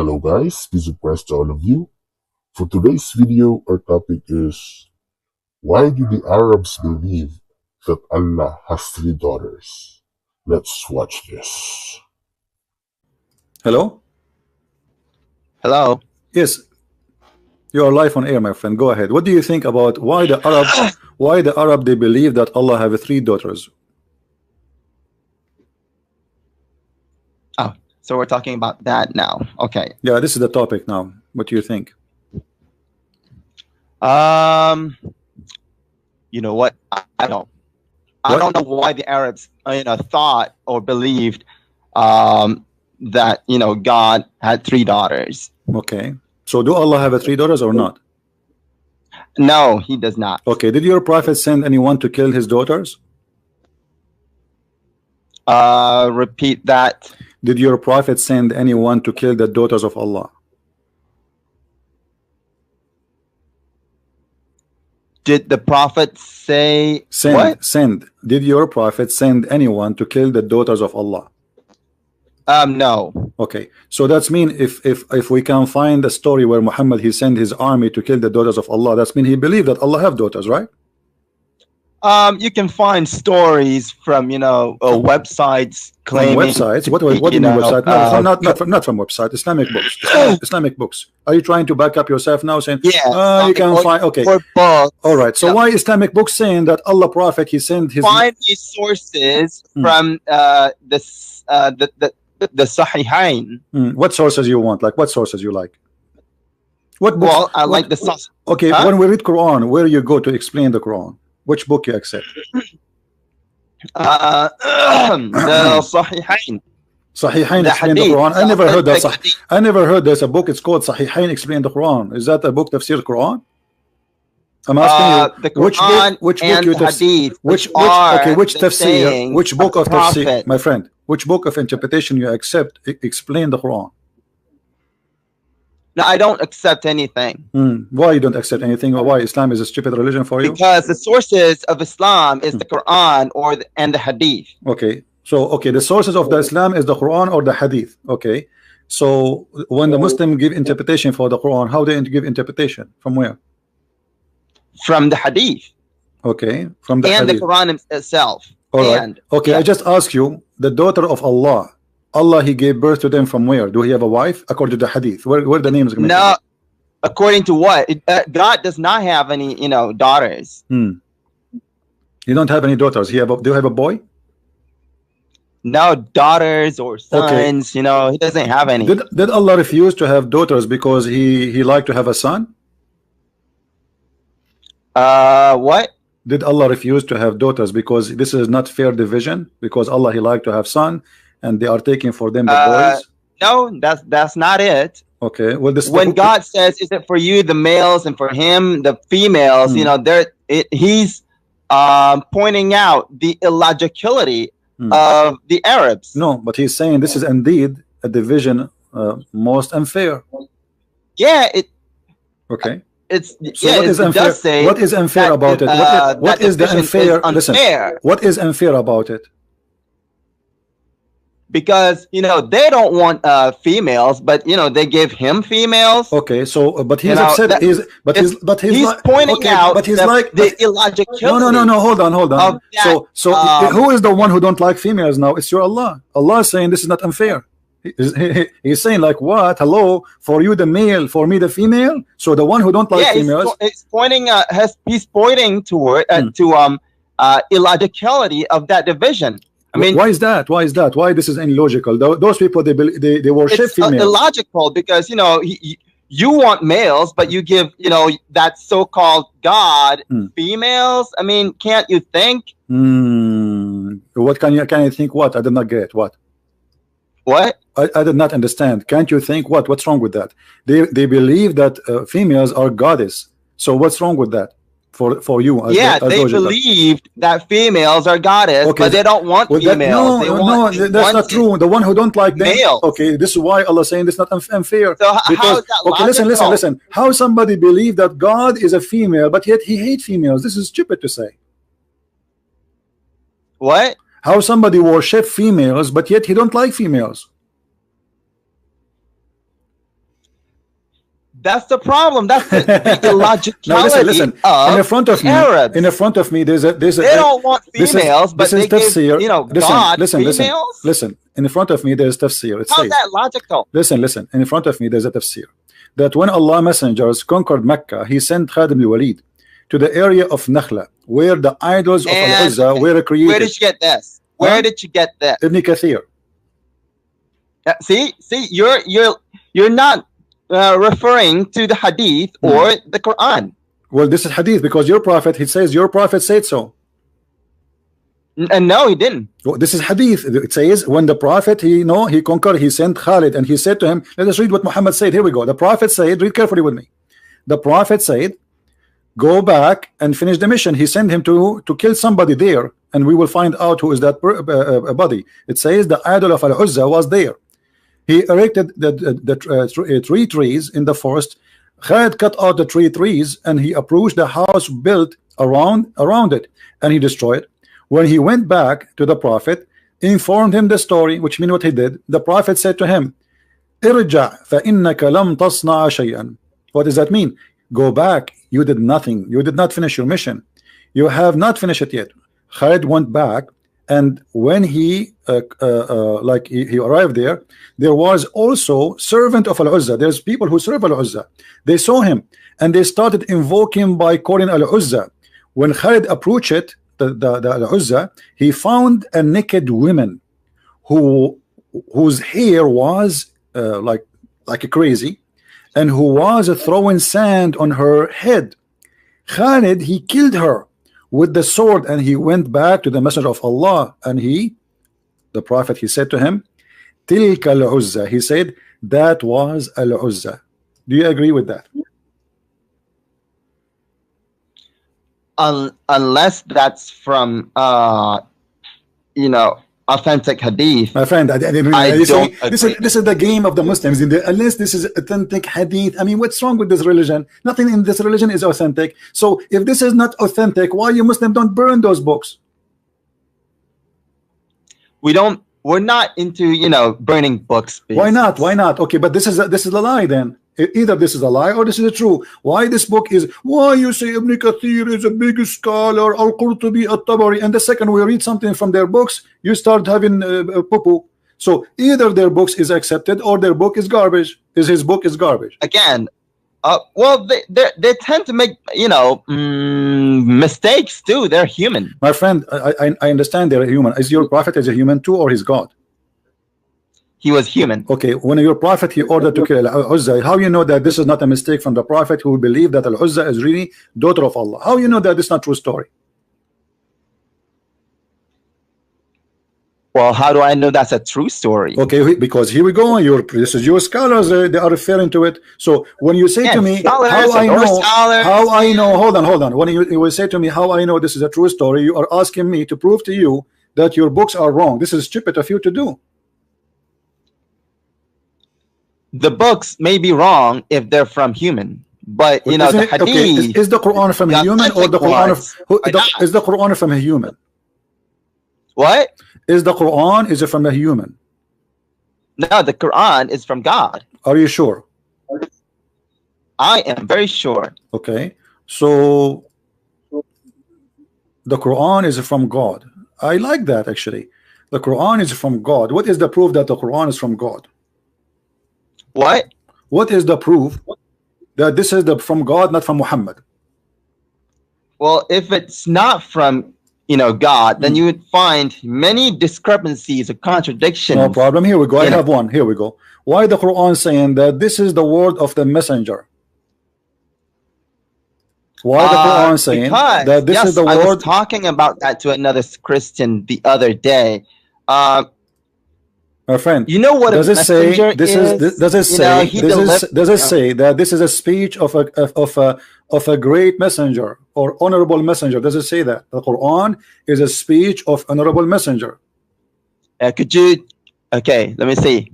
Hello guys, peace and praise to all of you. For today's video, our topic is why do the Arabs believe that Allah has three daughters? Let's watch this. Hello? Hello. Yes, you are live on air, my friend. Go ahead. What do you think about why the Arab they believe that Allah have three daughters? Oh, so we're talking about that now. Okay. Yeah, this is the topic now. What do you think? You know what? I don't know why the Arabs, thought or believed that God had three daughters. Okay. So do Allah have three daughters or not? No, he does not. Okay. Did your prophet send anyone to kill his daughters? Repeat that. Did your prophet send anyone to kill the daughters of Allah? Did the prophet say what? Send. Did your prophet send anyone to kill the daughters of Allah? No. Okay, so that's mean if we can find a story where Muhammad he sent his army to kill the daughters of Allah, that's mean he believed that Allah have daughters, right? You can find stories from websites claiming websites. What do you mean website? No, not from website. Islamic books. Islamic books. Are you trying to back up yourself now, saying you can find? Okay, all right. So why Islamic books saying that Allah Prophet he sent his find these sources from the Sahihain. What sources you want? Like what sources you like? What books? Well, I like the source. Okay, when we read Quran, where you go to explain the Quran? Which book you accept? The Sahihain. Sahihain explain the Quran. I never heard that. I never heard there's a book. It's called Sahihain explain the Quran. Is that a book tafsir Quran? I'm asking you the Quran which book and you Hadith, which tafsir? Which book of tafsir, my friend? Which book of interpretation you accept? Explain the Quran. No, I don't accept anything. Why you don't accept anything? Or why Islam is a stupid religion for you? Because the sources of Islam is the Quran and the Hadith. Okay, so the sources of the Islam is the Quran or the Hadith. Okay, so when the Muslim give interpretation for the Quran, how they give interpretation? From where? From the Hadith. Okay, from the and Hadith. the Quran itself. All right. Okay, yeah. I just ask you, the daughter of Allah, he gave birth to them from where? Do he have a wife? According to the Hadith, where the names? No, according to what? God does not have any, daughters. You don't have any daughters. Do you have a boy? No daughters or sons. Okay. He doesn't have any. Did Allah refuse to have daughters because he liked to have a son? What? Did Allah refuse to have daughters because this is not fair division? Because Allah he liked to have son, and they are taking for them the boys. No, that's not it. Okay, well, when God says, "Is it for you the males and for him the females?" He's pointing out the illogicality of the Arabs. No, but he's saying this is indeed a division most unfair. Yeah, okay. What is unfair? What is unfair about it? What is the unfair? Listen, what is unfair about it? Because they don't want females, but they give him females. Okay, so but he's upset. He's pointing out. But he's like the illogicality. No. Hold on. So who is the one who don't like females now? It's your Allah. Allah is saying this is not unfair. He's saying like what? Hello, for you the male, for me the female. So the one who don't like females. He's pointing. He's pointing toward to illogicality of that division. I mean, why is that? Why this is illogical? Those people they worship females. It's illogical because you want males, but you give that so-called God females. I mean, can't you think? What can you think? What I did not get what. What? I did not understand. Can't you think what? What's wrong with that? They believe that females are goddess. So what's wrong with that? For you? They believed that females are goddess, but they don't want females. That's not true. The one who don't like them. Males. Okay, this is why Allah is saying this is not unfair. So how is that logical? Listen. How somebody believe that God is a female, but yet he hates females? This is stupid to say. What? How somebody worship females, but yet he don't like females? That's the problem. That's the illogicality now listen. of In the front of me, Arabs. in the front of me, there's a. They don't want females, but they give, God females. Listen. In front of me, there's tafsir. It How's says, that logical? Listen. In front of me, there's a tafsir that when Allah messengers conquered Mecca, He sent Khadim al-Walid to the area of Nakhla, where the idols of Al-Uzza were created. Where did you get this? Where did you get this? Ibn Kathir. See, you're not referring to the hadith or the Quran. Well, this is hadith because your prophet, he says your prophet said so. And no, he didn't. Well, this is hadith. It says when the prophet he conquered, he sent Khalid and he said to him, let us read what Muhammad said. Here we go. The prophet said, read carefully with me. The prophet said, go back and finish the mission. He sent him to kill somebody there, and we will find out who is that body. It says the idol of Al-Uzza was there. He erected the three trees in the forest. Khalid cut out the trees and he approached the house built around it, and he destroyed. When he went back to the prophet, informed him the story, which means what he did. The prophet said to him, "Irja fa innaka lam tasna'a shay'an." What does that mean? Go back. You did nothing. You did not finish your mission. You have not finished it yet. Khalid went back, and when he he arrived there was also servant of Al-Uzza. There's people who serve Al-Uzza. They saw him and they started invoking by calling Al-Uzza. When Khalid approached it, the Al-Uzza, he found a naked woman whose hair was like crazy, and who was throwing sand on her head. Khalid, he killed her with the sword, and he went back to the Messenger of Allah, and the prophet, he said to him, Tilka Al-Uzza. He said that was Al-Uzza. Do you agree with that? Unless that's from authentic hadith. My friend, I don't agree. This is the game of the Muslims. Unless this is authentic hadith, I mean, what's wrong with this religion? Nothing in this religion is authentic. So if this is not authentic, why you Muslims don't burn those books? We're not into burning books. Why not? Okay, but this is a lie then. Either this is a lie or this is a true. Why this book is, why you say Ibn Kathir is a big scholar, Al-Qurtubi, At-Tabari, and the second we read something from their books, you start having poo-poo. So either their books is accepted or their book is garbage. His book is garbage. Again, well, they tend to make mistakes too. They're human. My friend, I understand they're human. Is your prophet is a human too, or is God? He was human. Okay, when your prophet he ordered to kill Al-Uzza, how you know that this is not a mistake from the prophet who believed that Al-Uzza is really daughter of Allah? How you know that this is not true story? Well, how do I know that's a true story? Okay, because here we go. This is your scholars. They are referring to it. So when you say to me, how I know, hold on. When you will say to me, how I know this is a true story, you are asking me to prove to you that your books are wrong. This is stupid of you to do. The books may be wrong if they're from human, but the hadith. Okay, is the Quran from a human or the Quran is the Quran from a human? What? Is the Quran from a human? No, the Quran is from God. Are you sure? I am very sure. Okay, so the Quran is from God. I like that actually. The Quran is from God. What is the proof that the Quran is from God? What is the proof that this is from God, not from Muhammad? Well, if it's not from God, then you would find many discrepancies or contradictions. No problem. Here we go. I have one. Here we go. Why the Quran saying that this is the word of the messenger? Why the Quran saying that this is the word? I was talking about that to another Christian the other day. My friend, you know what does it say this is? Does it say that this is a speech of a great messenger or honorable messenger? Does it say that the Quran is a speech of honorable messenger? Could you? Okay, let me see.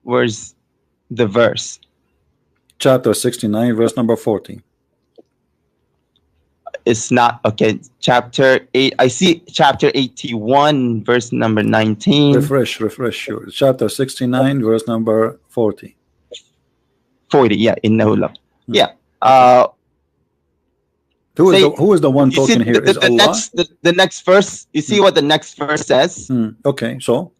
Where's the verse? Chapter 69, verse number 40. it's not okay. Chapter 8. I see chapter 81, verse number 19. Refresh. Sure. Chapter 69, verse number 40. 40. Yeah, in Nahulab. Yeah. Who is the one talking here? Is Allah? The next verse. You see what the next verse says? Okay, so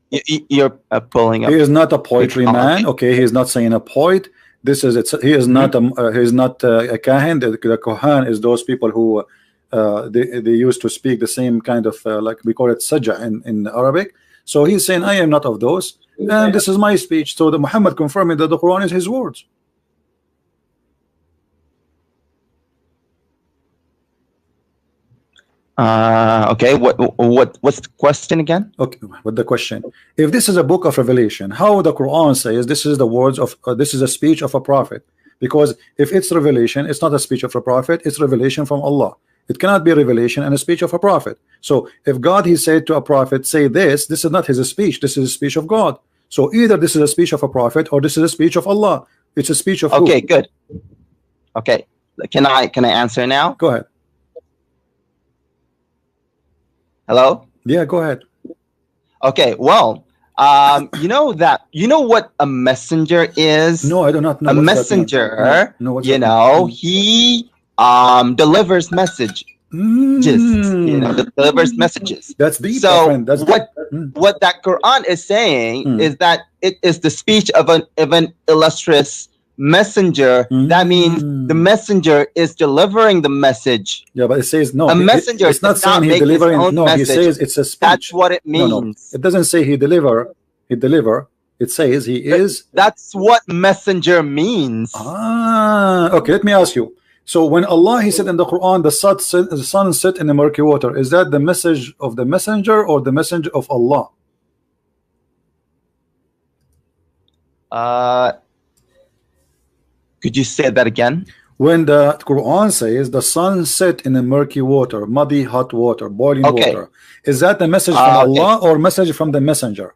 you're pulling up. He is not a poetry man. Okay, he is not saying a poet. This is it's. He is not a. He is not a kahin. The kohan is those people who they used to speak the same kind of like we call it saj'a in Arabic. So he's saying I am not of those, and this is my speech. So the Muhammad confirming that the Quran is his words. Okay. What's the question again? Okay, what the question? If this is a book of revelation, how the Quran says this is the words of this is a speech of a prophet? Because if it's revelation, it's not a speech of a prophet, it's revelation from Allah. It cannot be revelation and a speech of a prophet. So if God he said to a prophet, say this is not his speech, this is a speech of God. So either this is a speech of a prophet or this is a speech of Allah. It's a speech of okay, who? Good. Okay. Can I answer now? Go ahead. Hello? Yeah, go ahead. Okay, well, you know what a messenger is? No, I do not know. A messenger, no, he delivers messages. Delivers messages. That's deep. So friend. That's what that Quran is saying is that it is the speech of an illustrious messenger. That means the messenger is delivering the message. Yeah, but it says no. A messenger. It's not saying he delivering. No, he says it's a speech. That's what it means. No. It doesn't say he deliver. He deliver. It says he is. That's what messenger means. Okay. Let me ask you. So when Allah he said in the Quran, the sun set in the murky water, is that the message of the messenger or the messenger of Allah? Could you say that again? When the Quran says the sun set in a murky water, muddy hot water, boiling water, is that the message from Allah or message from the messenger?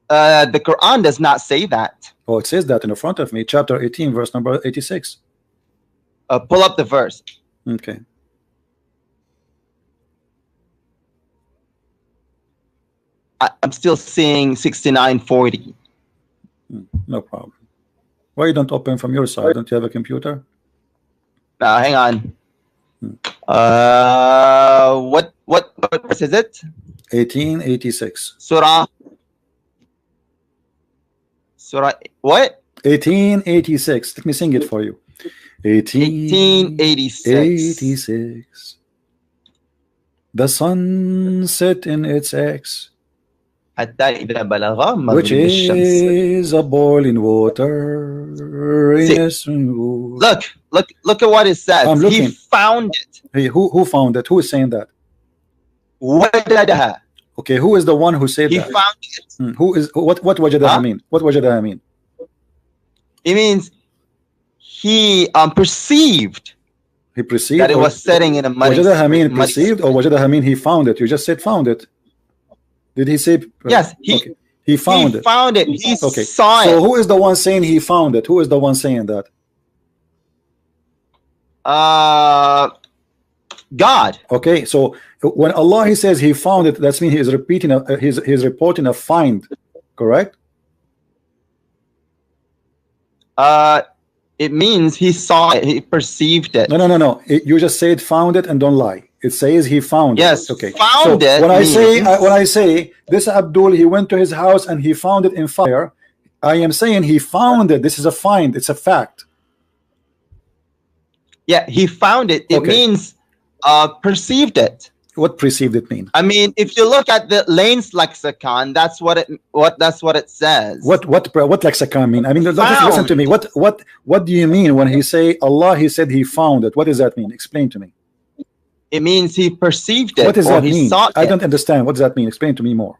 The Quran does not say that. Oh, it says that in the front of me, chapter 18, verse number 86. Pull up the verse. Okay. I'm still seeing 69:40. No problem. Why you don't open from your side? Don't you have a computer? Hang on. What verse is it? 1886. Surah what? 1886. Let me sing it for you. 1886. The sun set in its X, which is a boiling water. Look at what it says. I'm looking. He found it. Hey, who found it? Who is saying that? Wajadaha. Okay, who is the one who said he that? He found it. Who is what wajadaha mean? What wajadaha mean? It means he perceived. He perceived that it was setting in a muddy. Wajadaha mean perceived or wajadaha mean he found it? You just said found it. Did he say? Yes, he found it. Found it. He saw it. So who is the one saying he found it? Who is the one saying that? God. Okay, so when Allah he says he found it, that's mean he is repeating he's reporting a find, correct? It means he saw it, he perceived it. No. You just said found it and don't lie. It says he found it. Yes, okay. Found it. When I say this Abdul, he went to his house and he found it in fire, I am saying he found it. This is a find. It's a fact. Yeah, he found it. It means perceived it. What perceived it mean? I mean, if you look at the Lane's lexicon, that's what it says. What lexicon mean? I mean, listen to me. What do you mean when he say Allah? He said he found it. What does that mean? Explain to me. It means he perceived it. What does that mean? Saw I don't understand. What does that mean? Explain to me more.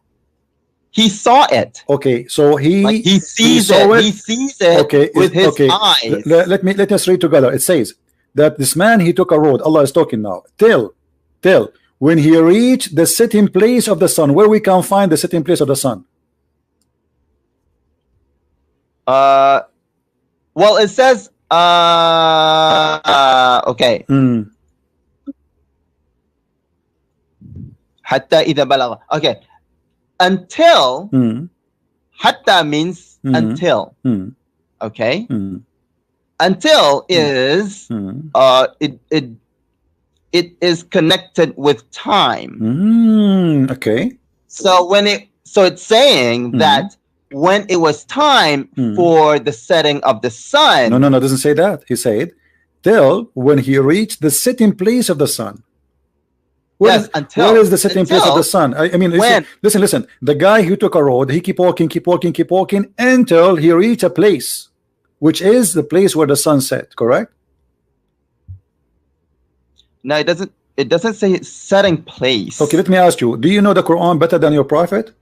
He saw it. Okay, so he sees it. He sees it with his eyes. Let us read together. It says that this man he took a road. Allah is talking now. Till when he reached the sitting place of the sun, where we can find the sitting place of the sun. Well, it says okay. حتى إذا بلغ. Okay, until. Hatta means until. Okay. Until is it is connected with time. Okay. So it's saying that when it was time for the setting of the sun. No, it doesn't say that. He said till when he reached the setting place of the sun. Where is the setting place of the sun? I mean, listen. The guy who took a road, he keep walking until he reached a place, which is the place where the sun set. Correct? No, it doesn't. It doesn't say setting place. Okay, let me ask you. Do you know the Quran better than your prophet?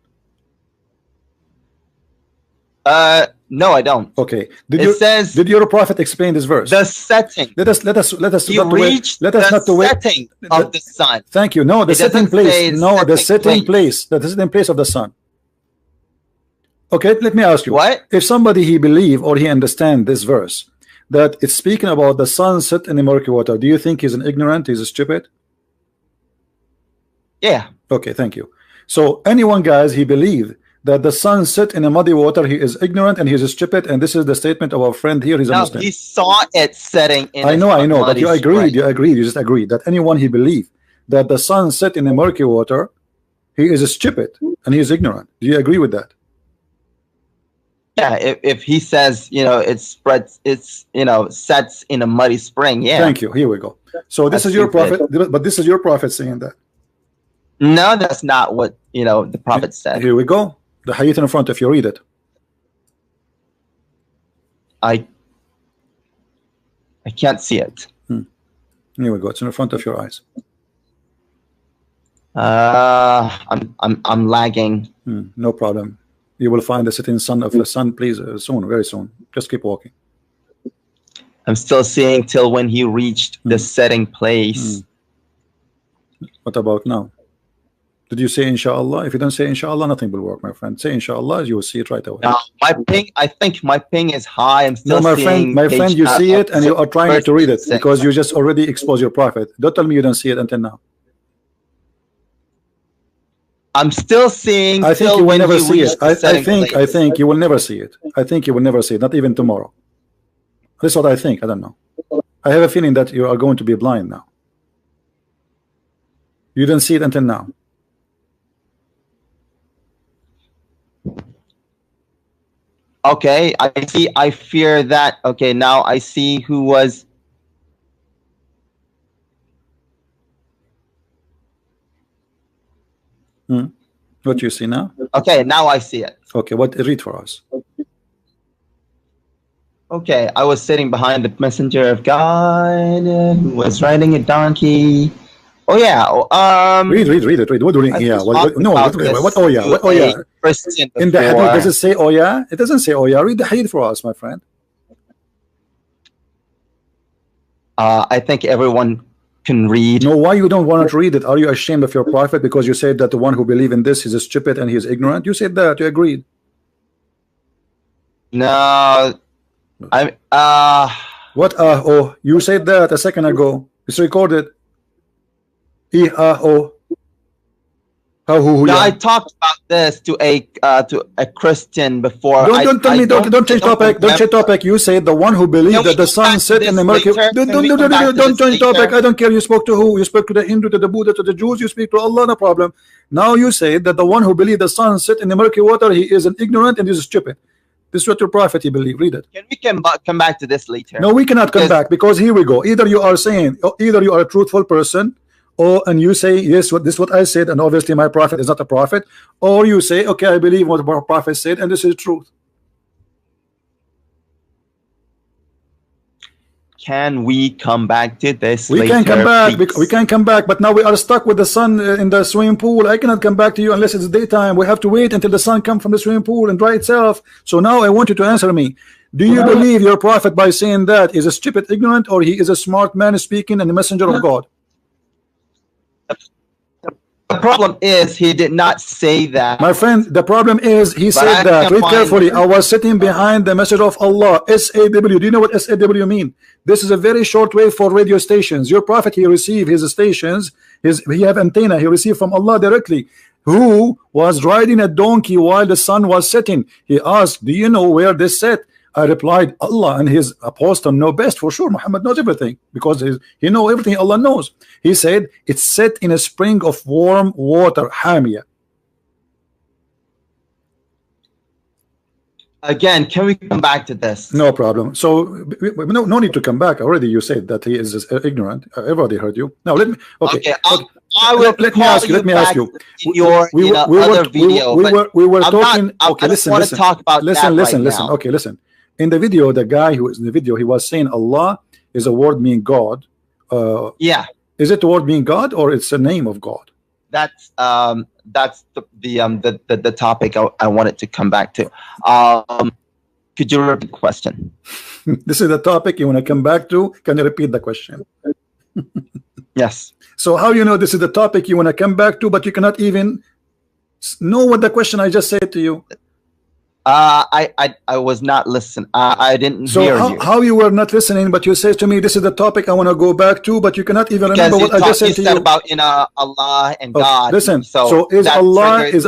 No, I don't. Okay. Did your prophet explain this verse? The setting. Let us you not reach let us not the wait. setting of the sun. Thank you. No, the setting place. No, the setting place. The setting place of the sun. Okay, let me ask you. What? If somebody he believe or he understand this verse that it's speaking about the sun set in the murky water, do you think he's an ignorant? He's a stupid? Yeah. Okay, thank you. So anyone, guys, he believed that the sun set in a muddy water, he is ignorant and he is stupid, and this is the statement of our friend here. He's a Muslim. He saw it setting in I know, but you agreed, you just agreed that anyone he believed that the sun set in a murky water, he is stupid and he is ignorant. Do you agree with that? Yeah, if he says, it spreads, sets in a muddy spring, yeah. Thank you. Here we go. So this is your prophet, but this is your prophet saying that. No, that's not what the prophet said. Here we go. The hadith in front, if you read it. I can't see it. Here we go. It's in front of your eyes. I'm lagging. No problem. You will find the setting sun of the sun, please, soon, very soon. Just keep walking. I'm still seeing till when he reached the setting place. What about now? Did you say inshallah? If you don't say inshallah, nothing will work, my friend. Say inshallah, you will see it right away. My ping, I think my ping is high. I'm still seeing my friend, you see it and you are trying to read it because you just already exposed your prophet. Don't tell me you don't see it until now. I'm still seeing. I think you will never see it. I think you will never see it. I think you will never see it, not even tomorrow. That's what I think. I don't know. I have a feeling that you are going to be blind now. You didn't see it until now. Okay, I see. I fear that. Okay, now I see who was. What you see now? Okay, now I see it. Okay, what read for us? Okay, I was sitting behind the messenger of God who was riding a donkey. Oh yeah. Read it. What do you? Yeah. What? Oh yeah. What? Oh yeah. In the hadith, does it say oh yeah? It doesn't say oh yeah. Read the hadith for us, my friend. I think everyone can read. No, why you don't want to read it? Are you ashamed of your prophet because you said that the one who believe in this is stupid and he is ignorant? You said that. You agreed. No. What? Oh, you said that a second ago. It's recorded. I talked about this to a Christian before. Don't tell me. Don't change topic. Don't change topic. You said the one who believed that the sun set in the murky. Don't change topic. I don't care. You spoke to who? You spoke to the Hindu, to the Buddha, to the Jews. You speak to Allah. No problem. Now you say that the one who believed the sun set in the murky water, he is an ignorant and he is stupid. This is what your prophet he believed. Read it. Can we come back to this later? No, we cannot come back because here we go. Either you are saying, either you are a truthful person. And you say yes, this is what I said, and obviously my prophet is not a prophet, or you say okay, I believe what my prophet said, and this is truth. Can we come back to this? We can come back. We can come back, but now we are stuck with the sun in the swimming pool. I cannot come back to you unless it's daytime. We have to wait until the sun comes from the swimming pool and dry itself. So now I want you to answer me. Do you believe your prophet by saying that is a stupid, ignorant, or he is a smart man speaking and the messenger of God? The problem is he did not say that. My friend, the problem is he said that. Read carefully. I was sitting behind the message of Allah. SAW. Do you know what SAW mean? This is a very short way for radio stations. Your prophet, he received his stations, he have antenna, he received from Allah directly. Who was riding a donkey while the sun was setting? He asked, do you know where this set? I replied, Allah and his apostle know best. For sure, Muhammad knows everything because he knows everything Allah knows. He said, it's set in a spring of warm water, Hamia. Again, can we come back to this? No problem. So no need to come back. Already you said that he is ignorant. Everybody heard you. Now let me. Okay. I will let me ask you. Let me ask you. We were talking. Okay, listen. Talk about listen. Okay, listen. In the video, the guy who is in the video, he was saying Allah is a word meaning God. Yeah. Is it the word meaning God or it's a name of God? That's the topic I wanted to come back to. Could you repeat the question? This is the topic you want to come back to. Can you repeat the question? Yes. So how you know this is the topic you want to come back to, but you cannot even know what the question I just said to you? I was not listening. I didn't hear you. So how you were not listening, but you say to me, this is the topic I want to go back to, but you cannot even remember what I just said to you. About Allah and God. Listen, so is Allah is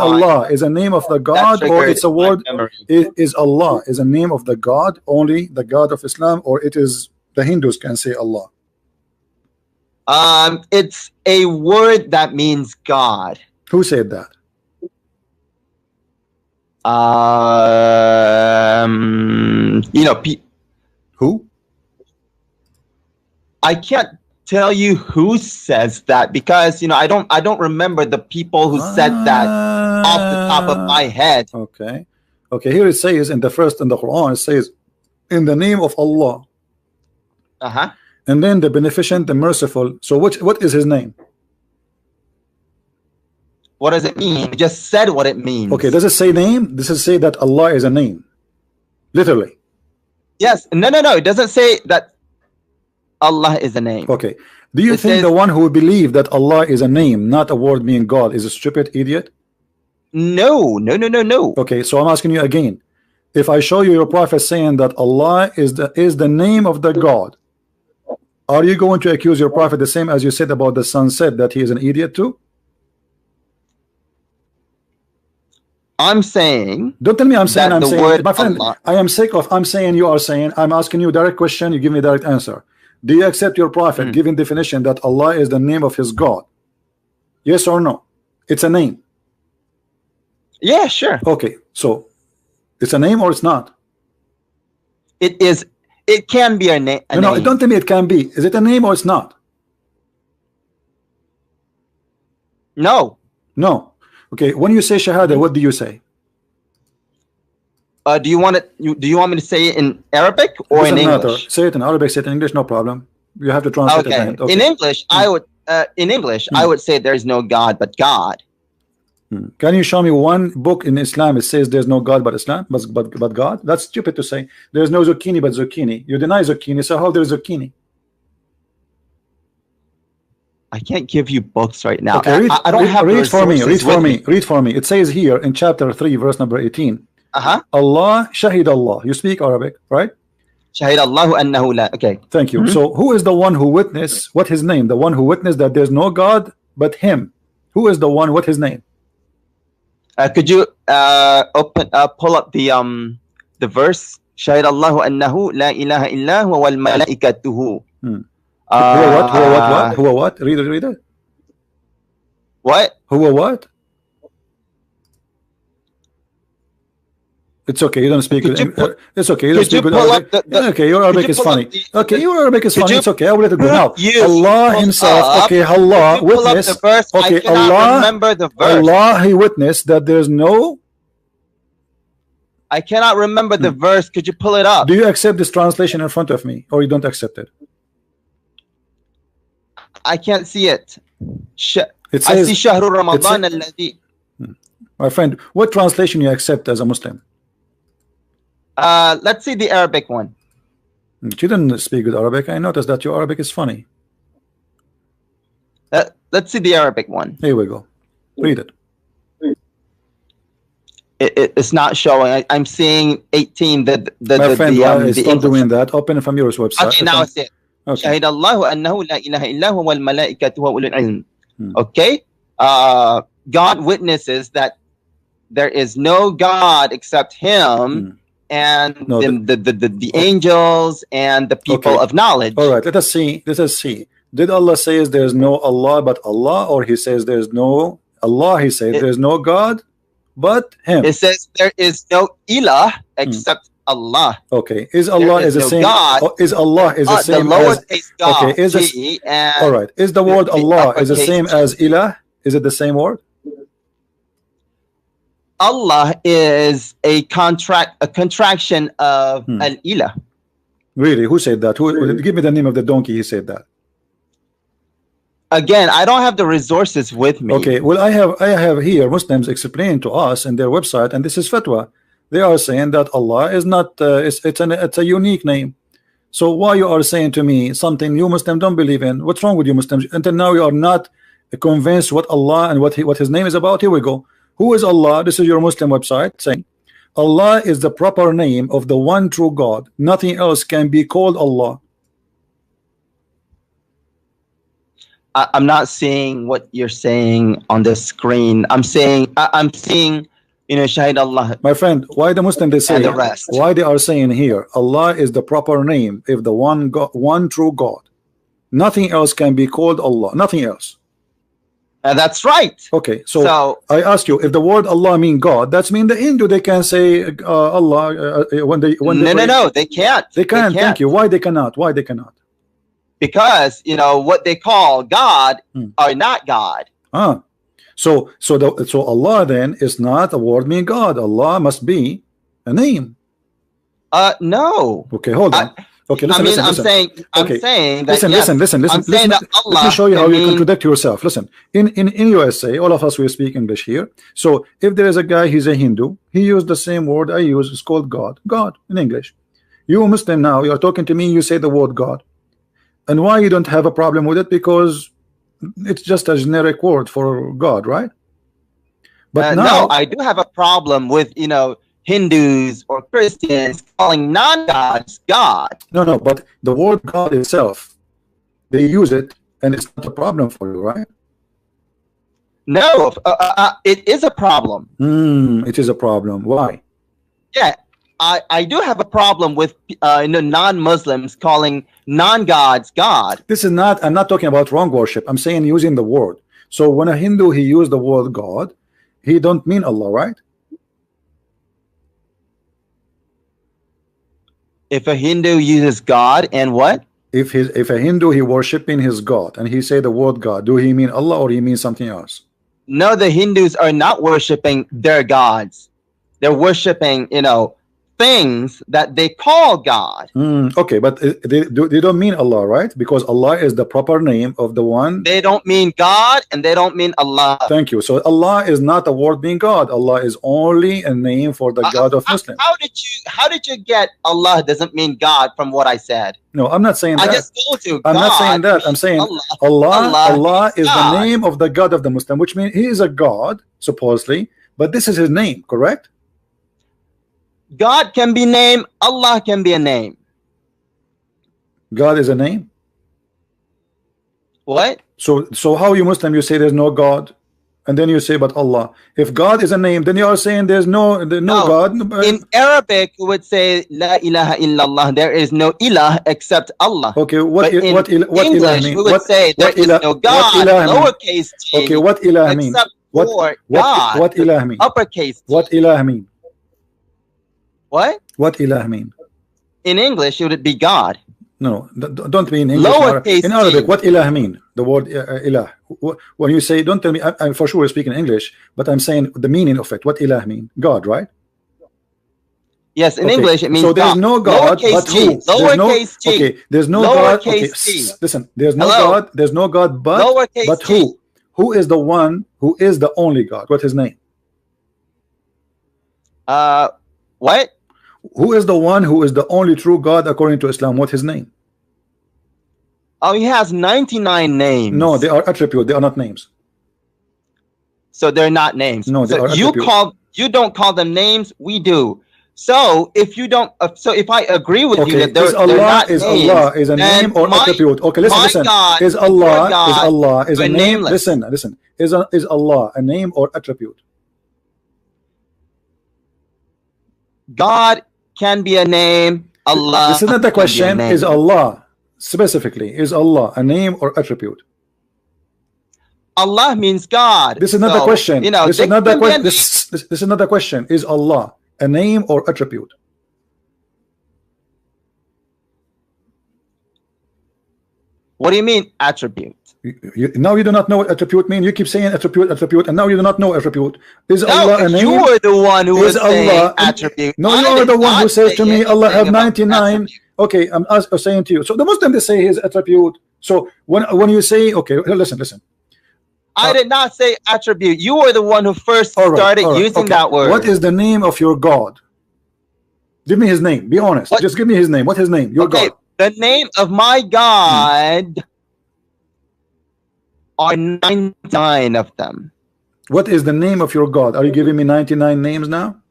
a name of the God, or it's a word? Is Allah is a name of the God, only the God of Islam, or it is the Hindus can say Allah? It's a word that means God. Who said that? Who? I can't tell you who says that because I don't remember the people who said that off the top of my head. Okay. Here it says in the Quran, it says, in the name of Allah. And then the beneficent, the merciful. So what is his name? What does it mean? You just said what it means. Okay, does it say name? Does it say that Allah is a name? Literally. Yes. No. It doesn't say that Allah is a name. Okay. Do you think the one who believe that Allah is a name, not a word meaning God, is a stupid idiot? No. Okay, so I'm asking you again. If I show you your prophet saying that Allah is the name of the God, are you going to accuse your prophet the same as you said about the sunset, that he is an idiot too? I'm saying. Don't tell me I'm saying. I'm saying, my friend. Allah. I am sick of. I'm saying you are saying. I'm asking you a direct question. You give me a direct answer. Do you accept your prophet giving definition that Allah is the name of his God? Yes or no? It's a name. Yeah, sure. Okay, so it's a name or it's not? It is. It can be a name. No, don't tell me it can be. Is it a name or it's not? No. Okay, when you say shahada, what do you say? Do you want me to say it in Arabic or in English? Matter. Say it in Arabic, say it in English, no problem. You have to translate it. Okay. In English, I would say there is no God but God. Can you show me one book in Islam it says there's no God but Islam, but God? That's stupid to say. There's no zucchini but zucchini. You deny zucchini, so how there is zucchini? I can't give you books right now. Okay, I don't have read for me. Read for me. It says here in chapter 3, verse number 18. Allah, Shahid Allah. You speak Arabic, right? Shahid Allahu annahu la. Okay. Thank you. So who is the one who witnessed? What his name? The one who witnessed that there's no God but him. Who is the one? What his name? Could you pull up the verse? Shahid Allahu annahu la ilaha illa huwa wal malaikatuhu. Who what? Read it. What? Who what? It's okay. You don't speak. It's okay. You don't speak good Arabic. Okay, your Arabic is funny. Okay, your Arabic is funny. It's okay. I will let it go now. Allah Himself. Okay, Allah witnessed. Okay, Allah. Remember the verse. Allah, He witnessed that there's no. I cannot remember the verse. Could you pull it up? Do you accept this translation in front of me, or you don't accept it? I can't see it. It says, I see Shahru Ramadan alladhi. My friend, what translation you accept as a Muslim? Let's see the Arabic one. You didn't speak good Arabic. I noticed that your Arabic is funny. Let's see the Arabic one. Here we go. Read it. It's not showing. I'm seeing 18. My friend, stop doing that. Open from your website. Okay, now it's it. شهد الله أنه لا إله إلا هو والملائكة وأولو العلم. Okay, God witnesses that there is no God except Him, and the angels and the people of knowledge. All right, let us see. Let us see. Did Allah say there is no Allah but Allah, or He says there is no Allah? He says there is no God but Him. It says there is no ilah except Allah. Okay, is Allah is the same? Is Allah is the same the as? God, okay, is all right? Is the word Allah is the same as ilah? Is it the same word? Allah is a contraction of al-ilah. Really? Who said that? Who? Give me the name of the donkey. He said that. Again, I don't have the resources with me. Okay, well, I have here Muslims explain to us in their website, and this is fatwa. They are saying that Allah is not. It's a unique name. So why you are saying to me something you Muslims don't believe in? What's wrong with you Muslims? Until now you are not convinced what Allah and what His name is about. Here we go. Who is Allah? This is your Muslim website saying Allah is the proper name of the one true God. Nothing else can be called Allah. I'm not seeing what you're saying on the screen. I'm seeing, you know, Shahid Allah. My friend, why the Muslim they say the rest. Why they are saying here Allah is the proper name if the one God, one true God. Nothing else can be called Allah. Nothing else. That's right. Okay, so I asked you if the word Allah mean God. That's mean the Hindu they can say Allah when they no they can't. They can't. Thank you. Why they cannot? Why they cannot? Because you know what they call God are not God. So Allah then is not a word mean God. Allah must be a name. No. Okay, hold on. Okay, listen. I'm saying that listen. Let me show you how you contradict yourself. Listen, in USA, all of us we speak English here. So if there is a guy, he's a Hindu, he used the same word I use. It's called God in English. You Muslim now, you are talking to me, you say the word God. And why you don't have a problem with it? Because it's just a generic word for God, right? But now, no, I do have a problem with, you know, Hindus or Christians calling non-gods God. No, but the word God itself, they use it, and it's not a problem for you, right? No, it is a problem. It is a problem. Why? Yeah, I do have a problem with non-Muslims calling non-gods God. This is not. I'm not talking about wrong worship. I'm saying using the word. So when a Hindu he used the word God, he don't mean Allah, right? If a Hindu uses God and what? If a Hindu he worshiping his God and he say the word God, do he mean Allah or he means something else? No, the Hindus are not worshiping their gods. They're worshiping, you know, things that they call God. Okay, but they don't mean Allah, right? Because Allah is the proper name of the one. They don't mean God and they don't mean Allah. Thank you. So Allah is not a word mean God. Allah is only a name for the God of Muslims. How did you get Allah doesn't mean God from what I said? No, I'm not saying that. I just told you. I'm not saying that. I'm saying Allah is the name of the God of the Muslim, which means he is a God supposedly, but this is his name, correct? God can be named, Allah can be a name. God is a name? What? So how you Muslim, you say there's no God, and then you say but Allah. If God is a name, then you are saying there's no God. In Arabic, we would say La ilaha illallah. There is no ilah except Allah. Okay, what English, ilah mean? We would say there is no God, lowercase g. Okay, what ilah mean? Except for God, what ilah mean? Uppercase G. What ilah mean? What? What ilah mean? In English, it would be God. No, don't mean in English. Lowercase in Arabic, what ilah mean? The word ilah. When you say, don't tell me, I'm for sure speaking English, but I'm saying the meaning of it. What ilah mean? God, right? Yes, in English it means so there's God. no God, but who? Lowercase g. Okay, there's no God. Okay, listen, there's no God. There's no God, but who? Who is the one who is the only God? What's his name? What? Who is the one who is the only true God according to Islam? What's his name? Oh, he has 99 names. No, they are attributes. They are not names. so they're not names. No, they so are attributes. You don't call them names, we do. So if you don't, so if I agree with you that they're not names, Allah is a name or attribute? Okay, listen. God, is Allah is a name? Nameless. Listen. Is Allah a name or attribute? God can be a name. Allah. This is not the question. Is Allah specifically? Is Allah a name or attribute? Allah means God. This is not the question. You know, this is not the question. This is not the question. Is Allah a name or attribute? What do you mean attribute? Now you do not know what attribute mean. You keep saying attribute, and now you do not know attribute. Is Allah a name? You were the one who was saying attribute. No, you are the one who says to me, Allah have 99. Okay, I'm saying to you. So the Muslim, they say his attribute. So when you say, okay, listen. I did not say attribute. You were the one who first started using that word. What is the name of your God? Give me his name. Be honest. Just give me his name. What's his name? Your God. The name of my God are 99 of them. What is the name of your God? Are you giving me 99 names now?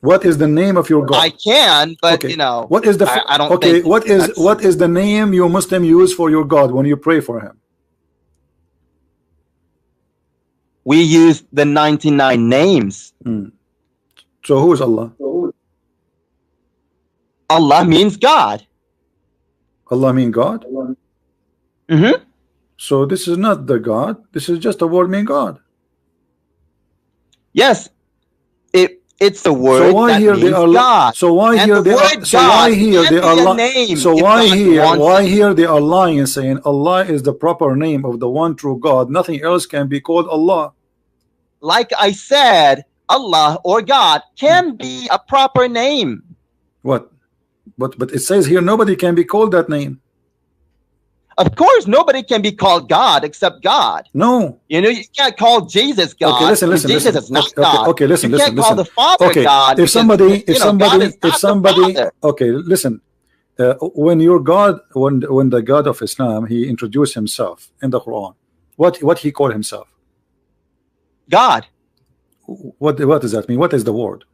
What is the name of your God? I can, but you know, what is the I don't okay? think What is the name you Muslim use for your God when you pray for him? We use the 99 names. So who is Allah? Allah means God. Allah means God? Mm-hmm. So this is not the God. This is just a word mean God. Yes, it's the word. So why here they are God? So why here they are? So why here they are lying? So why here they are lying and saying Allah is the proper name of the one true God? Nothing else can be called Allah. Like I said, Allah or God can be a proper name. What? But it says here nobody can be called that name. Of course, nobody can be called God except God. No. You know, you can't call Jesus God. Okay, listen. Jesus is not God. Okay, listen. You can't call the Father God. If somebody, okay, listen. When your God, when the God of Islam, he introduced himself in the Quran, what he called himself? God. What does that mean? What is the word?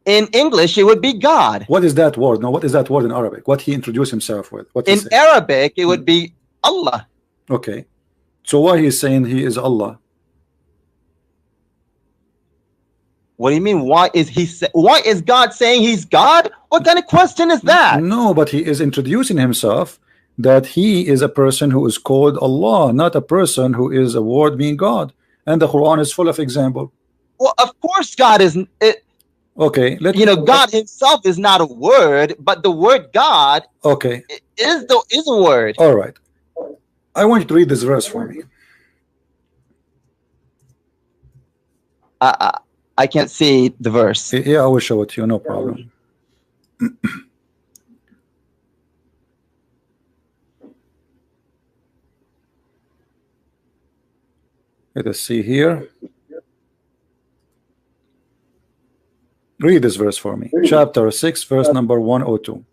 In English, it would be God. What is that word? No, what is that word in Arabic? What he introduced himself with? What in Arabic, it would be Allah. Okay. So why he's saying he is Allah? What do you mean? Why is God saying he's God? What kind of question is that? No, but he is introducing himself that he is a person who is called Allah, not a person who is a word being God. And the Quran is full of example. Well, of course God isn't it. Okay, God himself is not a word, but the word God is a word. All right. I want you to read this verse for me. I can't see the verse. Yeah, I will show it to you, no problem. Let us see here. Read this verse for me. Chapter 6, verse number 102.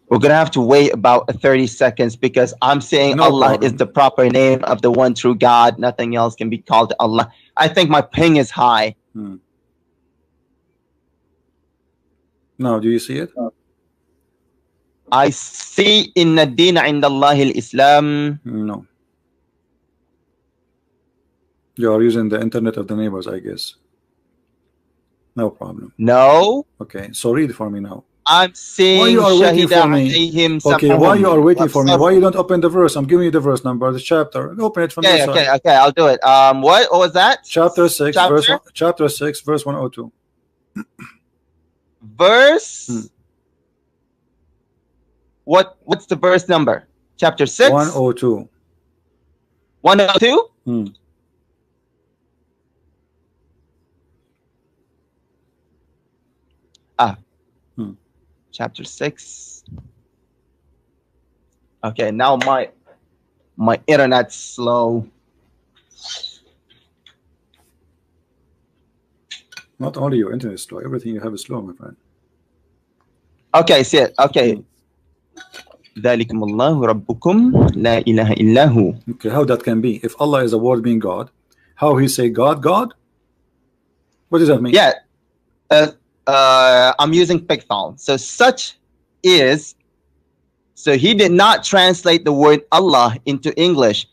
We're going to have to wait about 30 seconds because I'm saying Allah is the proper name of the one true God. Nothing else can be called Allah. I think my ping is high. Now, do you see it? I see inna dina inda Allahi al-Islam. No. You are using the internet of the neighbors, I guess. No problem. No. Okay, so read for me now. I'm saying why you are waiting for me? Okay, why you are waiting for me? Why you don't open the verse? I'm giving you the verse number, the chapter. Open it from this side. Okay, I'll do it. What was that? Chapter 6, chapter 6, verse 102. Verse. What's the verse number? Chapter 6. 102. 102. Chapter 6. Okay, now my internet's slow. Not only your internet is slow, everything you have is slow, my friend. Okay, see it. Okay. ذلكم الله ربكم لا إله إلا هو. Okay, how that can be? If Allah is a word being God, how he say God, God? What does that mean? Yeah, I'm using Pickthall. So such is. So he did not translate the word Allah into English.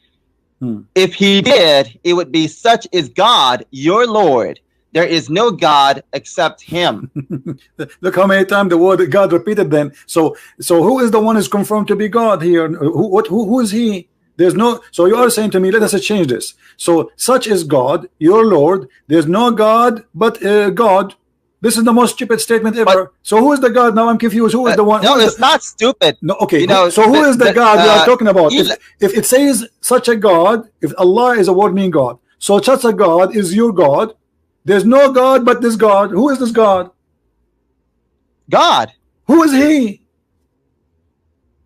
If he did, it would be such is God, your Lord. There is no God except him. Look how many times the word God repeated then. So who is the one who's confirmed to be God here? Who is he? There's no. So you are saying to me, let us change this. So such is God, your Lord. There's no God but God. This is the most stupid statement ever. So who is the God? Now I'm confused. Who is the one? No, it's not stupid. No, okay. You know, so who is the God we are talking about? If it says such a God, if Allah is a word meaning God, so such a God is your God. There's no God but this God. Who is this God? God. Who is he?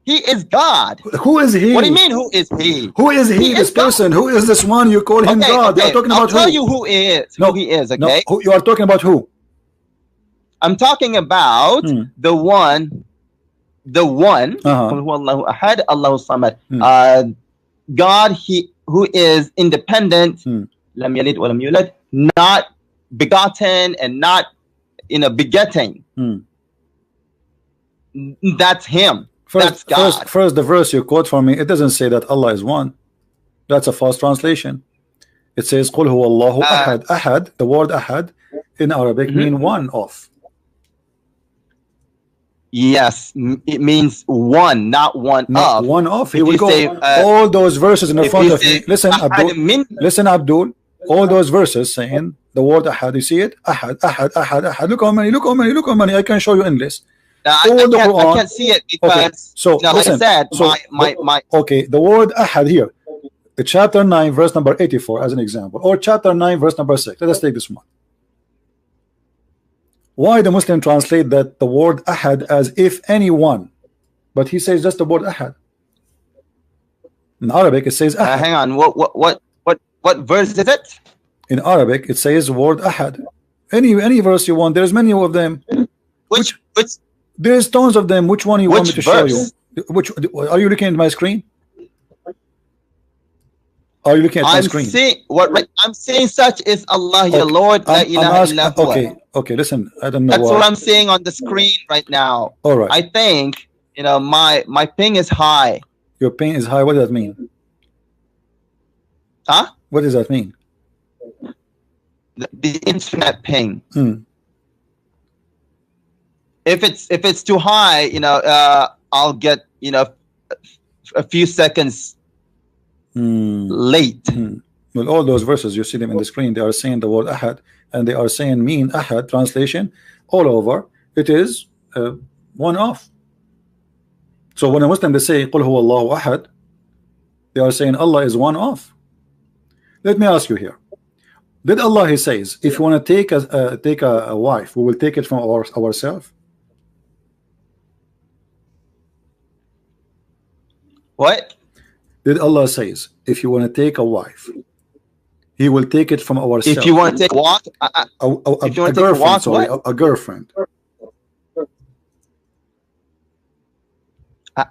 He is God. Who is he? What do you mean? Who is he? Who is he? This person. Who is this one? You call him God. Okay. You are talking about I'll tell who? you who is. No, who he is. Okay. No, you are talking about who? I'm talking about the one. Allahu Ahad, Allahu Samad. God, he who is independent, lam yalid wa lam yulad, not begotten and not begetting. That's him. That's God. First, the verse you quote for me, it doesn't say that Allah is one. That's a false translation. It says Qul huwa Allahu ahad. Ahad, the word ahad in Arabic mean one of. Yes, it means one, not one of. One of. He will go all those verses in the front of me. Listen, Abdul. Listen, Abdul. All those verses saying the word ahad. You see it? Ahad, ahad, ahad, ahad. Look how many. Look how many. Look how many. I can show you endless. I can't see it because. Okay. So listen. Like I said, okay, the word ahad here, chapter 9, verse number 84, as an example, or chapter 9, verse number 6. Let us take this one. Why the Muslim translate that the word ahad as if anyone, but he says just the word ahad. In Arabic it says ahad. Hang on, what verse is it? In Arabic it says word ahad. Any verse you want. There's many of them. Which there's tons of them. Which one you want me to verse? show you? Which are you looking at my screen? Are you looking at my screen? I'm saying such is Allah, your Lord, la ilaha illa huwa. Okay, listen, I don't know. That's what I'm seeing on the screen right now. All right. I think my ping is high. Your ping is high. What does that mean? Huh? What does that mean? The internet ping. If it's too high, I'll get a few seconds late. Well, all those verses you see them in the screen, they are saying the word ahad, and they are saying mean ahad translation all over. It is one off. So when a Muslim they say Qul huwa Allahu ahad, they are saying Allah is one off. Let me ask you here. Did Allah he says if you want to take a wife, we will take it from ourselves? What? Did Allah says if you want to take a wife, he will take it from ourselves? If you want to take a walk, a girlfriend.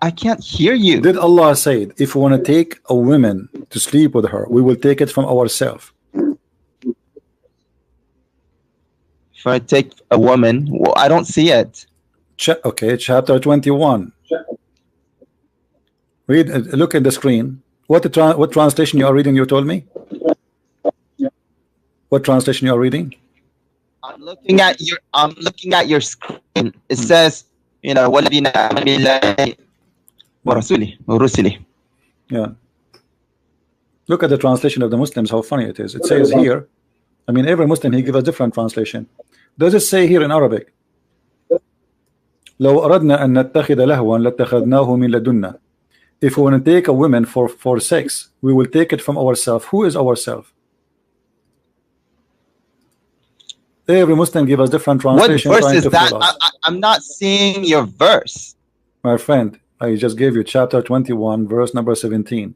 I can't hear you. Did Allah say if we want to take a woman to sleep with her, we will take it from ourselves? If I take a woman, well, I don't see it. Okay, chapter 21. Read. Look at the screen. What translation you are reading? You told me. What translation you are reading? I'm looking at your screen. It says, وَالَّذِينَ آمَنُوا بِاللَّهِ وَرَسُولِهِ وَرُسُلِهِ. Yeah. Look at the translation of the Muslims. How funny it is. It says here. I mean, every Muslim he gives a different translation. Does it say here in Arabic? لو أردنا أن نتخذ لهوا لاتخذناه من لدنا. If we want to take a woman for sex, we will take it from ourselves. Who is ourselves? Every Muslim give us different translation. What verse is that? I'm not seeing your verse. My friend, I just gave you chapter 21, verse number 17.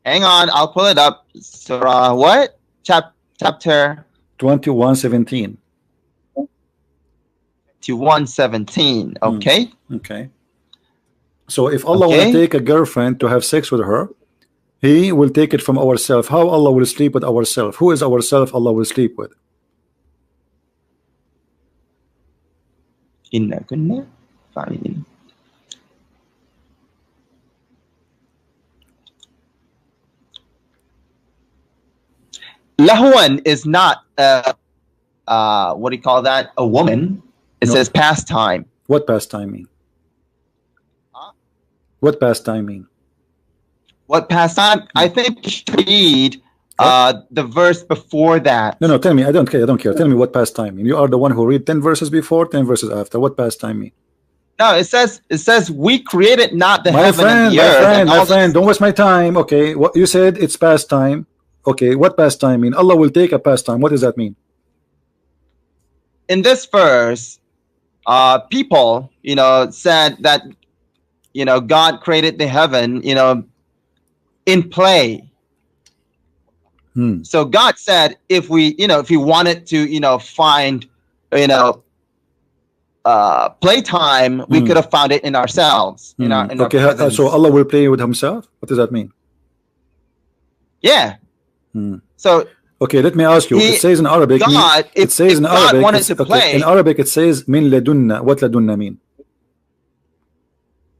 Hang on, I'll pull it up. Surah what? Chapter 21:17. 21:17. Okay. Okay. So if Allah want to take a girlfriend to have sex with her, He will take it from ourself. How Allah will sleep with ourself? Who is ourself Allah will sleep with? Inna kunna fa'ilin. Lahwan is not what do you call that? A woman. It says pastime. What pastime mean? Huh? What pastime mean? What pastime? I think you should read the verse before that. No, tell me. I don't care. Tell me what pastime mean. You are the one who read 10 verses before, 10 verses after. What pastime mean? No, it says we created not the heaven and the earth. My friend, don't waste my time. Okay, what you said, it's pastime. Okay, what pastime mean? Allah will take a pastime. What does that mean? In this verse, people, said that, God created the heaven, in play. So God said, if we wanted to, find, playtime, we could have found it in ourselves. Okay, so Allah will play with Himself. What does that mean? Yeah. So okay, let me ask you. It says in Arabic. God, it says in God Arabic. wanted to play. In Arabic, it says min ladunna. What ladunna mean?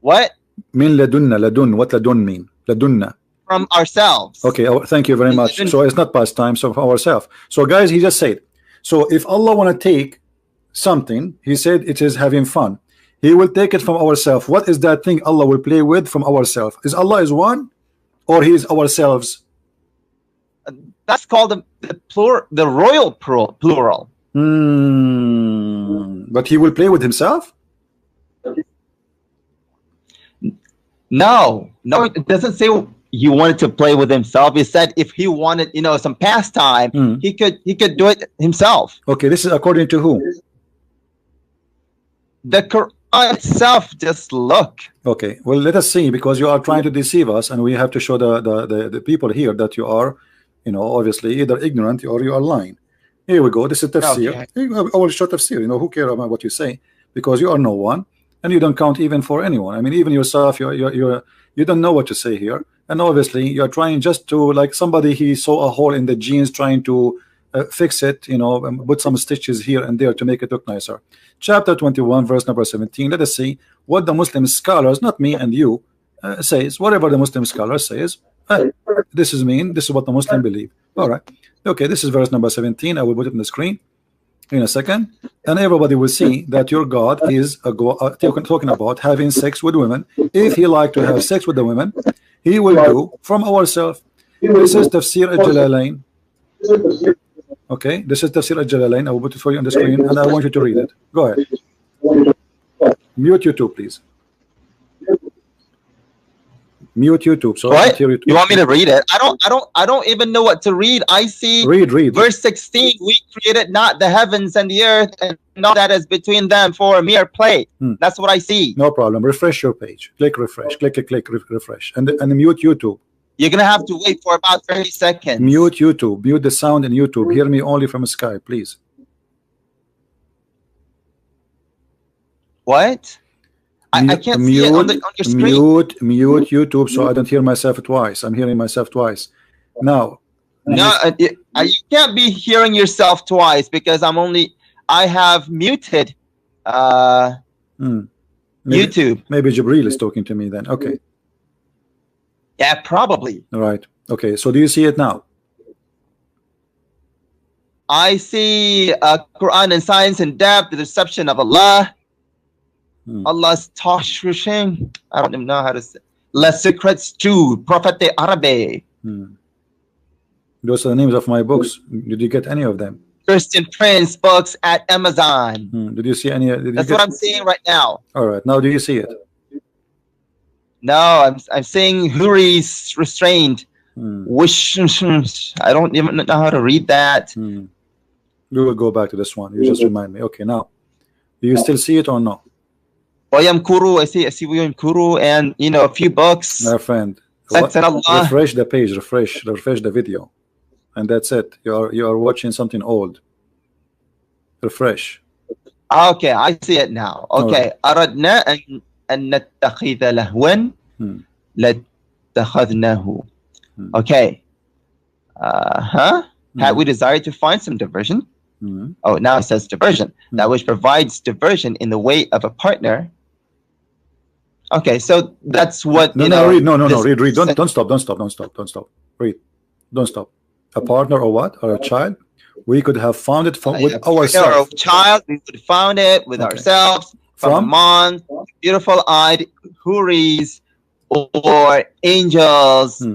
What? Min ladunna. Ladun. What ladun mean? Ladunna. From ourselves. Okay. Thank you very much. So it's not past time. So from ourselves. So guys, he just said. So if Allah want to take something, He said it is having fun. He will take it from ourselves. What is that thing Allah will play with from ourselves? Is Allah is one, or He is ourselves? That's called the royal plural. But He will play with Himself? No, it doesn't say He wanted to play with Himself. He said if He wanted, some pastime, He could do it Himself. Okay, this is according to who? The Quran itself. Just look. Okay, well, let us see, because you are trying to deceive us, and we have to show the people here that you are, obviously either ignorant or you are lying. Here we go. This is tafsir. Okay. I will show tafsir. Who cares about what you say, because you are no one, and you don't count even for anyone. I mean, even yourself, you don't know what to say here, and obviously you are trying just to, like somebody, he saw a hole in the jeans, trying to fix it, put some stitches here and there to make it look nicer. Chapter 21, verse number 17. Let us see what the Muslim scholars, not me and you, says. Whatever the Muslim scholar says, this is what the Muslim believe. All right. Okay, this is verse number 17. I will put it on the screen in a second, and everybody will see that your God is talking about having sex with women. If He like to have sex with the women, He will do from ourselves. This is Tafsir al-Jalalain. Okay, this is Tafsir al-Jalalain. I will put it for you on the screen, and I want you to read it. Go ahead. Mute YouTube, please. Mute YouTube. So what? You want me to read it? I don't even know what to read. I see. Read. Verse 16. We created not the heavens and the earth and all that is between them for a mere play. That's what I see. No problem. Refresh your page. Click refresh. Click refresh. And mute YouTube. You're gonna have to wait for about 30 seconds. Mute YouTube. Mute the sound in YouTube. Hear me only from Skype, please. What? I can't see it on your screen. Mute YouTube so I don't hear myself twice. I'm hearing myself twice. Now. No, you can't be hearing yourself twice, because I have muted YouTube. Maybe Jibril is talking to me then. Okay. Yeah, probably. All right. Okay. So do you see it now? I see Quran and Science in Depth, the deception of Allah. Allah's Tashrishin. I don't even know how to say. Les Secrets to Prophet Arabe. Those are the names of my books. Did you get any of them? Christian Prince books at Amazon. Did you see any? That's what I'm seeing right now. All right. Now do you see it? No, I'm seeing Huri's restrained. Wish. I don't even know how to read that. We will go back to this one. You just remind me. Okay, now do you still see it or no? Wayam Kuru. I see Wayam Kuru, and a few books. My friend, refresh the page. Refresh the video, and that's it. You are watching something old. Refresh. Okay, I see it now. Okay, Aradna and أن نتخذ لهوا لاتخذناه. Okay. Had we desired to find some diversion? Oh, now it says diversion. That which provides diversion in the way of a partner. Okay, so that's what read. Don't stop. Read. Don't stop. A partner or what? Or a child? We could have found it with ourselves. Or a child, we could have found it with ourselves from among beautiful-eyed houris or angels.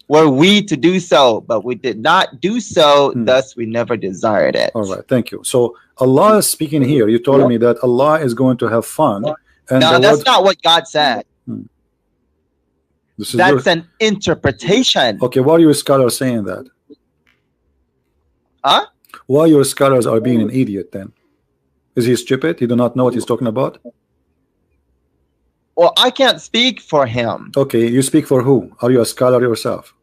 Were we to do so, but we did not do so, thus we never desired it. All right, thank you. So Allah is speaking here. You told me that Allah is going to have fun. And no, that's not what God said. That's an interpretation. Okay, why are your scholars saying that? Huh? Why your scholars are being an idiot then? Is he stupid? He do not know what he's talking about? Well, I can't speak for him. Okay, you speak for who? Are you a scholar yourself?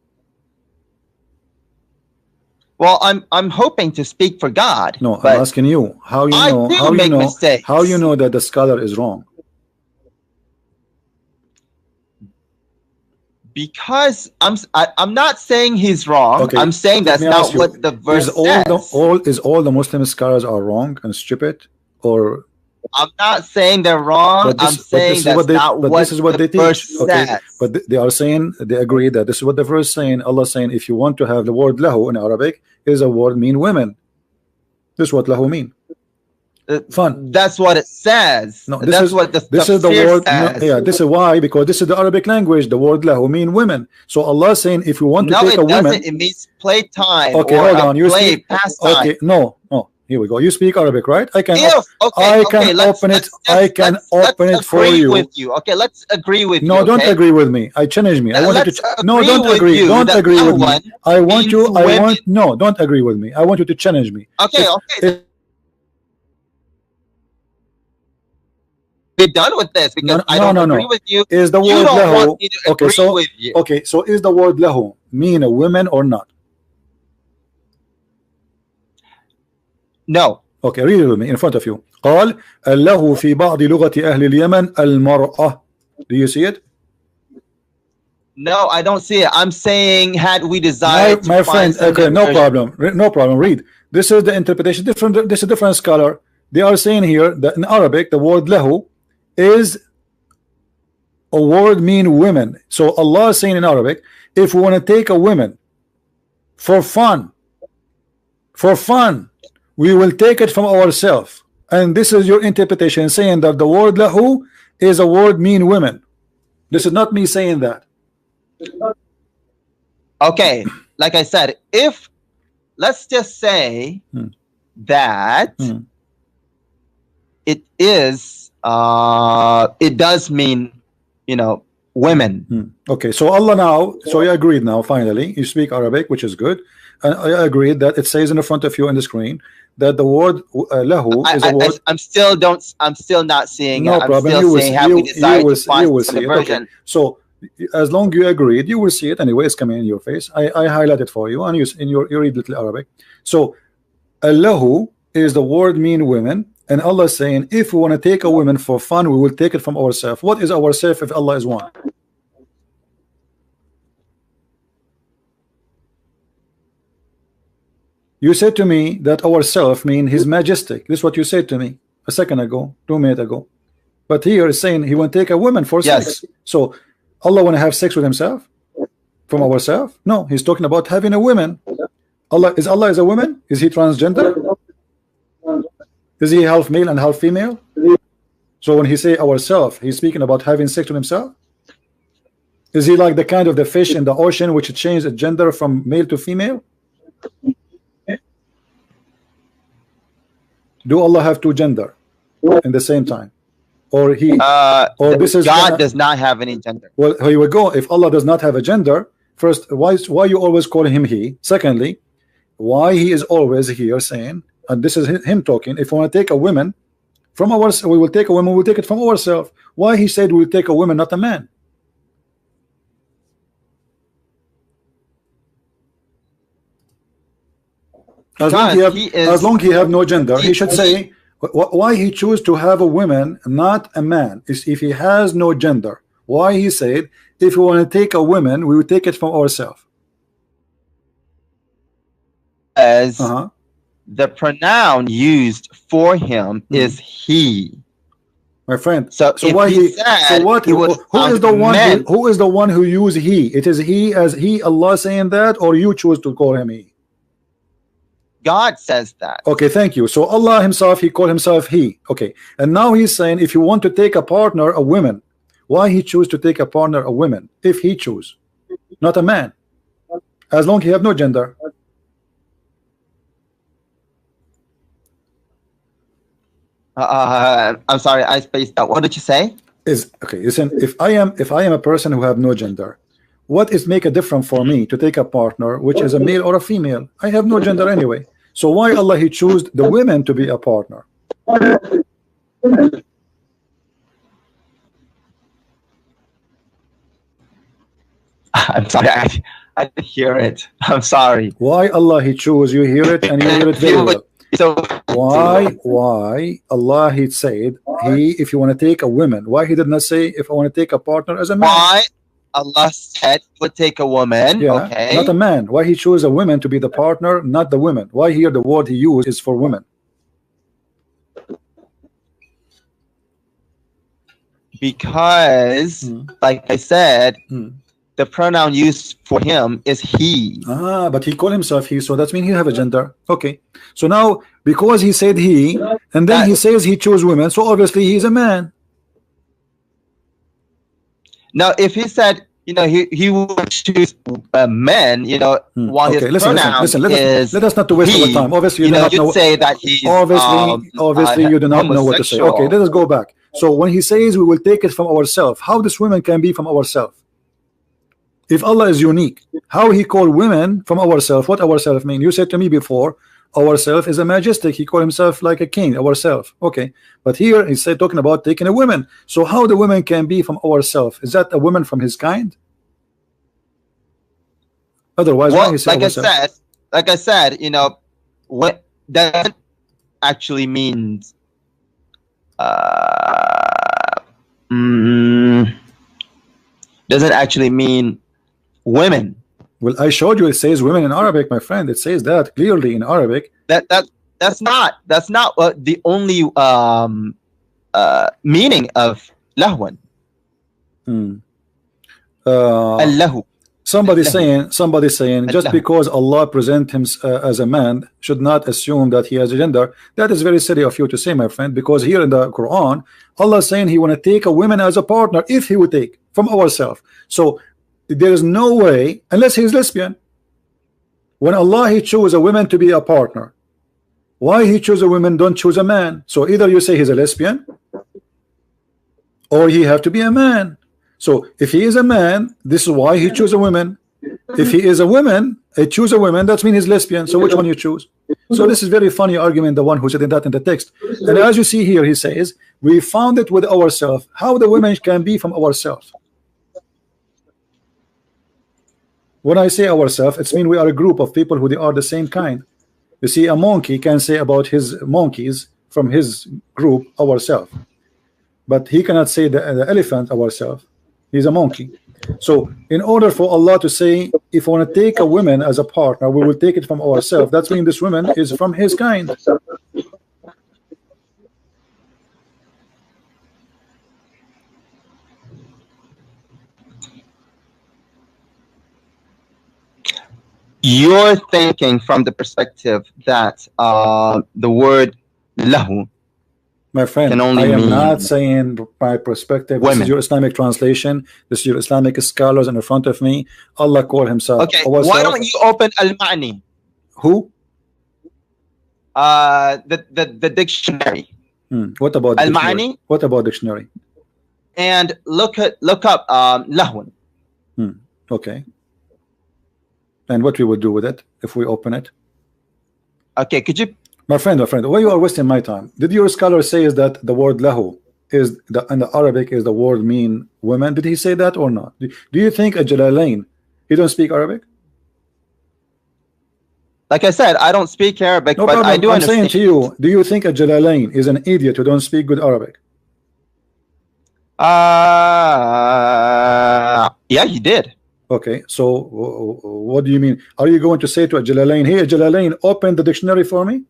Well, I'm hoping to speak for God. No, I'm asking you. How you know? How you know that the scholar is wrong? Because I'm not saying he's wrong. Okay. I'm saying that's not what the verse says. Is all the Muslim scholars are wrong and stupid, or? I'm not saying they're wrong. I'm saying that's not what this is what they teach. Okay, but they are saying, they agree that this is what the verse saying. Allah is saying, if you want to have the word lahu in Arabic, is a word mean women. This is what lahu mean. Fun. That's what it says. No, this is what the word says. No, yeah, this is why, because this is the Arabic language. The word lahu mean women. So Allah is saying, if you want to take a woman, it means playtime. Okay, hold on. You speak pastime. Okay, no. Here we go. You speak Arabic, right? I can open it for you. Okay, let's agree with you. No, don't agree with me. Challenge me. I want you to. No, don't agree. Don't agree with me. I want you. No, don't agree with me. I want you to challenge me. Okay. We're done with this because I don't agree with you. Is the word lahu? Okay, so is the word lahu mean a woman or not? No. Okay, read it with me in front of you. قال له في بعض لغة أهل اليمن المرأة. Do you see it? No, I don't see it. I'm saying had we desired my friend, okay, no problem. Read. This is the interpretation. This is a different scholar. They are saying here that in Arabic the word lahu is a word mean women. So Allah is saying in Arabic, if we want to take a woman for fun, we will take it from ourselves. And this is your interpretation, saying that the word lahu is a word mean women. This is not me saying that. Okay, like I said, if let's just say that it is it does mean, women. Okay, so Allah now, so you agreed now, finally you speak Arabic, which is good, and I agreed that it says in the front of you on the screen that the word lahu is a word. I'm still not seeing no it. I'm problem. still saying have we decided to find some version. Okay. So as long you agreed, you will see it anyway. It's coming in your face. I highlight it for you, and you read little Arabic. So lahu is the word mean women, and Allah is saying if we want to take a woman for fun, we will take it from ourselves. What is ourself if Allah is one? You said to me that ourself mean His Majestic. This is what you said to me a second ago, 2 minutes ago. But here is saying He want to take a woman for sex. So Allah want to have sex with Himself from ourselves? No, He's talking about having a woman. Allah is a woman? Is He transgender? Is He half male and half female? So when He say ourself, He's speaking about having sex with Himself? Is He like the kind of the fish in the ocean which changed the gender from male to female? Do Allah have two gender in the same time, or He? Or this is God does not have any gender. Well, here we go. If Allah does not have a gender, first, why you always call Him He? Secondly, why He is always here saying, and this is Him talking. If we want to take a woman from ourselves, we will take a woman. We will take it from ourselves. Why He said we will take a woman, not a man? As long he have no gender, he should say, Why he choose to have a woman, not a man? Is if he has no gender. Why he said, if we want to take a woman, we will take it from ourselves. As the pronoun used for him is he. My friend. So why he said, so what? Who is the one? Who is the one who used he? It is he, as he, Allah saying that, or you choose to call him he? God says that. Okay, thank you. So Allah himself, he called himself he. Okay, and now he's saying, if you want to take a partner, a woman, why he choose to take a partner, a woman, if he choose, not a man, as long as he have no gender. I'm sorry, I spaced out. What did you say? Is okay. Listen, if I am a person who have no gender, what is make a difference for me to take a partner which is a male or a female? I have no gender anyway. So why Allah he choose the women to be a partner? I'm sorry, I didn't hear it. I'm sorry. Why Allah he choose? You hear it and you hear it very well. So why Allah he said he, if you want to take a woman, why he did not say if I want to take a partner as a man? Why Allah said would take a woman, yeah, okay, not a man. Why he chose a woman to be the partner, not the women? Why here the word he used is for women? Because like I said, the pronoun used for him is he. But he called himself he, so that means he have a gender. Okay, so now because he said he, and then he says he chose women, so obviously he's a man. Now, if he said, you know, he would choose men, you know, while his pronoun is let us not to waste our time. Obviously, you do not know. Say that he's obviously you do not know what to say. Okay, let us go back. So when he says we will take it from ourselves, how this women can be from ourselves? If Allah is unique, how he called women from ourselves? What ourselves mean? You said to me before, ourself is a majestic. He called himself like a king, ourself. Okay, but here he said talking about taking a woman. So how the woman can be from ourself? Is that a woman from his kind? Otherwise, well, why he said like I said, you know, what that actually means. Doesn't actually mean women. Well, I showed you it says women in Arabic, my friend. It says that clearly in Arabic. That's not the only meaning of lahwan. Allahu. Somebody saying just because Allah present him as a man should not assume that he has a gender. That is very silly of you to say, my friend, because here in the Quran Allah is saying he want to take a woman as a partner if he would take from ourselves. So there is no way, unless he is lesbian. When Allah he chose a woman to be a partner, why he chose a woman, don't choose a man? So either you say he's a lesbian or he have to be a man. So if he is a man, this is why he chose a woman. If he is a woman, he choose a woman, that means he's lesbian. So which one you choose? So this is very funny argument, the one who said that in the text. And as you see here, he says we found it with ourselves. How the women can be from ourselves? When I say ourselves, it's mean we are a group of people who they are the same kind. You see, a monkey can say about his monkeys from his group ourselves, but he cannot say the elephant ourselves. He's a monkey. So in order for Allah to say if we want to take a woman as a partner, we will take it from ourselves, that means this woman is from his kind. You're thinking from the perspective that the word lahu, my friend, I am not saying my perspective. Women. This is your Islamic translation. This is your Islamic scholars in front of me. Allah called himself. Okay, why don't you open Al-Ma'ni? Who? The dictionary. What about Al-Ma'ni? What about dictionary? And look up lahun. Okay. And what we would do with it if we open it? Okay, could you? My friend, why you are wasting my time? Did your scholar say is that the word lahu is in the Arabic is the word mean women? Did he say that or not? Do you think a Jalalain, he don't speak Arabic? Like I said, I don't speak Arabic, no but problem. I do I'm understand. saying to you, do you think a Jalalain is an idiot who don't speak good Arabic? Yeah, he did. Okay, so what do you mean? Are you going to say to a Jalalain, hey, Jalalain, open the dictionary for me?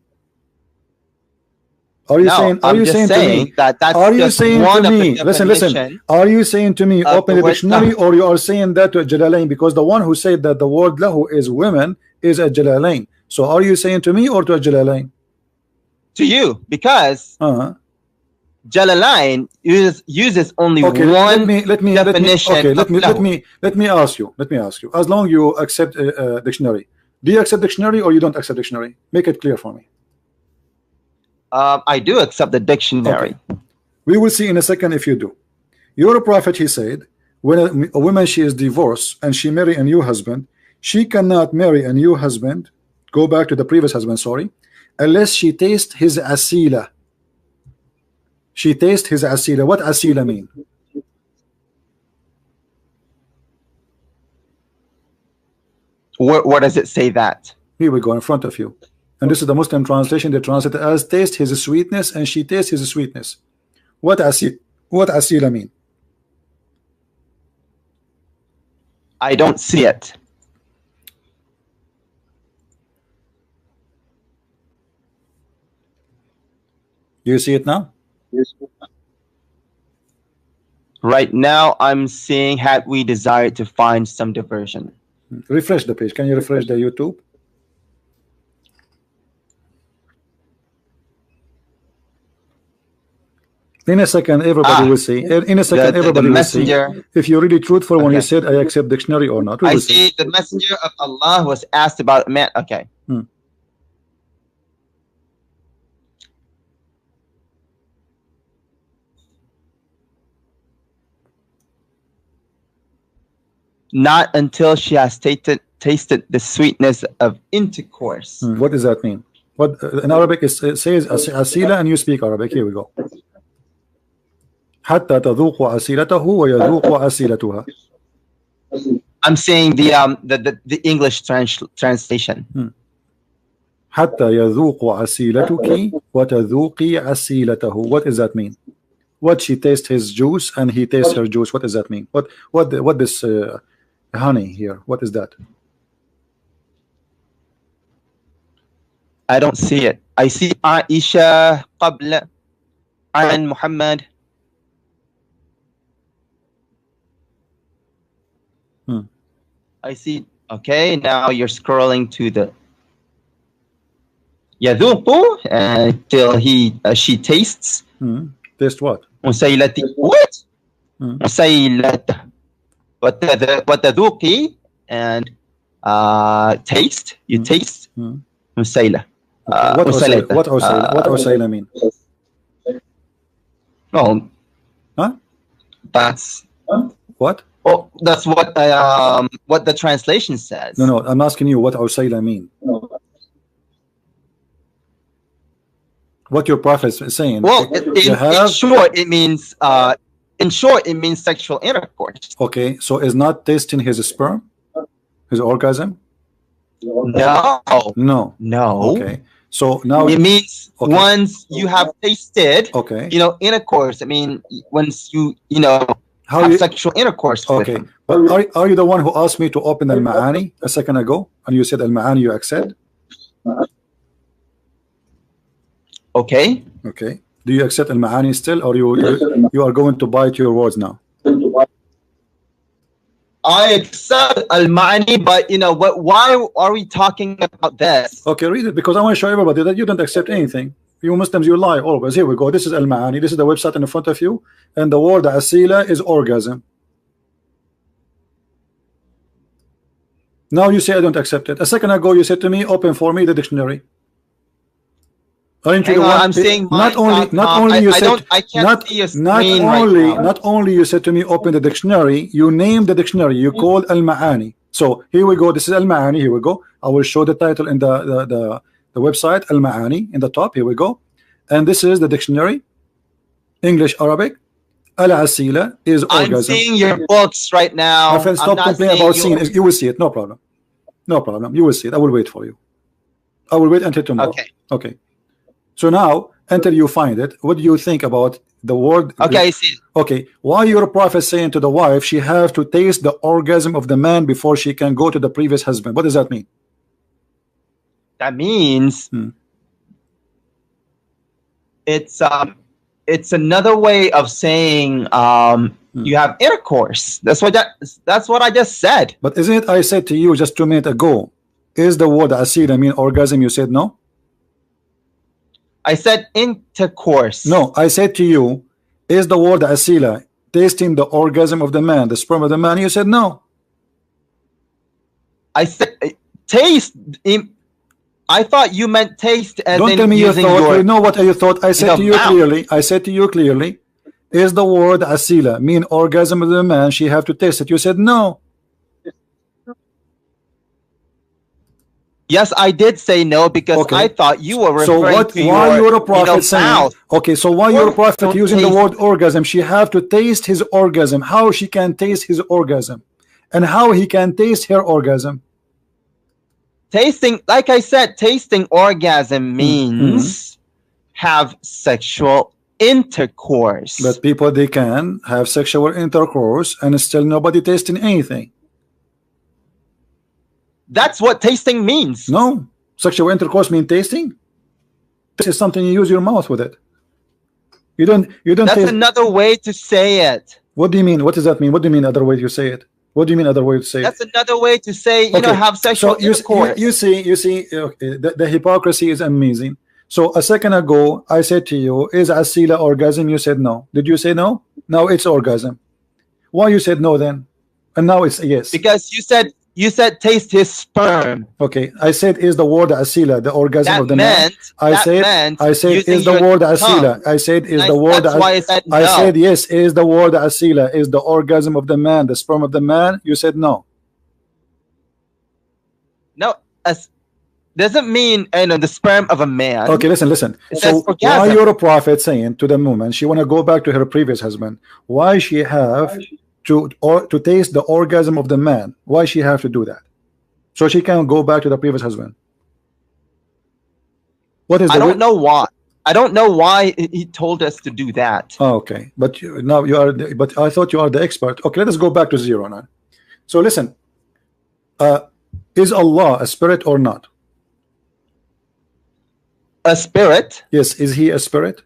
Are you saying? Are I'm you just saying saying to me? that that's are you just saying one to of me? the Listen, listen. definition Are you saying to me, of open the the word dictionary, lahu. or you are saying that to a Jalalain? Because the one who said that the word lahu is women is a Jalalain. So are you saying to me or to a Jalalain? To you, because Jalalain uses only Okay, one let me definition. Okay, of lahu. let me ask you. Let me ask you. As long you accept dictionary, do you accept dictionary or you don't accept dictionary? Make it clear for me. I do accept the dictionary. Okay. We will see in a second if you do. Your prophet, he said, when a woman she is divorced and she marry a new husband, she cannot marry a new husband, go back to the previous husband, sorry, unless she tastes his asila. She tastes his asila. What asila mean? Where does it say that? Here we go in front of you. And this is the Muslim translation. They translate it as taste his sweetness, and she tastes his sweetness. What asila mean? I don't see it. You see it now? Right now, I'm seeing had we desired to find some diversion. Refresh the page. Can you refresh the YouTube? In a second, everybody will see. In a second, everybody will see if you're really truthful when you said I accept dictionary or not. I see the messenger of Allah was asked about a man. Okay. Not until she has tasted the sweetness of intercourse. What does that mean? What in Arabic it says asila, and you speak Arabic. Here we go. حتى تذوق أسيلته ويذوق أسيلتها. I'm saying the English translation. حتى يذوق أسيلتك وتذوقي أسيلته. What does that mean? What she tastes his juice and he tastes her juice. What does that mean? What this honey here? What is that? I don't see it. I see Aisha قبل عن Muhammad. I see. Okay, now you're scrolling to the يذوق until she tastes. Taste what? مسيلتي. What? مسيلته. وتذوقي and taste. You taste. مسيلة. What أسيلة mean? Oh, huh? That's what? Oh, that's what the translation says. No, I'm asking you what Usayla mean. What your prophet is saying. Well, in short, it means sexual intercourse. Okay, so is not tasting his sperm, his orgasm? No. Okay, so now it means once you have tasted, intercourse. I mean, once you have sexual intercourse. Okay, but are you the one who asked me to open Al-Ma'ani a second ago, and you said Al-Ma'ani you accept? Okay. Okay. Do you accept Al-Ma'ani still, or you are going to bite your words now? I accept Al-Ma'ani, but why are we talking about this? Okay, read it, because I want to show everybody that you don't accept anything. You Muslims, you lie always. Here we go. This is Al-Ma'ani. This is the website in front of you, and the word asila is orgasm. Now you say I don't accept it. A second ago you said to me, open for me the dictionary. Aren't you the one? I'm saying not only you said not only you said to me open the dictionary, you named the dictionary, you called Al-Ma'ani. So here we go. This is Al-Ma'ani. Here we go. I will show the title in the website, Al-Ma'ani, in the top. Here we go. And this is the dictionary, English, Arabic. Al-Asila is orgasm. I'm seeing your books right now. My friend, stop complaining about seeing. You will see it. No problem. No problem. You will see it. I will wait for you. I will wait until tomorrow. Okay. Okay. So now, until you find it, what do you think about the word? Okay, I see. Okay. Why your prophet saying to the wife she have to taste the orgasm of the man before she can go to the previous husband? What does that mean? That means it's another way of saying you have intercourse. That's what I just said. But isn't it I said to you just 2 minutes ago, is the word asila mean orgasm? You said no. I said intercourse. No, I said to you, is the word asila tasting the orgasm of the man, the sperm of the man? You said no. I said taste. I thought you meant taste as don't in tell me you using thought. your, You know what you thought. I said to you mouth. clearly. I said to you clearly, is the word asila mean orgasm of the man? She have to taste it. You said no. Yes, I did say no because Okay. I thought you were So referring what? to Why your you're a prophet saying? mouth. Okay, so why you're a prophet Don't using the taste word orgasm? She have to taste his orgasm. How she can taste his orgasm, and how he can taste her orgasm? Tasting, like I said, tasting orgasm means have sexual intercourse. But people, they can have sexual intercourse and still nobody tasting anything. That's what tasting means. No, sexual intercourse mean tasting. This is something you use your mouth with it. You don't That's taste. another way to say it. What do you mean? What does that mean? What do you mean other way you say it? What do you mean other way to say That's it? another way to say, you know, have sexual So intercourse. you see, okay, the hypocrisy is amazing. So a second ago, I said to you, is asila orgasm? You said no. Did you say no? Now it's orgasm. Why you said no then? And now it's yes. Because you said taste his sperm. Okay, I said is the word asila the orgasm That of the man? I said using is the your word tongue. asila. I said is the word. That's why I said no. I said yes. Is the word asila is the orgasm of the man, the sperm of the man? You said no. No, doesn't mean the sperm of a man. Okay, listen. It So says orgasm. why you're a prophet saying to the woman she want to go back to her previous husband? Why she have to taste the orgasm of the man? Why she have to do that? So she can go back to the previous husband. What is? I don't know why. I don't know why he told us to do that. Oh, okay, but now you are. But I thought you are the expert. Okay, let us go back to zero now. So listen, is Allah a spirit or not? A spirit? Yes, is he a spirit?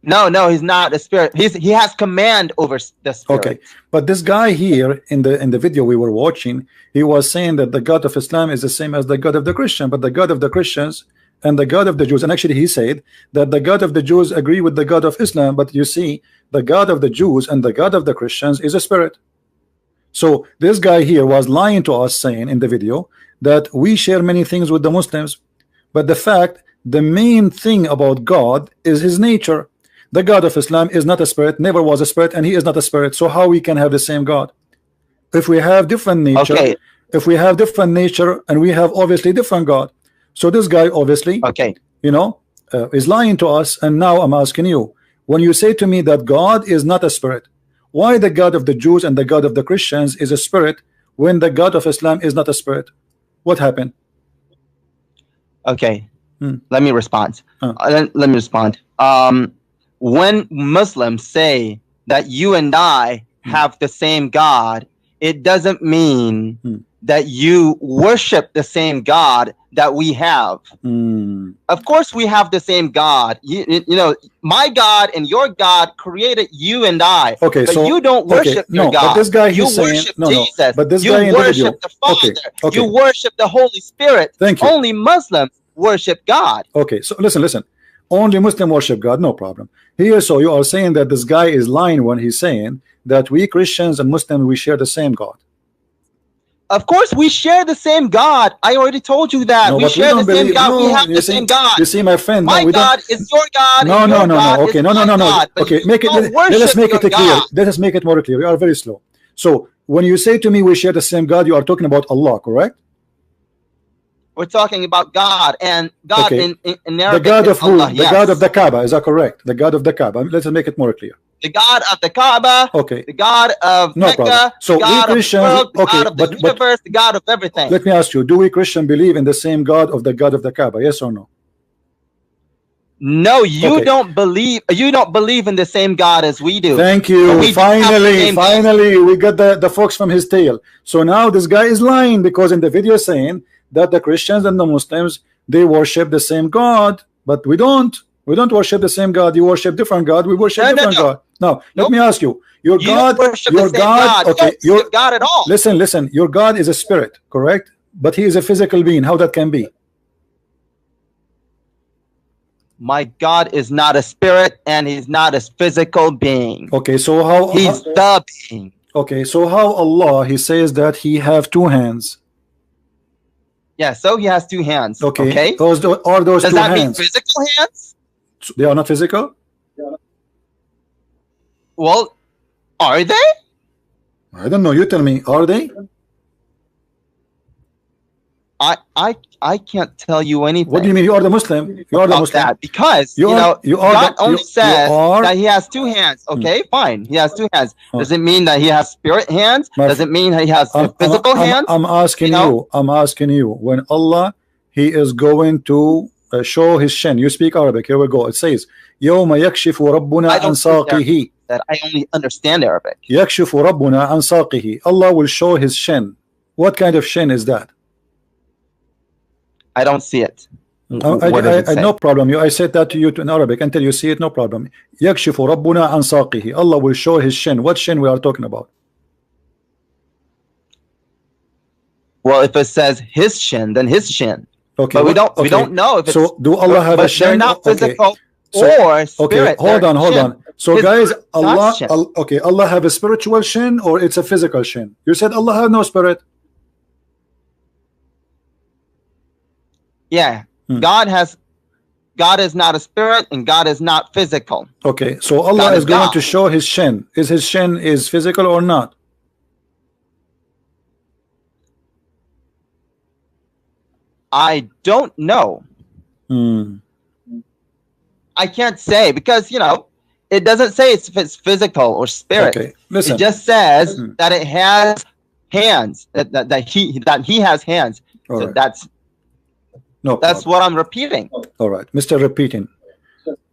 No, he's not a spirit. He has command over the spirit. Okay, but this guy here in the video we were watching, he was saying that the God of Islam is the same as the God of the Christian, but the God of the Christians and the God of the Jews, and actually he said that the God of the Jews agree with the God of Islam, but you see, the God of the Jews and the God of the Christians is a spirit. So this guy here was lying to us, saying in the video that we share many things with the Muslims, but the main thing about God is his nature. The God of Islam is not a spirit, never was a spirit, and he is not a spirit. So how we can have the same God? If we have different nature, Okay. if we have different nature, and we have obviously different God. So this guy obviously, Okay. is lying to us. And now I'm asking you, when you say to me that God is not a spirit, why the God of the Jews and the God of the Christians is a spirit when the God of Islam is not a spirit? What happened? Okay. Let me respond. Let me respond. When Muslims say that you and I have the same God, it doesn't mean that you worship the same God that we have. Of course, we have the same God. You know, my God and your God created you and I. Okay, but so you don't worship your God. But this guy you he's saying worship no. Jesus. But this you guy in the video, worship the Father. okay. You worship the Holy Spirit. Thank you. Only Muslims worship God. Okay, so listen. Only Muslim worship God, no problem. Here, so you are saying that this guy is lying when he's saying that we Christians and Muslims, we share the same God. Of course, we share the same God. I already told you that. No, we but share don't the same believe. God. No, we have you the see, same God. You see, my friend. My no, we God don't. is your God. No, and no, your no, God no. Okay, is no. my God, but Okay, you make it. don't Let us make worship it your clear. God. Let us make it more clear. You are very slow. So when you say to me we share the same God, you are talking about Allah, correct? We're talking about God, and God okay. in Arabic, the God of who? Allah, The yes. God of the Kaaba, is that correct? The God of the Kaaba. Let's make it more clear. The God of the Kaaba, okay, the God of no Mecca, problem. So the God we Christians, of the world, the okay, God of the universe, the God of everything. Let me ask you, do we Christian believe in the same God of the Kaaba? Yes or no? No, you don't believe. You don't believe in the same God as we do. Thank you. Finally, we got the fox from his tail. So now this guy is lying, because in the video saying that the Christians and the Muslims, they worship the same God, but we don't. We don't worship the same God. You worship different God. We worship different God. Now, let me ask you, your God, okay, your God at all. Listen. Your God is a spirit, correct? But he is a physical being. How that can be? My God is not a spirit, and he's not a physical being. Okay, so how he's the being? Okay, so how Allah, he says that he have two hands? Yeah, so he has two hands. Okay, are those Does two that hands mean physical hands? They are not physical? Well, are they? I don't know. You tell me. Are they? I can't tell you anything. What do you mean? You are the Muslim. You are the Muslim. That because God only says that he has two hands. Okay, fine. He has two hands. Does it mean that he has spirit hands? Does it mean that he has physical hands? I'm asking you. I'm asking you. When Allah, he is going to show his shin. You speak Arabic. Here we go. It says, يوم يكشف ربنا عن ساقه. That I only understand Arabic. يكشف ربنا عن ساقه. Allah will show his shin. What kind of shin is that? I don't see it. No problem. I said that to you in Arabic. Until you see it, no problem. يكشف ربنا عن ساقه. Allah will show his shin. What shin we are talking about? Well, if it says his shin, then his shin. Okay, but we don't know if it's, so do Allah have a shin? They're not physical or spirit. Okay, hold on. So guys, Allah have a spiritual shin, or it's a physical shin? You said Allah have no spirit. Yeah, God is not a spirit, and God is not physical. Okay, so Allah is going to show his shin. Is his shin is physical or not? I don't know. I can't say, because it doesn't say if it's physical or spirit. Okay, listen. It just says that it has hands. That he has hands. All so right. that's what I'm repeating. All right, Mr. Repeating.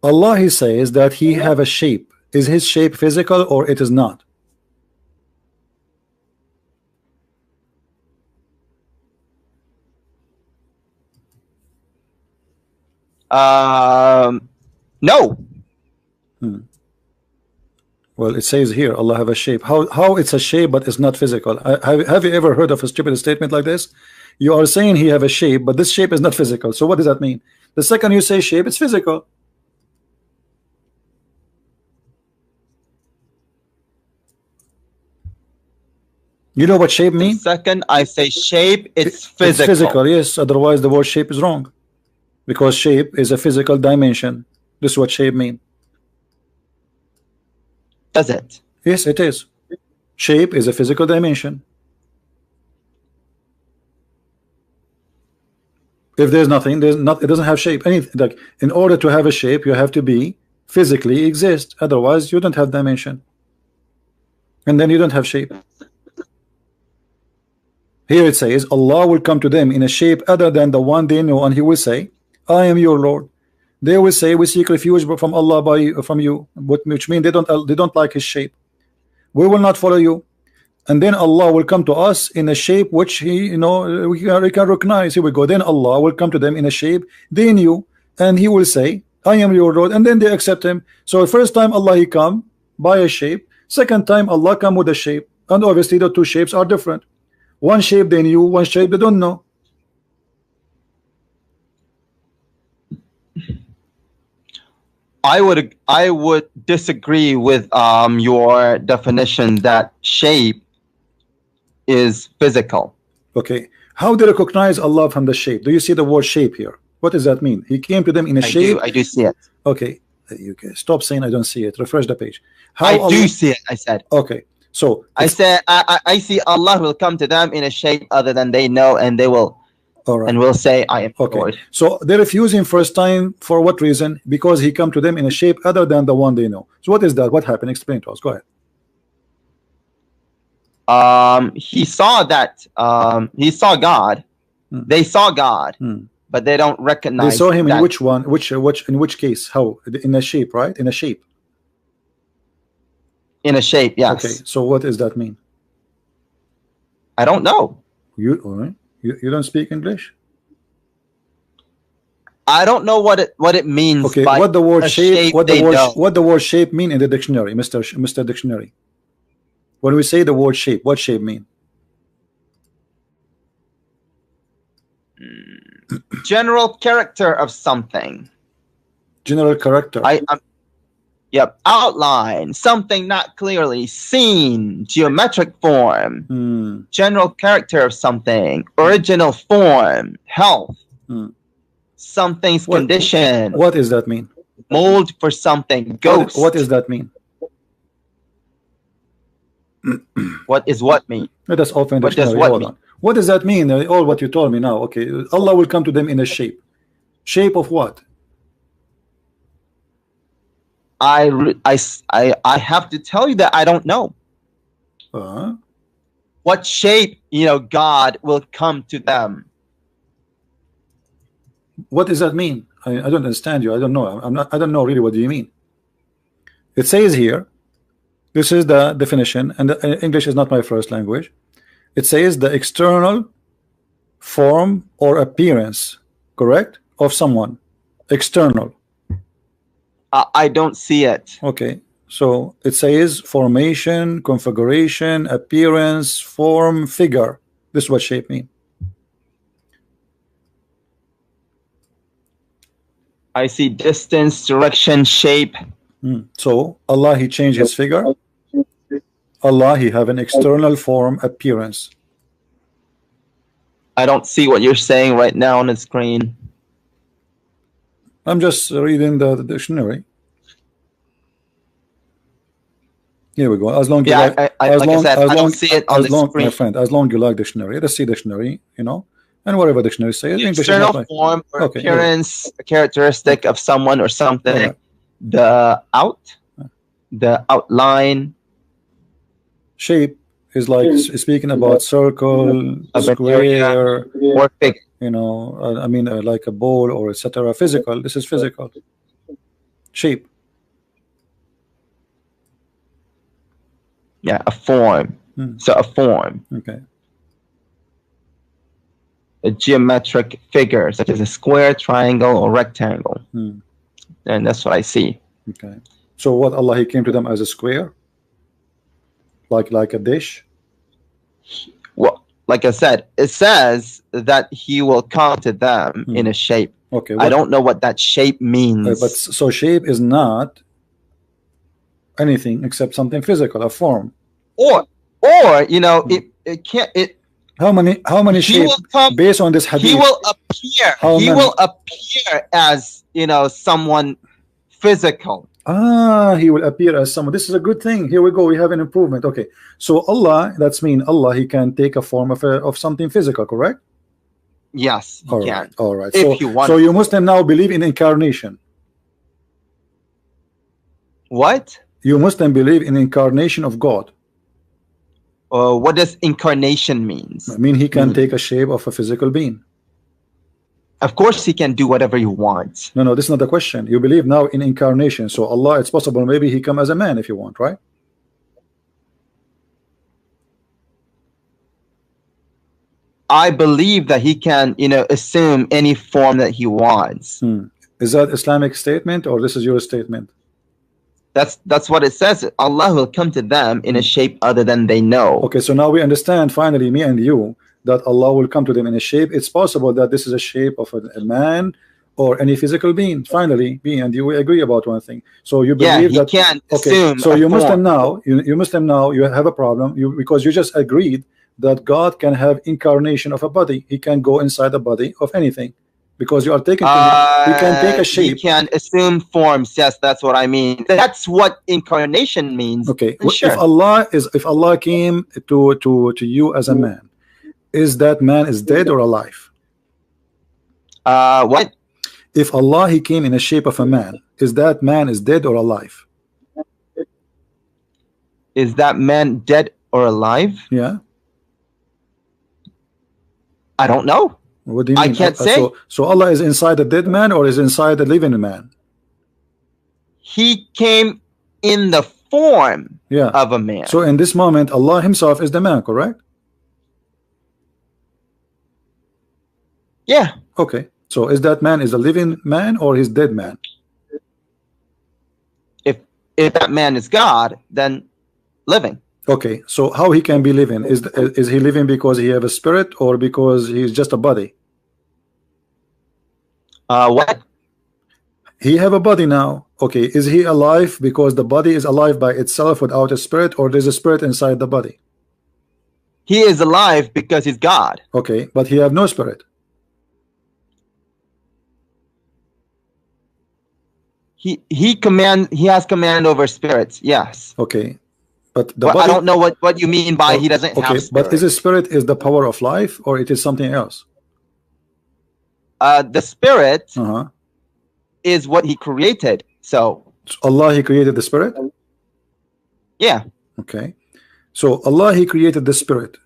Allah, he says that he have a shape. Is his shape physical or it is not? No. Well, it says here Allah have a shape. How it's a shape but it's not physical? Have you ever heard of a stupid statement like this? You are saying he have a shape, but this shape is not physical. So what does that mean? The second you say shape, it's physical. You know what shape means? The second I say shape, it's physical. It's physical, yes. Otherwise the word shape is wrong. Because shape is a physical dimension. This is what shape means. Does it? Yes, it is. Shape is a physical dimension. If there's nothing, it doesn't have shape. Anything, like, in order to have a shape, you have to be physically exist. Otherwise, you don't have dimension. And then you don't have shape. Here it says, Allah will come to them in a shape other than the one they know, and he will say, I am your Lord. They will say, we seek refuge from Allah from you, which means they don't like his shape. We will not follow you. And then Allah will come to us in a shape which he, we can recognize. Here we go. Then Allah will come to them in a shape they knew, and he will say, I am your Lord, and then they accept him. So the first time Allah he come by a shape, second time Allah come with a shape, and obviously the two shapes are different. One shape they knew, one shape they don't know. I would disagree with your definition that shape is physical. Okay, how do you recognize Allah from the shape? Do you see the word shape here? What does that mean? He came to them in a shape. I do see it. Okay, you can stop saying I don't see it. Refresh the page. I do see it. I said. Okay, so I said I see Allah will come to them in a shape other than they know, and they will All right. and will say, I am okay. Lord. So they refuse him first time for what reason? Because he come to them in a shape other than the one they know. So what is that? What happened? Explain to us. Go ahead. He saw that he saw God. They saw God, but they don't recognize. They saw him that. in which one? In which case? How? In a shape, right? In a shape. In a shape, yes. Okay. So what does that mean? I don't know. You don't speak English? I don't know what it means. Okay. By what the word shape? What the word shape mean in the dictionary, Mr. Dictionary? When we say the word shape, what shape mean? General character of something. General character. Yep. Outline. Something not clearly seen. Geometric form. General character of something. Original form. Health. Something's condition. What does that mean? Mold for something. Ghost. What does that mean? What is what mean? Let us open What does what mean? What does that mean? All what you told me now. Okay, Allah will come to them in a shape. Shape of what? I have to tell you that I don't know. What shape, God will come to them. What does that mean? I don't understand you. I don't know. I don't know really what do you mean. It says here, this is the definition, and English is not my first language. It says the external form or appearance, correct, of someone. External. I don't see it. Okay, so it says formation, configuration, appearance, form, figure. This is what shape mean. I see distance, direction, shape. So Allah, he changed his figure. Allah, he have an external form, appearance. I don't see what you're saying right now on the screen. I'm just reading the dictionary. Here we go. As long I don't see it on the screen. My friend, as long you like dictionary, let's see dictionary, and whatever dictionary says. External form or appearance, a characteristic of someone or something. Right. The outline. Shape is like speaking about circle, square, or big. Like a ball or etc. Physical. This is physical. Shape. Yeah, a form. So a form. Okay. A geometric figure, such as a square, triangle, or rectangle. And that's what I see. Okay. So what, Allah, he came to them as a square? Like a dish? Well, like I said, it says that he will come to them in a shape. Okay. I don't know what that shape means. But so shape is not anything except something physical, a form. Or it can't. How many shapes based on this hadith? He will appear. Will appear as someone physical. He will appear as someone. This is a good thing. Here we go. We have an improvement. Okay. So Allah, that's mean Allah, he can take a form of something physical, correct? Yes, he can. All right. If you want. So you Muslim now believe in incarnation. What? You Muslim believe in incarnation of God. What does incarnation means? I mean, he can take a shape of a physical being. Of course he can do whatever you want. No, this is not the question. You believe now in incarnation. So Allah, it's possible maybe he come as a man if you want, right? I believe that he can, assume any form that he wants. Is that Islamic statement or this is your statement? That's what it says. Allah will come to them in a shape other than they know. Okay, so now we understand finally, me and you, that Allah will come to them in a shape. It's possible that this is a shape of a man or any physical being. Finally, me and you, we agree about one thing. So you believe that can assume. So you Muslim now, you have a problem. Because you just agreed that God can have incarnation of a body. He can go inside the body of anything. Because you are taking, he can take a shape. He can assume forms. Yes, that's what I mean. That's what incarnation means. Okay, sure. If Allah came to you as a man, is that man is dead or alive? What? If Allah he came in the shape of a man, is that man is dead or alive? Is that man dead or alive? Yeah. I don't know. What do you mean? I can't say. So Allah is inside a dead man or is inside a living man? He came in the form of a man. So in this moment, Allah himself is the man, correct? Yeah. Okay. So is that man is a living man or is dead man? If that man is God, then living. Okay. So how he can be living? Is he living because he have a spirit or because he's just a body? What? He have a body now. Okay. Is he alive because the body is alive by itself without a spirit, or there's a spirit inside the body? He is alive because he's God. Okay. But he have no spirit. He has command over spirits. Yes. Okay. But the well, body, I don't know what you mean by he doesn't have spirit. But is a spirit is the power of life or it is something else? The spirit is what he created. So Allah he created the spirit? Yeah. Okay. So Allah he created the spirit.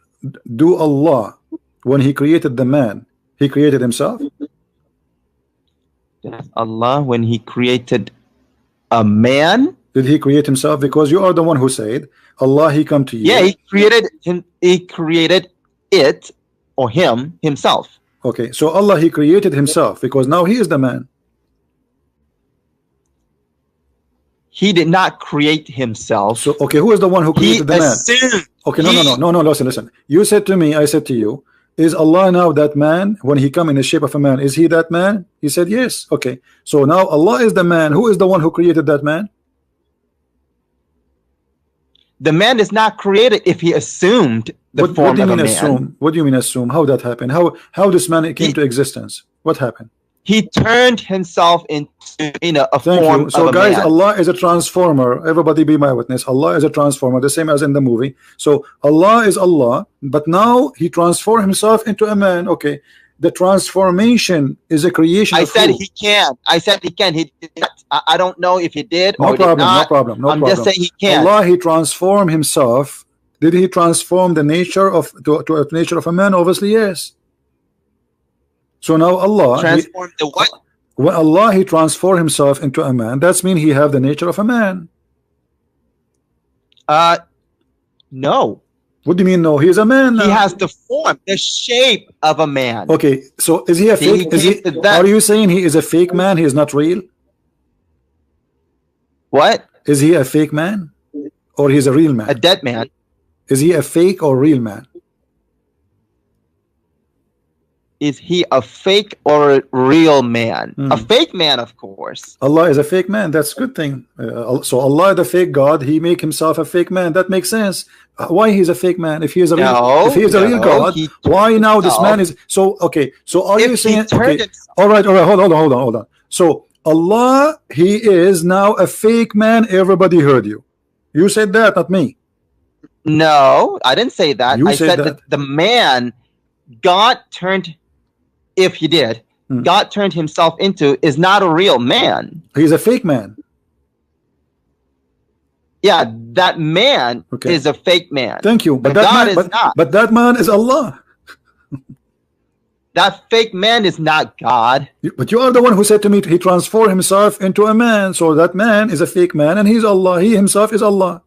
Do Allah, when he created the man, he created himself? Allah, when he created a man, did he create himself? Because you are the one who said Allah he come to you. Yeah, he created him. He created it or him himself. Okay, so Allah he created himself because now he is the man. He did not create himself. So okay, who is the one who created the man? Okay, no, listen. You said to me, I said to you, is Allah now that man when he come in the shape of a man? Is he that man? He said yes. Okay, so now Allah is the man. Who is the one who created that man? The man is not created if he assumed the form of a man. Assume? What do you mean assume? How that happened? How this man came to existence? What happened? He turned himself into a Thank form you. So of a guys, man. Allah is a transformer. Everybody be my witness. Allah is a transformer, the same as in the movie. So Allah is Allah, but now he transformed himself into a man. Okay, the transformation is a creation. I of said who? he can. I said he can. He did not. I don't know if he did No or problem. did not. No problem. No I'm problem. just saying he can. Allah he transformed himself. Did he transform the nature of to a nature of a man? Obviously yes. So now Allah transformed the what? When Allah he transformed himself into a man, that's mean he have the nature of a man. No. What do you mean no? He's a man now. He has the form, the shape of a man. Okay, so is he a fake? Are you saying he is a fake man? He is not real? What? Is he a fake man? Or he's a real man? A dead man. Is he a fake or real man? Is he a fake or a real man? A fake man, of course. Allah is a fake man. That's a good thing. So Allah, the fake God, he make himself a fake man. That makes sense. Why he's a fake man? If he is a real, if he is a real God, why now this man is so? Okay, so are you saying? Okay, all right. Hold on. So Allah, he is now a fake man. Everybody heard you. You said that, not me. No, I didn't say that. You I said said that the man God turned. If he did, God turned himself into is not a real man. He's a fake man. Yeah, that man is a fake man. Thank you. But God is not. But that man is Allah. That fake man is not God. But you are the one who said to me he transformed himself into a man. So that man is a fake man and he's Allah. He himself is Allah.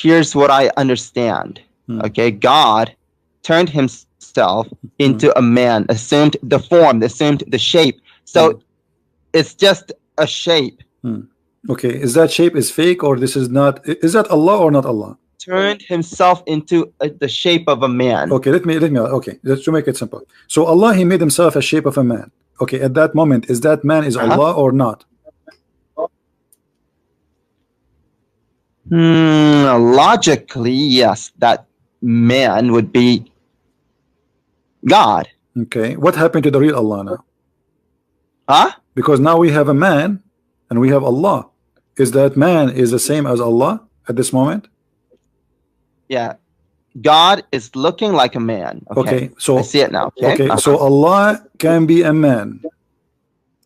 Here's what I understand. Okay, God turned himself into a man, assumed the form, assumed the shape. So it's just a shape. Okay, is that shape is fake or this is not? Is that Allah or not Allah? Turned himself into the shape of a man. Okay, let me. Okay, just to make it simple. So Allah, he made himself a shape of a man. Okay, at that moment, is that man is Allah or not? Logically, yes, that man would be God. Okay, what happened to the real Allah now? Huh? Because now we have a man and we have Allah. is that man is the same as Allah at this moment? Yeah. God is looking like a man. Okay, so I see it now. Okay, so Allah can be a man,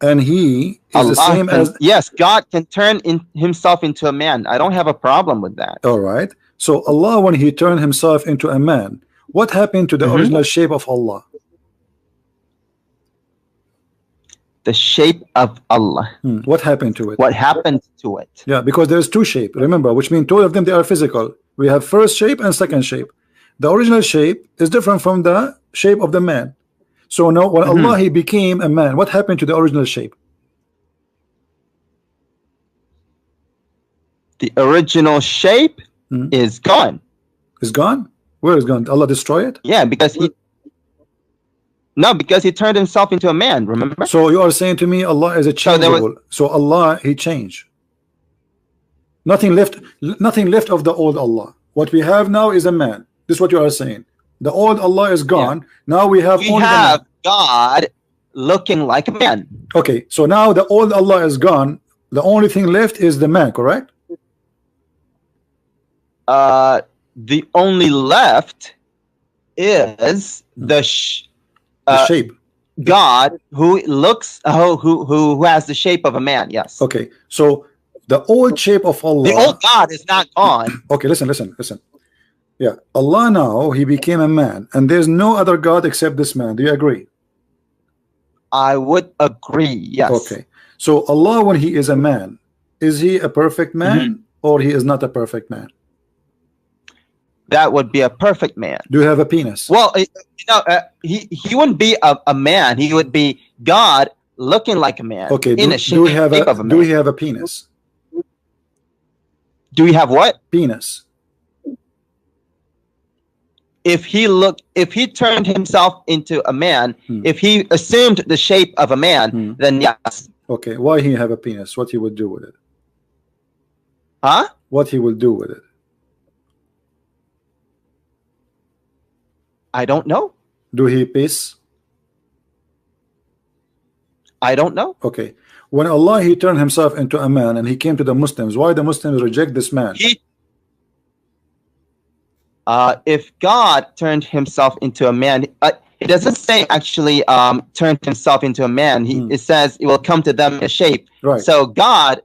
and he is Allah the same as. Yes, God can turn himself into a man. I don't have a problem with that. All right. So Allah, when he turned himself into a man, what happened to the original shape of Allah? The shape of Allah. What happened to it? What happened to it? Yeah, because there's two shape. Remember, which means two of them, they are physical. We have first shape and second shape. The original shape is different from the shape of the man. So now when Allah he became a man, what happened to the original shape? The original shape is gone. Is gone? Where is gone? Did Allah destroy it? Yeah, because he turned himself into a man, remember? So you are saying to me Allah is a changeable. So Allah he changed. Nothing left of the old Allah. What we have now is a man. This is what you are saying. The old Allah is gone. Yeah. Now we have God looking like a man. Okay, so now the old Allah is gone. The only thing left is the man, correct? The only left is the shape. God who looks who has the shape of a man. Yes. Okay, so the old shape of Allah. The old God is not gone. Okay, listen. Yeah, Allah now he became a man, and there's no other God except this man. Do you agree? I would agree. Yes. Okay, so Allah, when he is a man, is he a perfect man or he is not a perfect man? That would be a perfect man. Do you have a penis? Well, he wouldn't be a man. He would be God looking like a man. Okay. Do we have a penis? Do we have what? Penis. If he turned himself into a man, if he assumed the shape of a man, then yes. Okay. Why he have a penis? What he would do with it? Huh? What he will do with it? I don't know. Do he piss? I don't know. Okay. When Allah he turned himself into a man and he came to the Muslims, why the Muslims reject this man? If God turned himself into a man, it doesn't say actually turned himself into a man. It says it will come to them in a shape. Right. So God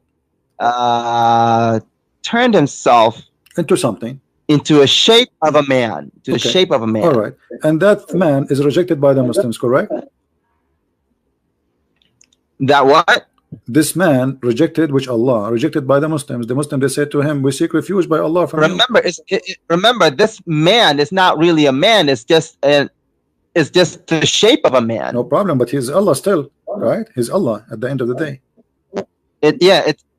turned himself into something. Into a shape of a man. To the shape of a man. All right. And that man is rejected by the Muslims, correct? That what? This man rejected, which Allah rejected by the Muslims. The Muslims, they said to him, we seek refuge by Allah from you. Remember, this man is not really a man. It's just the shape of a man. No problem, but he's Allah still, right? He's Allah at the end of the day.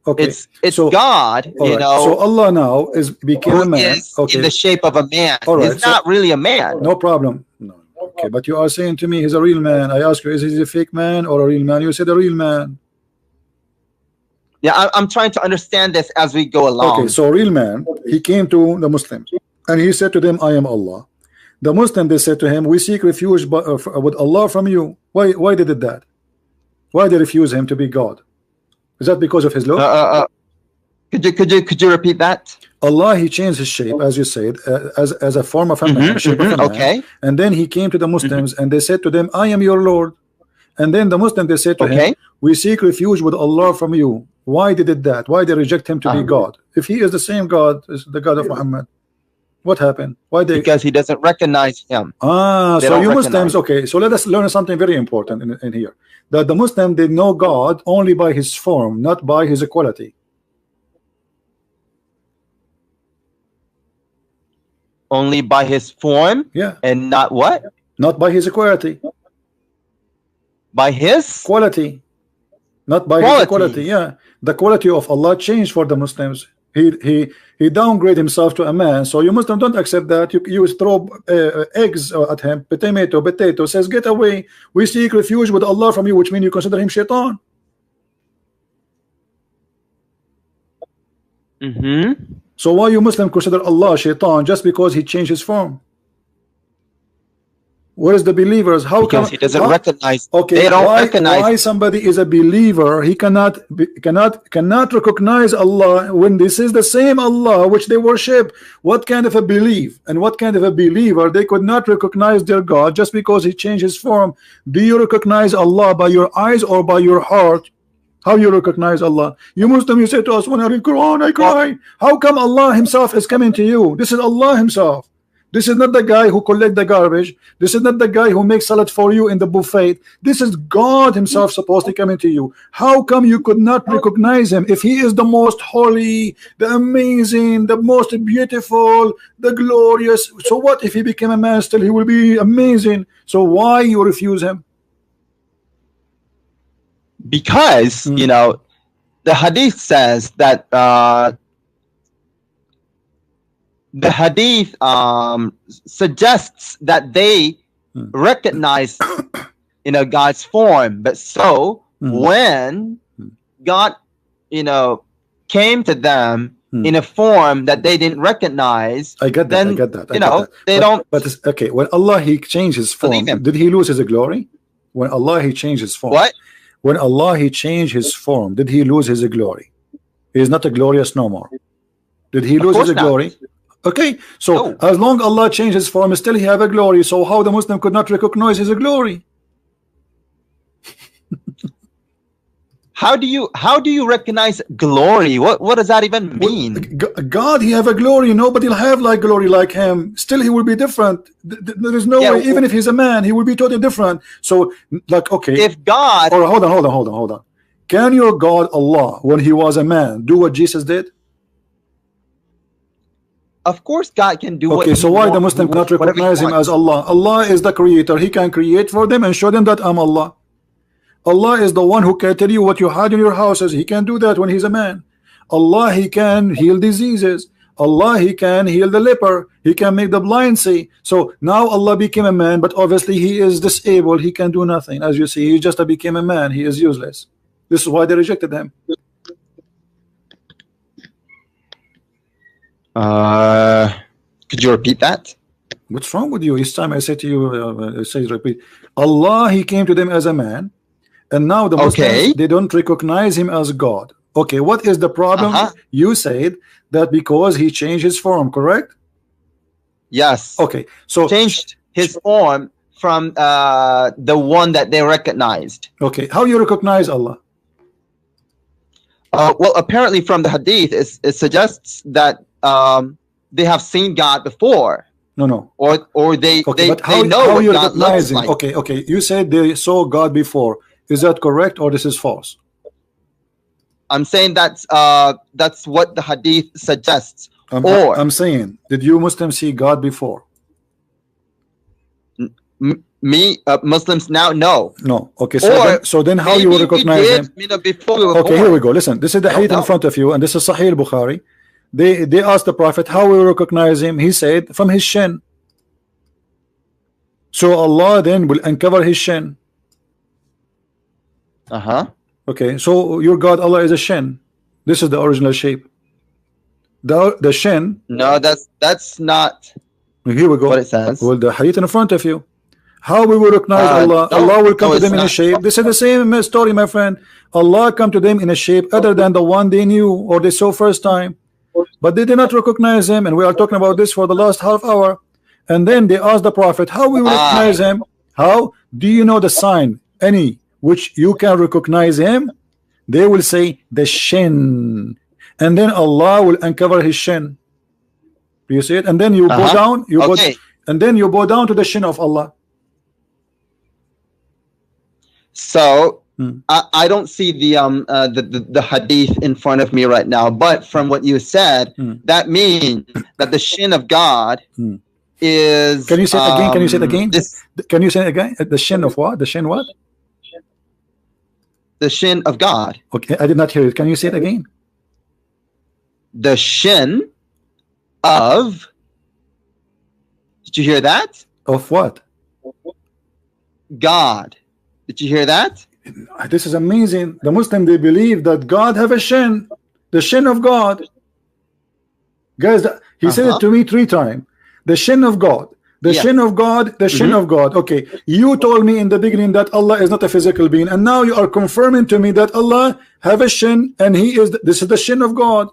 Okay. It's so, God, you know. So Allah now became a man. In the shape of a man. All right. He's not really a man. No problem. No. Okay, but you are saying to me he's a real man. I ask you, is he a fake man or a real man? You said a real man. Yeah, I'm trying to understand this as we go along. Okay, so a real man, he came to the Muslims and he said to them, I am Allah. The Muslims, they said to him, we seek refuge with Allah from you. Why they did that? Why they refuse him to be God? Is that because of his law? Could you repeat that? Allah he changed his shape, as you said, as a form of a man, shape of a man. Okay. And then he came to the Muslims and they said to them, I am your Lord. And then the Muslims, they said to him, we seek refuge with Allah from you. Why they did that? Why they reject him to be God? If he is the same God as the God of Muhammad, what happened? Why they? Because he doesn't recognize him. So you Muslims, okay. So let us learn something very important in here. That the Muslim, they know God only by his form, not by his equality. Only by his form? Yeah. And not what? Not by his equality. By his quality, not by his equality. Yeah, the quality of Allah changed for the Muslims. He downgraded himself to a man. So you Muslims don't accept that. You throw eggs at him, potato, says get away. We seek refuge with Allah from you, which means you consider him shaitan. So why you Muslim consider Allah shaitan just because he changed his form? What is the believers? How because come he doesn't recognize? Okay, they don't why recognize. somebody is a believer? He cannot recognize Allah when this is the same Allah which they worship. What kind of a belief and what kind of a believer? They could not recognize their God just because he changed his form. Do you recognize Allah by your eyes or by your heart? How you recognize Allah? You Muslim, you say to us, when I read Quran, I cry. How come Allah himself is coming to you? This is Allah himself. This is not the guy who collect the garbage. This is not the guy who makes salad for you in the buffet. This is God himself supposed to come into you. How come you could not recognize him if he is the most holy, the amazing, the most beautiful, the glorious? So what if he became a man? Still he will be amazing. So why you refuse him? Because you know, the hadith says that the hadith suggests that they recognize, you know, God's form. But so when God, you know, came to them in a form that they didn't recognize, I get that. then, I get that. you know, they don't. But it's, okay, when Allah he changed his form, did he lose his glory? When Allah he changed his form. What? When Allah he changed his form, did he lose his glory? He is not a glorious no more. Did he lose his glory? Okay, so as long Allah changed his form, still he have a glory. So how the Muslim could not recognize his glory? How do you recognize glory? What does that even mean? God, he have a glory. Nobody will have like glory like him. Still, he will be different. There is no way. Even if he's a man, he will be totally different. So, like, okay, if God, or hold on. Can your God Allah, when he was a man, do what Jesus did? Of course, God can do. Okay, so why the Muslim cannot recognize him as Allah? Allah is the creator. He can create for them and show them that I'm Allah. Allah is the one who can tell you what you had in your houses. He can do that when he's a man. Allah, he can heal diseases. Allah, he can heal the leper. He can make the blind see. So now Allah became a man, but obviously he is disabled. He can do nothing. As you see, he just became a man. He is useless. This is why they rejected him. Could you repeat that? What's wrong with you? Each time I say to you, I say repeat. Allah, he came to them as a man. And now the Muslims, they don't recognize him as God. Okay, what is the problem? You said that because he changed his form, correct? Yes. Okay, so changed his form from the one that they recognized. Okay, how you recognize Allah? Well, apparently from the hadith, it suggests that they have seen God before. No. Or they but they know how what you God looks like. Okay. You said they saw God before. Is that correct or this is false? I'm saying that's what the hadith suggests. I'm saying, did you Muslims see God before? Muslims now, no. No. Okay, so then how you will recognize him? Okay, here we go. Listen, this is the hadith in front of you, and this is Sahih Bukhari. They asked the Prophet how we recognize him. He said from his shin. So Allah then will uncover his shin. Okay, so your God Allah is a shin. This is the original shape. The shin. No, that's not. Here we go. What it says. Well, the hadith in front of you. How we will recognize Allah? Allah will come to them in a shape. This is the same story, my friend. Allah come to them in a shape other than the one they knew or they saw first time. But they did not recognize him, and we are talking about this for the last half hour. And then they asked the Prophet, how we recognize him? How? Do you know the sign? Any which you can recognize him? They will say the shin. And then Allah will uncover his shin. Do you see it? And then you go down, and then you bow down to the shin of Allah. So I don't see the hadith in front of me right now, but from what you said, that means that the shin of God is. Can you say it again? Can you say it again? Can you say it again? The shin of what? The shin what? The shin of God. Okay, I did not hear it. Can you say it again? The shin of. Did you hear that? Of what? God. Did you hear that? This is amazing. The Muslim, they believe that God have a shin, the shin of God. Guys, he said it to me 3 times. The shin of God. The shin of God, the shin of God. Okay, you told me in the beginning that Allah is not a physical being, and now you are confirming to me that Allah have a shin, and He is. This is the shin of God.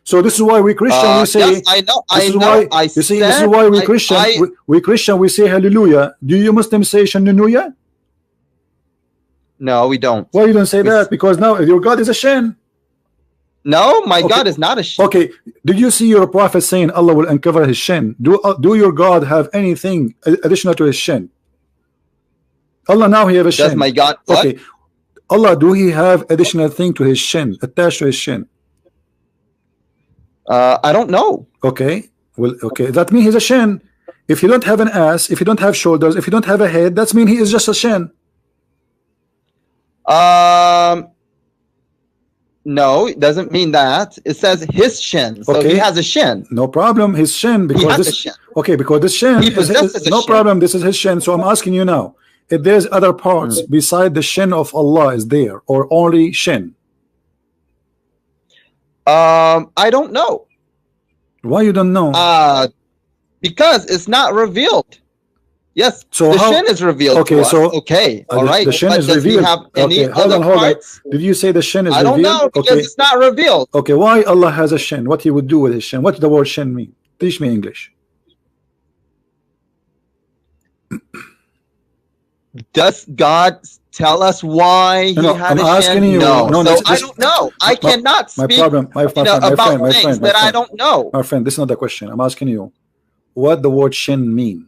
So this is why we Christian we say. Yes, I know. I know. This is why we Christian. We Christian we say hallelujah. Do you Muslims say hallelujah? No, we don't. Why you don't say that? Because now your God is a shin. No, my God is not a shin. Okay, did you see your prophet saying Allah will uncover his shin? Do your God have anything additional to his shin? Allah now he have a shin. Does my God what? Okay, Allah, do he have additional thing to his shin, attached to his shin? I don't know. Okay, well, okay, that means he's a shin. If you don't have an ass, if you don't have shoulders, if you don't have a head, that's mean he is just a shin. No, it doesn't mean that. It says his shin, so he has a shin. No problem, his shin, because He has this a shin. okay, because this shin He is possesses a no shin. problem. This is his shin. So I'm asking you now, if there's other parts beside the shin of Allah is there, or only shin? I don't know. Why you don't know? Because it's not revealed. Yes, So the how- shin is revealed. Okay, to us. so Okay, all right. the shin but is does he revealed. have any Okay, hold other on, hold on. parts? Did you say the shin is I don't revealed? know because Okay, it's not revealed. okay. Why Allah has a shin? What He would do with His shin? What does the word shin mean? Teach me English. Does God tell us why he No, had I'm a asking shin? you. No, No, so this- I don't know. I cannot My speak problem, my you know, friend, about my things friend, my that I friend. don't know. My friend, this is not the question. I'm asking you, what the word shin mean?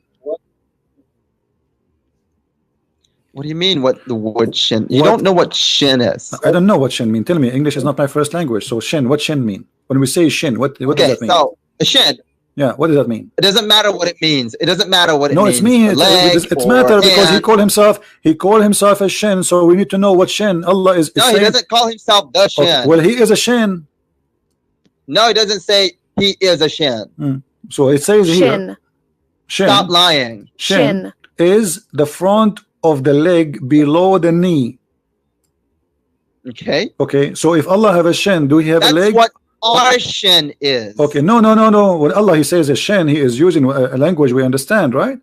What do you mean? What the word shin? You What? don't know what shin is. I don't know what shin mean. Tell me. English is not my first language. So shin, what shin mean? When we say shin, what does Okay, that mean? so a shin. Yeah, what does that mean? It doesn't matter what it means. It doesn't matter what it No, means. it's me. Leg It's or matter because he hand. called himself a shin. So we need to know what shin. Allah is No, he saying. doesn't call himself the shin. Okay, well, he is a shin. No, he doesn't say he is a shin. So it says here, Shin. Stop lying. shin Shin. is the front of the leg below the knee. Okay, Okay, so if Allah have a shin, do he have that's a leg? what our shin is. Okay, no. When Allah he says a shin, he is using a language we understand, right?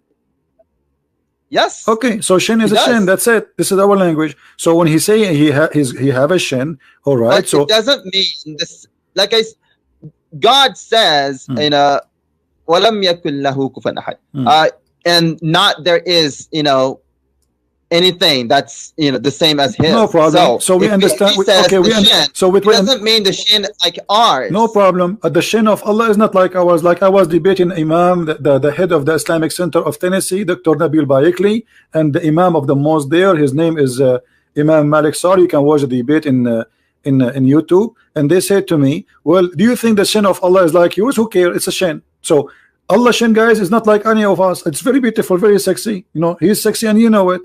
Yes. Okay, so shin is He a shin. does. That's it. This is our language. So when he say he have a shin, all right. But So it doesn't mean this. Like God says in a وَلَمْ يَكُنْ لَهُ كُفُوًا أَحَدٌ. And not there is, anything that's the same as his. no problem. So we if understand. He says Okay, the shin, so it doesn't mean the shin is like ours. no problem. The shin of Allah is not like ours. Like I was debating Imam, the head of the Islamic Center of Tennessee, Dr. Nabil Bayekli, and the Imam of the mosque there. His name is Imam Malik Sari. You can watch the debate in YouTube. And they said to me, "Well, do you think the shin of Allah is like yours? Who cares? It's a shin." So Allah shin, guys, is not like any of us. It's very beautiful, very sexy. He's sexy, and you know it.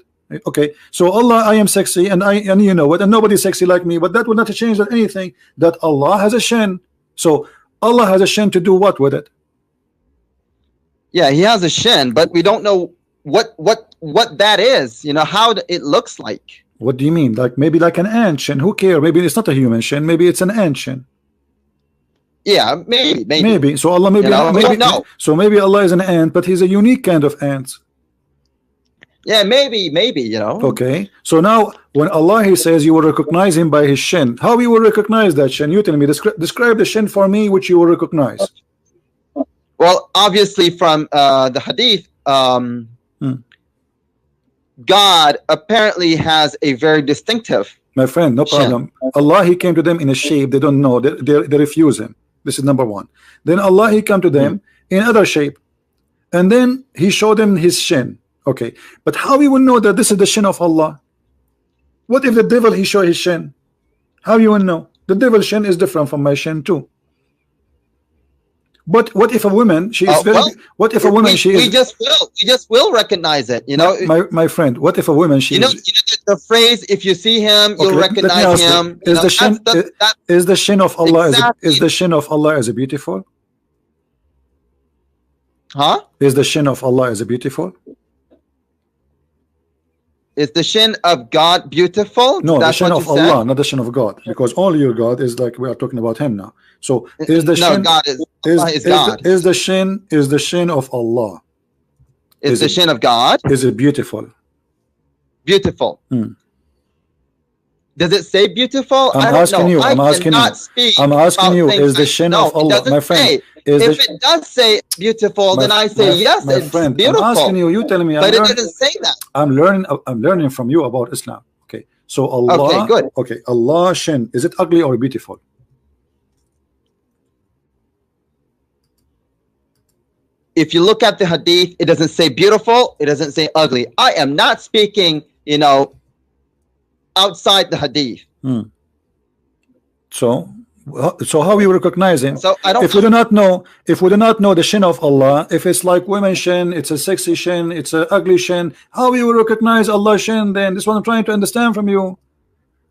Okay, so Allah, I am sexy, and you know it, and nobody's sexy like me. But that will not change anything. That Allah has a shin. So Allah has a shin to do what with it? Yeah, he has a shin, but we don't know what that is. How it looks like. What do you mean? Like maybe like an ant shin? Who cares? Maybe it's not a human shin. Maybe it's an ant shin. Yeah, maybe. Maybe. So Allah maybe we don't know. So maybe Allah is an ant, but he's a unique kind of ant. Yeah, maybe. Okay. So now when Allah he says you will recognize him by his shin, how you will recognize that shin? You tell me. Describe the shin for me, which you will recognize. Well, obviously from the hadith, God apparently has a very distinctive. My friend, no problem. Allah he came to them in a shape they don't know. They refuse him. This is number one. Then Allah he come to them in other shape, and then he showed them his shin. Okay, but how we will know that this is the shin of Allah? What if the devil he show his shin? How you will know? The devil shin is different from my shin too. But what if a woman she is very? What if a woman she is? We just will recognize it. My friend. What if a woman she? The phrase "if you see him, you'll recognize him." Is the shin? Is the shin of Allah? Exactly. Is the shin of Allah as a beautiful? Huh? Is the shin of Allah as a beautiful? Is the shin of God beautiful? No, the shin of Allah, not the shin of God, because only your God is like we are talking about him now. So is the shin? God is God. Is the shin of Allah? Is the shin of God? Is it beautiful? Beautiful. Does it say beautiful? I'm asking you. I'm asking you. Is the shin of Allah, my friend? If it does say beautiful, then I say yes, it's beautiful. I'm asking you. You tell me. But it doesn't say that. I'm learning from you about Islam. Okay. So Allah. Okay, good. Okay. Allah shin. Is it ugly or beautiful? If you look at the hadith, it doesn't say beautiful. It doesn't say ugly. I am not speaking, outside the hadith. So how you recognize him? So I don't. If we do not know the shin of Allah, if it's like women shin, it's a sexy shin, it's a ugly shin, how you will recognize Allah shin? Then this is what I'm trying to understand from you.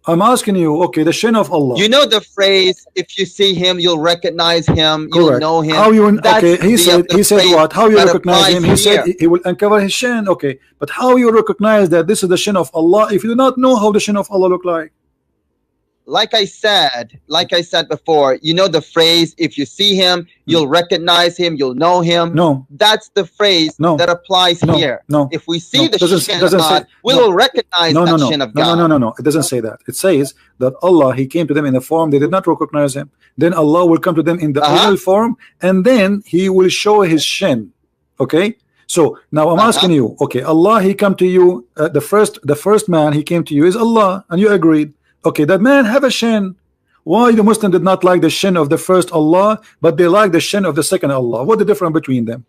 I'm asking you, okay, the shin of Allah. You know the phrase, if you see him, you'll recognize him, correct. You'll know him. How you okay, he said what? How you recognize him? He here. said he will uncover his shin. Okay, but how you recognize that this is the shin of Allah if you do not know how the shin of Allah look like? Like I said before, you know the phrase, if you see him, you'll recognize him, you'll know him. No. That's the phrase that applies here. No. If we see the shin of God, God, we will recognize that shin of God. No. It doesn't say that. It says that Allah, He came to them in a form they did not recognize Him. Then Allah will come to them in the original form, and then He will show His shin. Okay? So now I'm asking you, okay, Allah, He come to you, the first man He came to you is Allah, and you agreed. Okay, that man have a shin. Why the Muslim did not like the shin of the first Allah, but they like the shin of the second Allah? What the difference between them?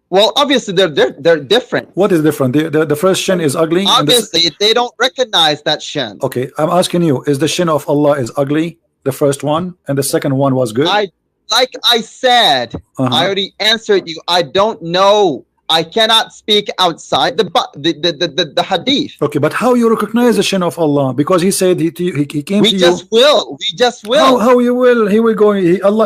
Well, obviously they're different. What is different? The first shin is ugly. Obviously, they don't recognize that shin. Okay, I'm asking you: is the shin of Allah is ugly? The first one, and the second one was good. Like I said, I already answered you. I don't know. I cannot speak outside the hadith. Okay, but how you recognize the shin of Allah? Because He said He came to you. We just will. How you will? He will go.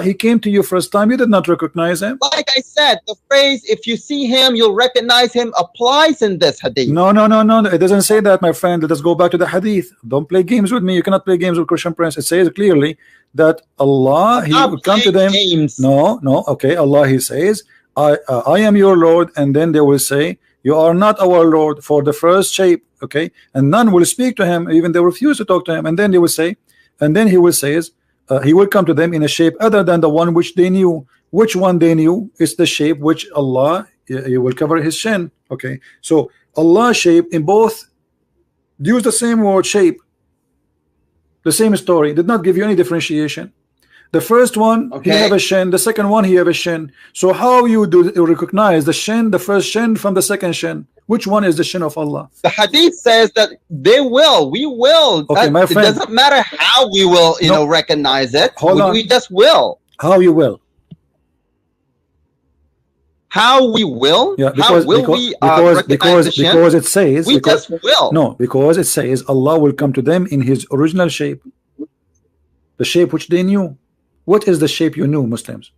He came to you first time. You did not recognize Him. Like I said, the phrase "if you see Him, you'll recognize Him" applies in this hadith. No. It doesn't say that, my friend. Let us go back to the hadith. Don't play games with me. You cannot play games with Christian Prince. It says clearly that Allah, He will come to them. Games. No. Okay, Allah, He says, I am your Lord, and then they will say, you are not our Lord, for the first shape. Okay, and none will speak to Him, even they refuse to talk to Him. And then they will say, and then He will say, He will come to them in a shape other than the one which they knew. Which one they knew is the shape which Allah, He will cover His shin. Okay, so Allah shape in both use the same word shape, the same story, did not give you any differentiation. The first one, He have a shin. The second one, He have a shin. So how you recognize the shin, the first shin from the second shin? Which one is the shin of Allah? The hadith says that we will. Okay, my friend. It doesn't matter how we will, recognize it. Hold on. We just will. How you will? How we will? Yeah, because it says we just will. No, because it says Allah will come to them in His original shape, the shape which they knew. What is the shape you knew, Muslims?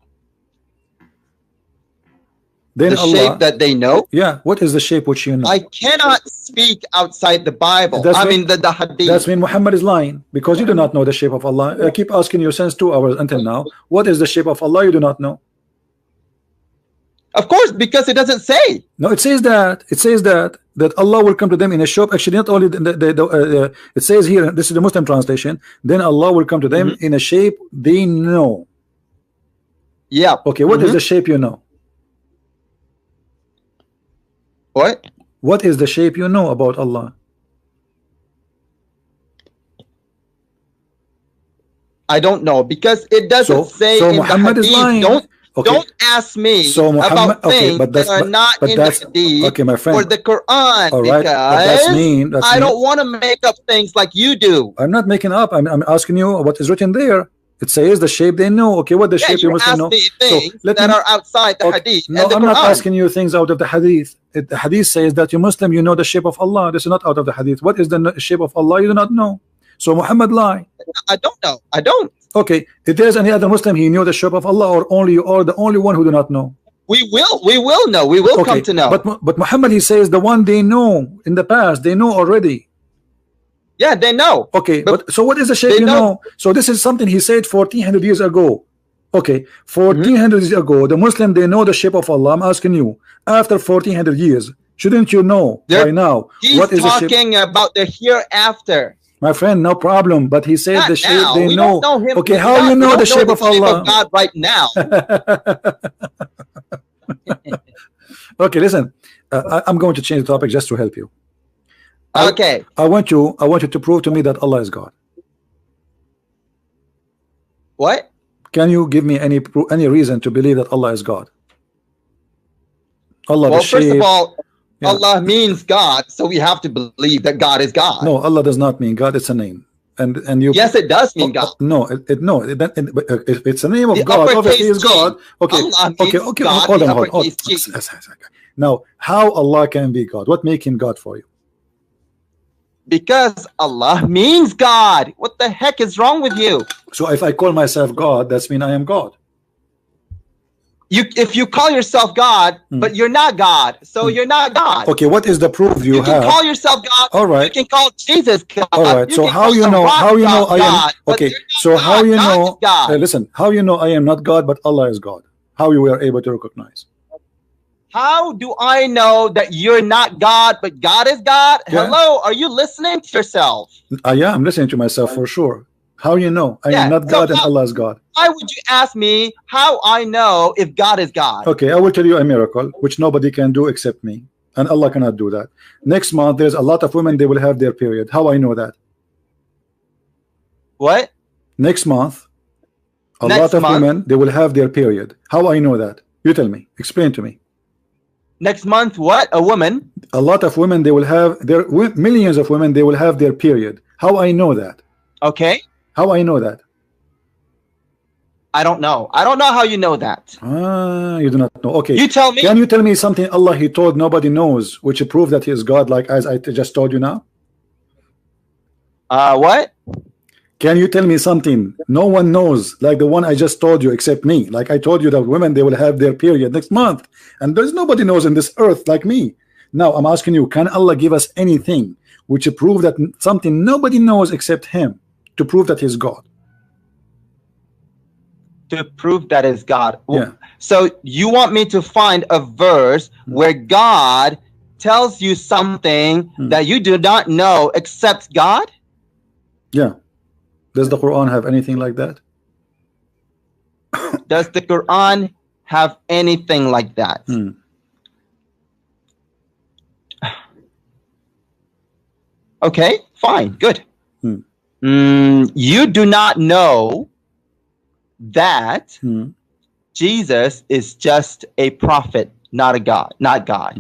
Then the Allah, shape that they know? Yeah, what is the shape which you know? I cannot speak outside the Bible. The hadith. That's mean Muhammad is lying, because you do not know the shape of Allah. I keep asking you since 2 hours until now, what is the shape of Allah you do not know? Of course, because it doesn't say. No, it says that Allah will come to them in a shape. Actually, not only it says here, this is the Muslim translation, then Allah will come to them in a shape they know. Yeah. Okay, what is the shape you know? What is the shape you know about Allah? I don't know, because it doesn't say so in Muhammad the hadith. is lying. Don't ask me about things that are not in the hadith okay, my friend. or the Quran, all right, because I don't want to make up things like you do. I'm not making up. I'm asking you what is written there. It says the shape they know. Okay, what the shape you must know? Things that are outside the hadith. No, I'm not asking you things out of the hadith. The hadith says that you Muslim, you know the shape of Allah. This is not out of the hadith. What is the shape of Allah? You do not know. So Muhammad lie. I don't know. I don't. Okay, if there's any other Muslim, he knew the shape of Allah, or only you are the only one who do not know? We will know. We will come to know. But Muhammad, he says the one they know in the past, they know already. Yeah, they know. Okay, but so what is the shape you know? So this is something he said 1400 years ago. Okay, 1400 years ago, the Muslim, they know the shape of Allah. I'm asking you, after 1400 years, shouldn't you know by now what is the shape? He's talking about the hereafter. My friend, no problem. But he said Not the shape now. they We know. don't know him. Okay, how you know the shape of Allah? God right now. Okay, listen. I'm going to change the topic just to help you. Okay. I want you to prove to me that Allah is God. What? Can you give me any reason to believe that Allah is God? Allah, well, first of all, yeah. Allah means God, so we have to believe that God is God. No, Allah does not mean God. It's a name, and you. Yes, it does mean God. No, if it's a name of The God, obviously is G. God. Okay, Allah okay, means okay. God, Hold on, the hold on. uppercase G. Now, how Allah can be God? What make him God for you? Because Allah means God. What the heck is wrong with you? So if I call myself God, that's mean I am God. If you call yourself God, but you're not God, so you're not God. Okay, what is the proof you have? You can call yourself God. All right. You can call Jesus God. All right. So how you know? How you know I am? Okay. So how you know? Listen. How you know I am not God, but Allah is God? How you were able to recognize? How do I know that you're not God, but God is God? Yeah. Hello, are you listening to yourself? Yeah, I'm listening to myself for sure. How you know I am not God and Allah is God? Why would you ask me how I know if God is God? Okay, I will tell you a miracle which nobody can do except me, and Allah cannot do that. Next month, there's a lot of women, they will have their period. How I know that? What? Next month, a lot of women, they will have their period. How I know that? You tell me. Explain to me. Next month, what? A woman? A lot of women, they will have their millions of women, they will have their period. How I know that? Okay. How I know that? I don't know. I don't know how you know that. You do not know. Okay. You tell me. Can you tell me something Allah He told nobody knows, which prove that He is God, like as I just told you now? What? Can you tell me something no one knows, like the one I just told you, except me? Like I told you that women, they will have their period next month, and there's nobody knows in this earth like me. Now I'm asking you, can Allah give us anything which prove that something nobody knows except Him, to prove that He's God? To prove that is God. Yeah. So you want me to find a verse where God tells you something that you do not know except God? Yeah. Does the Quran have anything like that? Does the Quran have anything like that? Okay, fine, good. You do not know that Jesus is just a prophet, not a God, not God.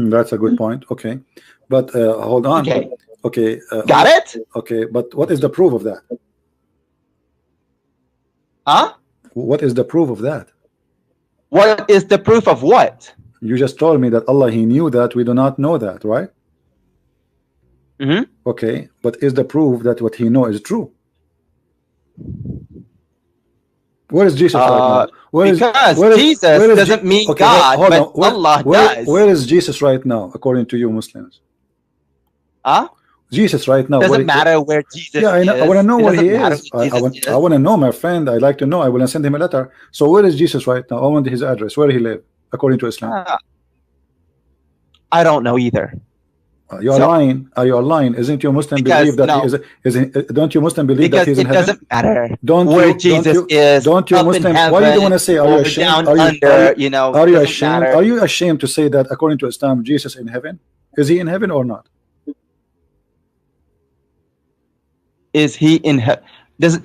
That's a good point. Okay, but hold on. Okay, got it? Okay, but what is the proof of that? Huh? What is the proof of that? What is the proof of what? You just told me that Allah He knew that. We do not know that, right? Okay, but is the proof that what He know is true? Where is Jesus right now? Jesus doesn't mean God, but Allah does. Where is Jesus right now, according to you Muslims? Huh? Jesus right now. Doesn't matter where Jesus is. I want to know where He is. I want to know, my friend. I'd like to know. I will send him a letter. So where is Jesus right now? I want his address. Where he live, according to Islam? I don't know either. You are lying. You are lying. Isn't your Muslim believe that he is? Don't you Muslim believe that he's in heaven? It doesn't matter. Don't where you, Jesus is. Don't you Muslim? Why do you want to say? Are you ashamed? Are you ashamed? Are you ashamed to say that according to Islam, Jesus in heaven? Is he in heaven or not? Is he in heaven?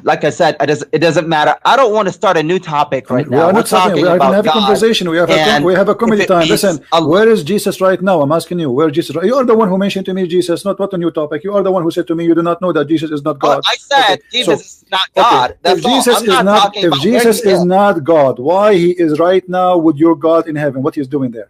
Like I said, it doesn't matter. I don't want to start a new topic right now. We're talking about a conversation. We have a comedy time. Listen, where is Jesus right now? I'm asking you, where is Jesus? You are the one who mentioned to me Jesus, not what a new topic. You are the one who said to me you do not know that Jesus is not God. I said Jesus is not God. That's if Jesus is not God, why he is right now with your God in heaven? What he's doing there?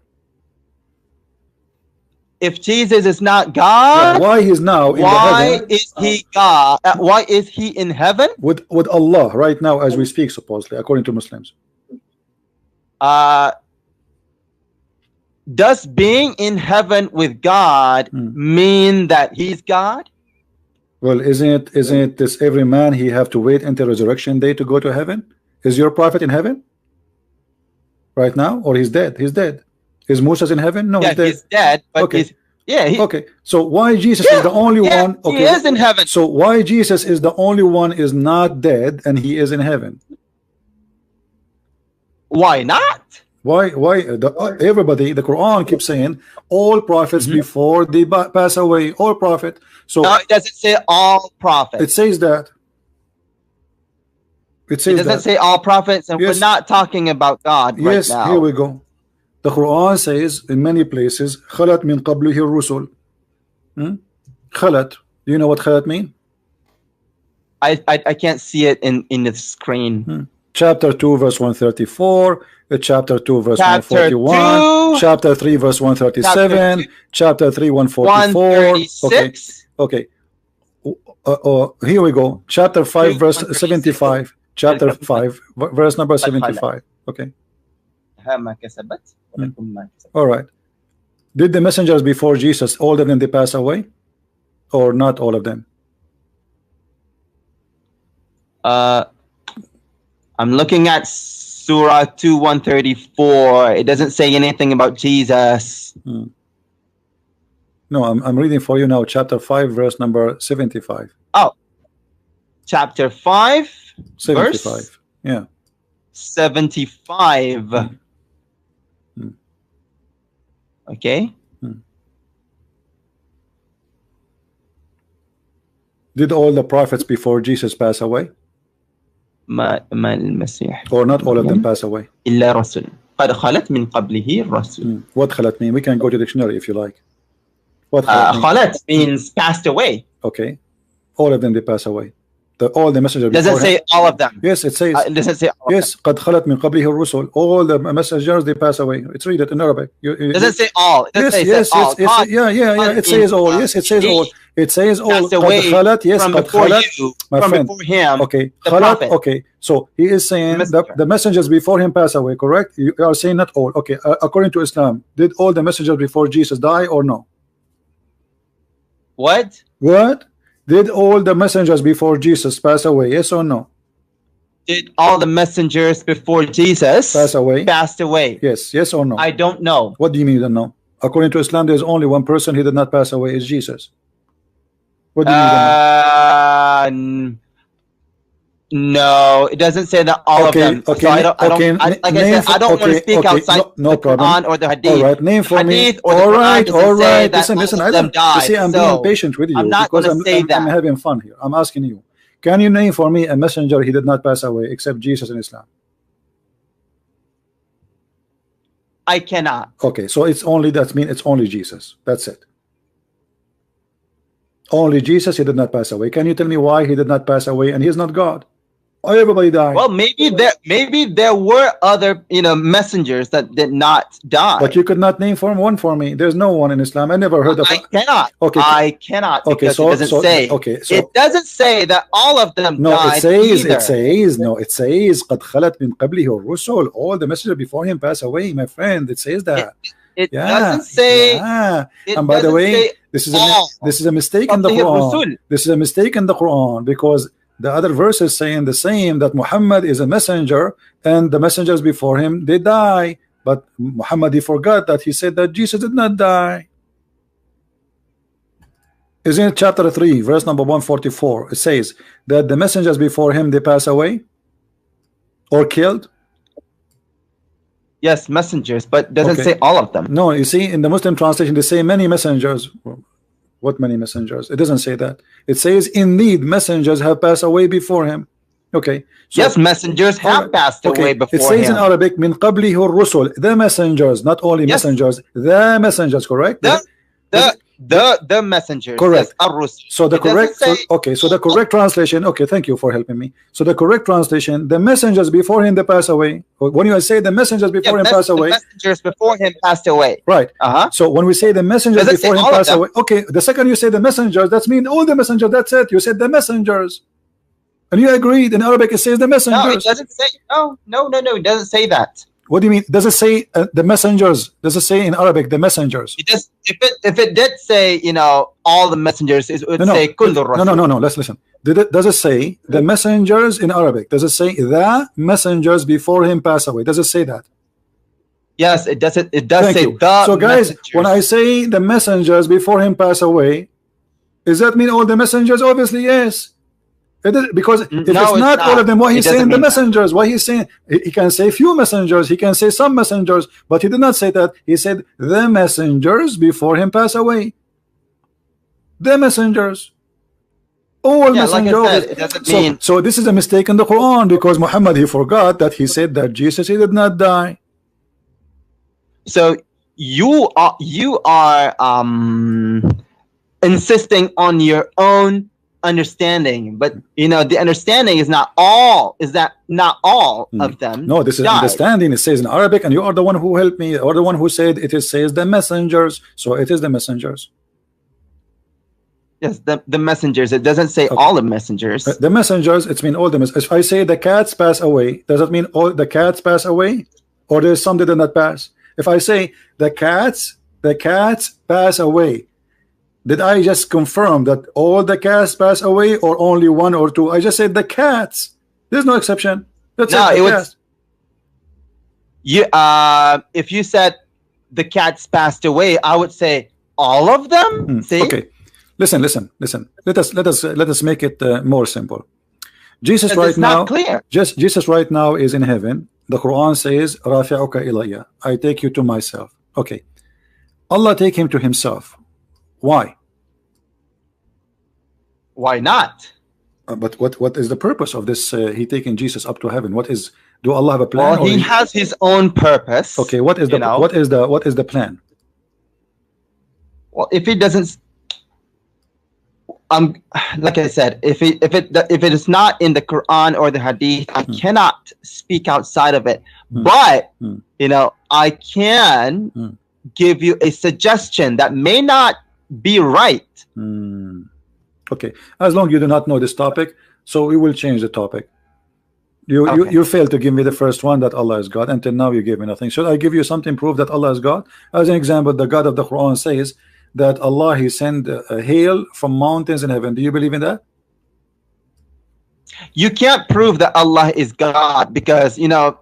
If Jesus is not God, why he's now in why is he God? Why is he in heaven? With Allah right now as we speak, supposedly, according to Muslims. Does being in heaven with God mean that he's God? Well, isn't it this every man he have to wait until resurrection day to go to heaven? Is your prophet in heaven right now, or he's dead? He's dead. Is Moses in heaven? No, he's dead. But okay. Okay. So why Jesus is the only one? Okay. He is in heaven. So why Jesus is the only one is not dead and he is in heaven? Why not? Why? Everybody, the Quran keeps saying all prophets before they pass away, all prophet. So no, it doesn't say all prophets. It says that. It doesn't say all prophets, and we're not talking about God right now. Here we go. The Quran says in many places, "Khalat min qablihi ar-rusul." Khalat. Do you know what khalat mean? I can't see it in the screen. Chapter 2 verse 134, chapter 2 verse 141, chapter 3 verse 137, chapter 3 144. Okay. Here we go. Chapter 5 verse 75. Chapter 5 verse number 75. Okay. All right. Did the messengers before Jesus, all of them, they pass away, or not all of them? I'm looking at Surah 2 134. It doesn't say anything about Jesus. No, I'm reading for you now. Chapter 5 verse number 75. Oh, chapter 5 75. Verse yeah, 75. Okay. Did all the prophets before Jesus pass away? Or not all of them pass away? What khalat mean? We can go to the dictionary if you like. What khalat means passed away. Okay. All of them, they pass away. All the messengers. Doesn't say all of them. Yes, it says. It doesn't say all yes, قد خلت من قبله الرسل. All the messengers, they pass away. It's read it in Arabic. It doesn't say all. It doesn't yes, say all. Yeah. It says all. Yes, it says all. It says all. Passed away from before you, from before him. Okay. The prophet. Okay. So he is saying the messengers before him pass away. Correct? You are saying not all. Okay. According to Islam, did all the messengers before Jesus die or no? What? Did all the messengers before Jesus pass away? Yes or no? Did all the messengers before Jesus pass away? Passed away. Yes or no? I don't know. What do you mean you don't know? According to Islam, there's only one person who did not pass away, is Jesus. What do you mean you don't know? No, it doesn't say that all of them. Okay, so I don't want to speak outside the Quran or the Hadith. All right, name for me. All right. Listen. You see, I'm being patient with you because I'm having fun here. I'm asking you. Can you name for me a messenger he did not pass away except Jesus in Islam? I cannot. Okay, so it's only it's only Jesus. That's it. Only Jesus, he did not pass away. Can you tell me why he did not pass away and he is not God? Everybody died. Well, maybe there were other messengers that did not die. But you could not name one for me. There's no one in Islam. I never heard of. I cannot. Okay. I cannot. Okay. So it doesn't say. Okay. So it doesn't say that all of them died. No, it says. Either. It says. قد خلت من قبله الرسل. All the messengers before him pass away, my friend. It says that. It doesn't say. Yeah. And by the way, this is a mistake in the Quran. This is a mistake in the Quran because the other verses saying the same, that Muhammad is a messenger and the messengers before him, they die. But Muhammad, he forgot that he said that Jesus did not die. Isn't it chapter 3 verse number 144? It says that the messengers before him, they pass away or killed. Yes, messengers, but doesn't say all of them. No, you see, in the Muslim translation, they say many messengers. What many messengers? It doesn't say that. It says indeed messengers have passed away before him. Okay. So, yes, messengers have passed away before him. It says in Arabic, min qablihi ar-rusul, the messengers, not only messengers, the messengers, correct? The messengers. Correct. Yes, so the correct so the correct translation, okay, thank you for helping me. So the correct translation, the messengers before him, they pass away. When you say the messengers before him pass away, the messengers before him passed away. Right. So when we say the messengers before him pass away, okay, the second you say the messengers, that means all the messengers. That's it. You said the messengers. And you agreed in Arabic it says the messengers. No, it doesn't say no, it doesn't say that. What do you mean? Does it say the messengers? Does it say in Arabic the messengers? It does, if it did say, you know, all the messengers, it would say kullu rasul. No. Let's listen. Does it say the messengers in Arabic? Does it say the messengers before him pass away? Does it say that? Yes, it does. It does Thank say you. the So guys, messengers. when I say the messengers before him pass away, does that mean all the messengers? Obviously, yes. It is, because if No, it's it's not all of them, why It he's doesn't saying the mean that. messengers? Why he's saying he can say few messengers, he can say some messengers, but he did not say that. He said the messengers before him pass away. The messengers. All Yeah, like I messengers. said, it doesn't mean. So this is a mistake in the Quran, because Muhammad, he forgot that he said that Jesus, he did not die. So you are insisting on your own understanding, but you know the understanding is not all. Is that not all of them? No, this is died. understanding. It says in Arabic, and you are the one who helped me, or the one who said it is says the messengers. So it is the messengers. Yes, the messengers. It doesn't say all the messengers. The messengers, it's mean all the messengers. If I say the cats pass away, does that mean all the cats pass away, or there's some that did not pass? If I say the cats pass away, did I just confirm that all the cats pass away, or only one or two? I just said the cats. There's no exception. That's No, it. it The was cats. you. If you said the cats passed away, I would say all of them. See? Okay. Listen. Let us make it more simple. Jesus Because right it's not now, clear. Jesus right now is in heaven. The Quran says, "Rafi'uka ilayya." I take you to myself. Okay. Allah take him to himself. Why? Why not? But what is the purpose of this? He taking Jesus up to heaven. What is? Do Allah have a plan? Well, he has his own purpose. Okay. What is the you know? what is the plan? Well, if he doesn't, like I said, if it is not in the Quran or the Hadith, I cannot speak outside of it. But you know, I can give you a suggestion that may not be right. Okay. As long as you do not know this topic, so we will change the topic. Okay. You failed to give me the first one, that Allah is God. Until now, you gave me nothing. Should I give you something proof that Allah is God? As an example, the God of the Quran says that Allah, he sent hail from mountains in heaven. Do you believe in that? You can't prove that Allah is God because you know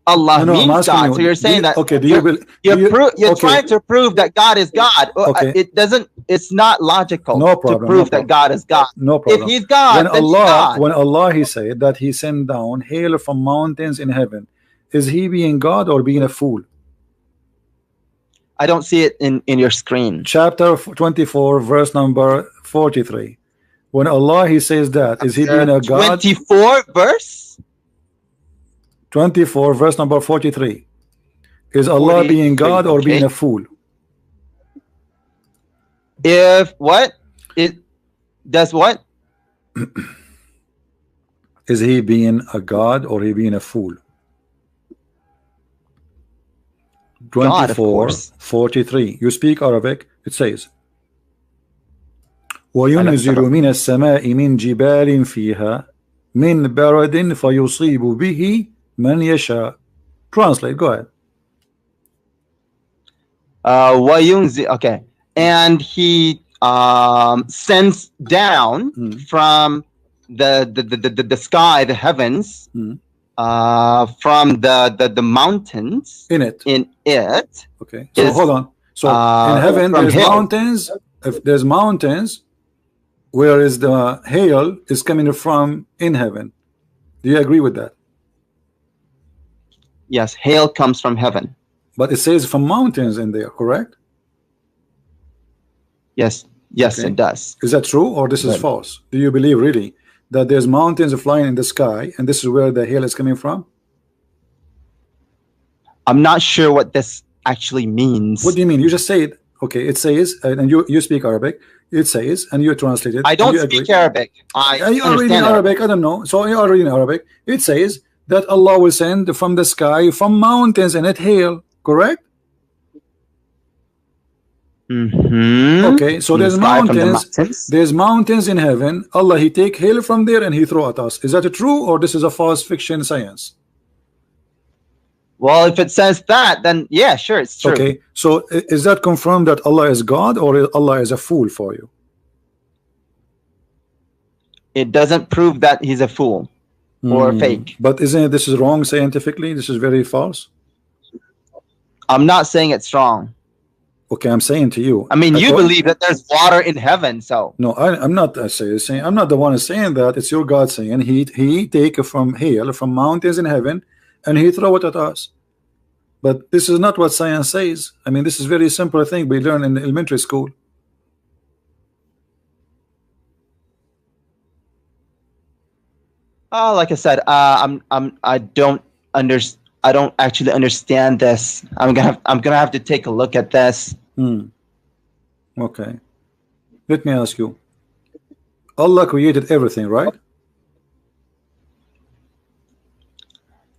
Allah No, I'm means asking God. you, So you're saying that okay, you're okay. trying to prove that God is God. Okay. It doesn't. It's not logical No problem, to prove no that God is God. No problem. If He's God, then He's God. When Allah, he said that he sent down hail from mountains in heaven, is he being God or being a fool? I don't see it in your screen. Chapter 24, verse number 43. When Allah, he says that, is he being a God? 24 verse. 24, verse number 43. Is Allah being God or being a fool? If what? It does what? Is he being a God or he being a fool? God, of 24, course. 43. You speak Arabic? It says وَيُنْزِلُ مِنَ السَّمَاءِ مِنْ جِبَالٍ فِيهَا مِنْ بَرَدٍ فَيُصِيبُ بِهِ مَنْ يَشَاء. Translate, go ahead. Okay, and he sends down from the sky, the heavens, from the mountains In it. Okay. So Yes. hold on. So in heaven from there's hail. mountains. If there's mountains, where is the hail is coming from in heaven? Do you agree with that? Yes, hail comes from heaven. But it says from mountains in there, correct? Yes, Okay. it does. Is that true or this is Right. false? Do you believe really that there's mountains flying in the sky and this is where the hail is coming from? I'm not sure what this actually means. What do you mean? You just say it. Okay, it says, and you speak Arabic. It says, and you translate it. I don't and you speak agree. Arabic. I You are reading understand it. Arabic. I don't know. So you are reading Arabic. It says that Allah will send from the sky, from mountains, and it hail. Correct? Okay. So there's Sky from the mountains. mountains. There's mountains in heaven. Allah, he take hail from there and he throw at us. Is that true or this is a false fiction science? Well, if it says that, then yeah, sure, it's true. Okay, so is that confirmed that Allah is God, or Allah is a fool for you? It doesn't prove that he's a fool or fake. But isn't this is wrong scientifically? This is very false. I'm not saying it's wrong. Okay, I'm saying to you. I mean, you believe that there's water in heaven, so. No, I'm not saying. I'm not the one saying that. It's your God saying he take it from hail from mountains in heaven, and he throw it at us. But this is not what science says. I mean, this is very simple thing we learn in elementary school. Like I said, I don't actually understand this. I'm gonna have to take a look at this. Okay, let me ask you. Allah created everything, right?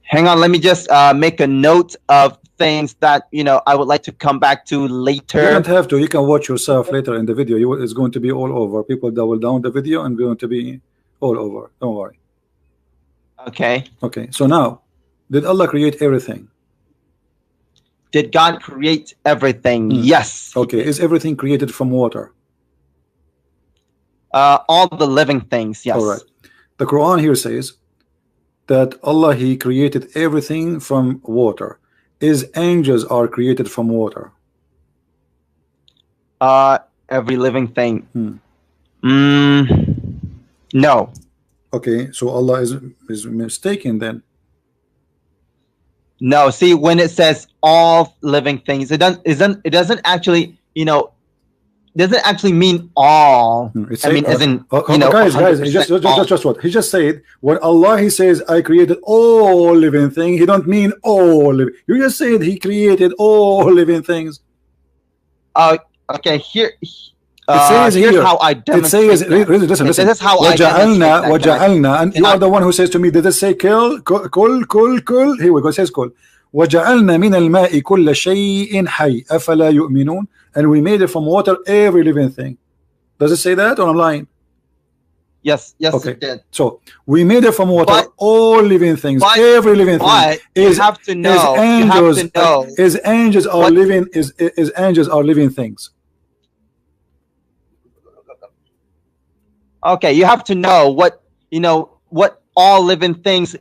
Hang on, let me just make a note of things that I would like to come back to later. You don't have to. You can watch yourself later in the video. It's going to be all over. People double down the video and going to be all over. Don't worry. Okay. Okay. So now, did Allah create everything? Did God create everything? Yes. Okay. Is everything created from water? All the living things. Yes. All right. The Quran here says that Allah he created everything from water. Is angels are created from water? Every living thing. No. Okay, so Allah is mistaken then. No, see, when it says all living things, it doesn't actually doesn't actually mean all. It's I mean, as in guys, just what he just said. When Allah he says I created all living things, he don't mean all living. You just said he created all living things. Okay, here. It says here's here. how I demonstrate. It says, listen. This is how I demonstrate that. And you are the one who says to me, did it say kill? Kul? Here we go. It says kul. وَجَعَلْنَا مِنَ الْمَاءِ كُلَّ شَيْءٍ حَيٍّ أَفَلَا يُؤْمِنُونَ. And we made it from water every living thing. Does it say that or I'm lying? Yes, okay. It did. So we made it from water, all living things, every living thing. You have to know. Angels, is angels are living? Is angels are living things? Okay, you have to know what all living things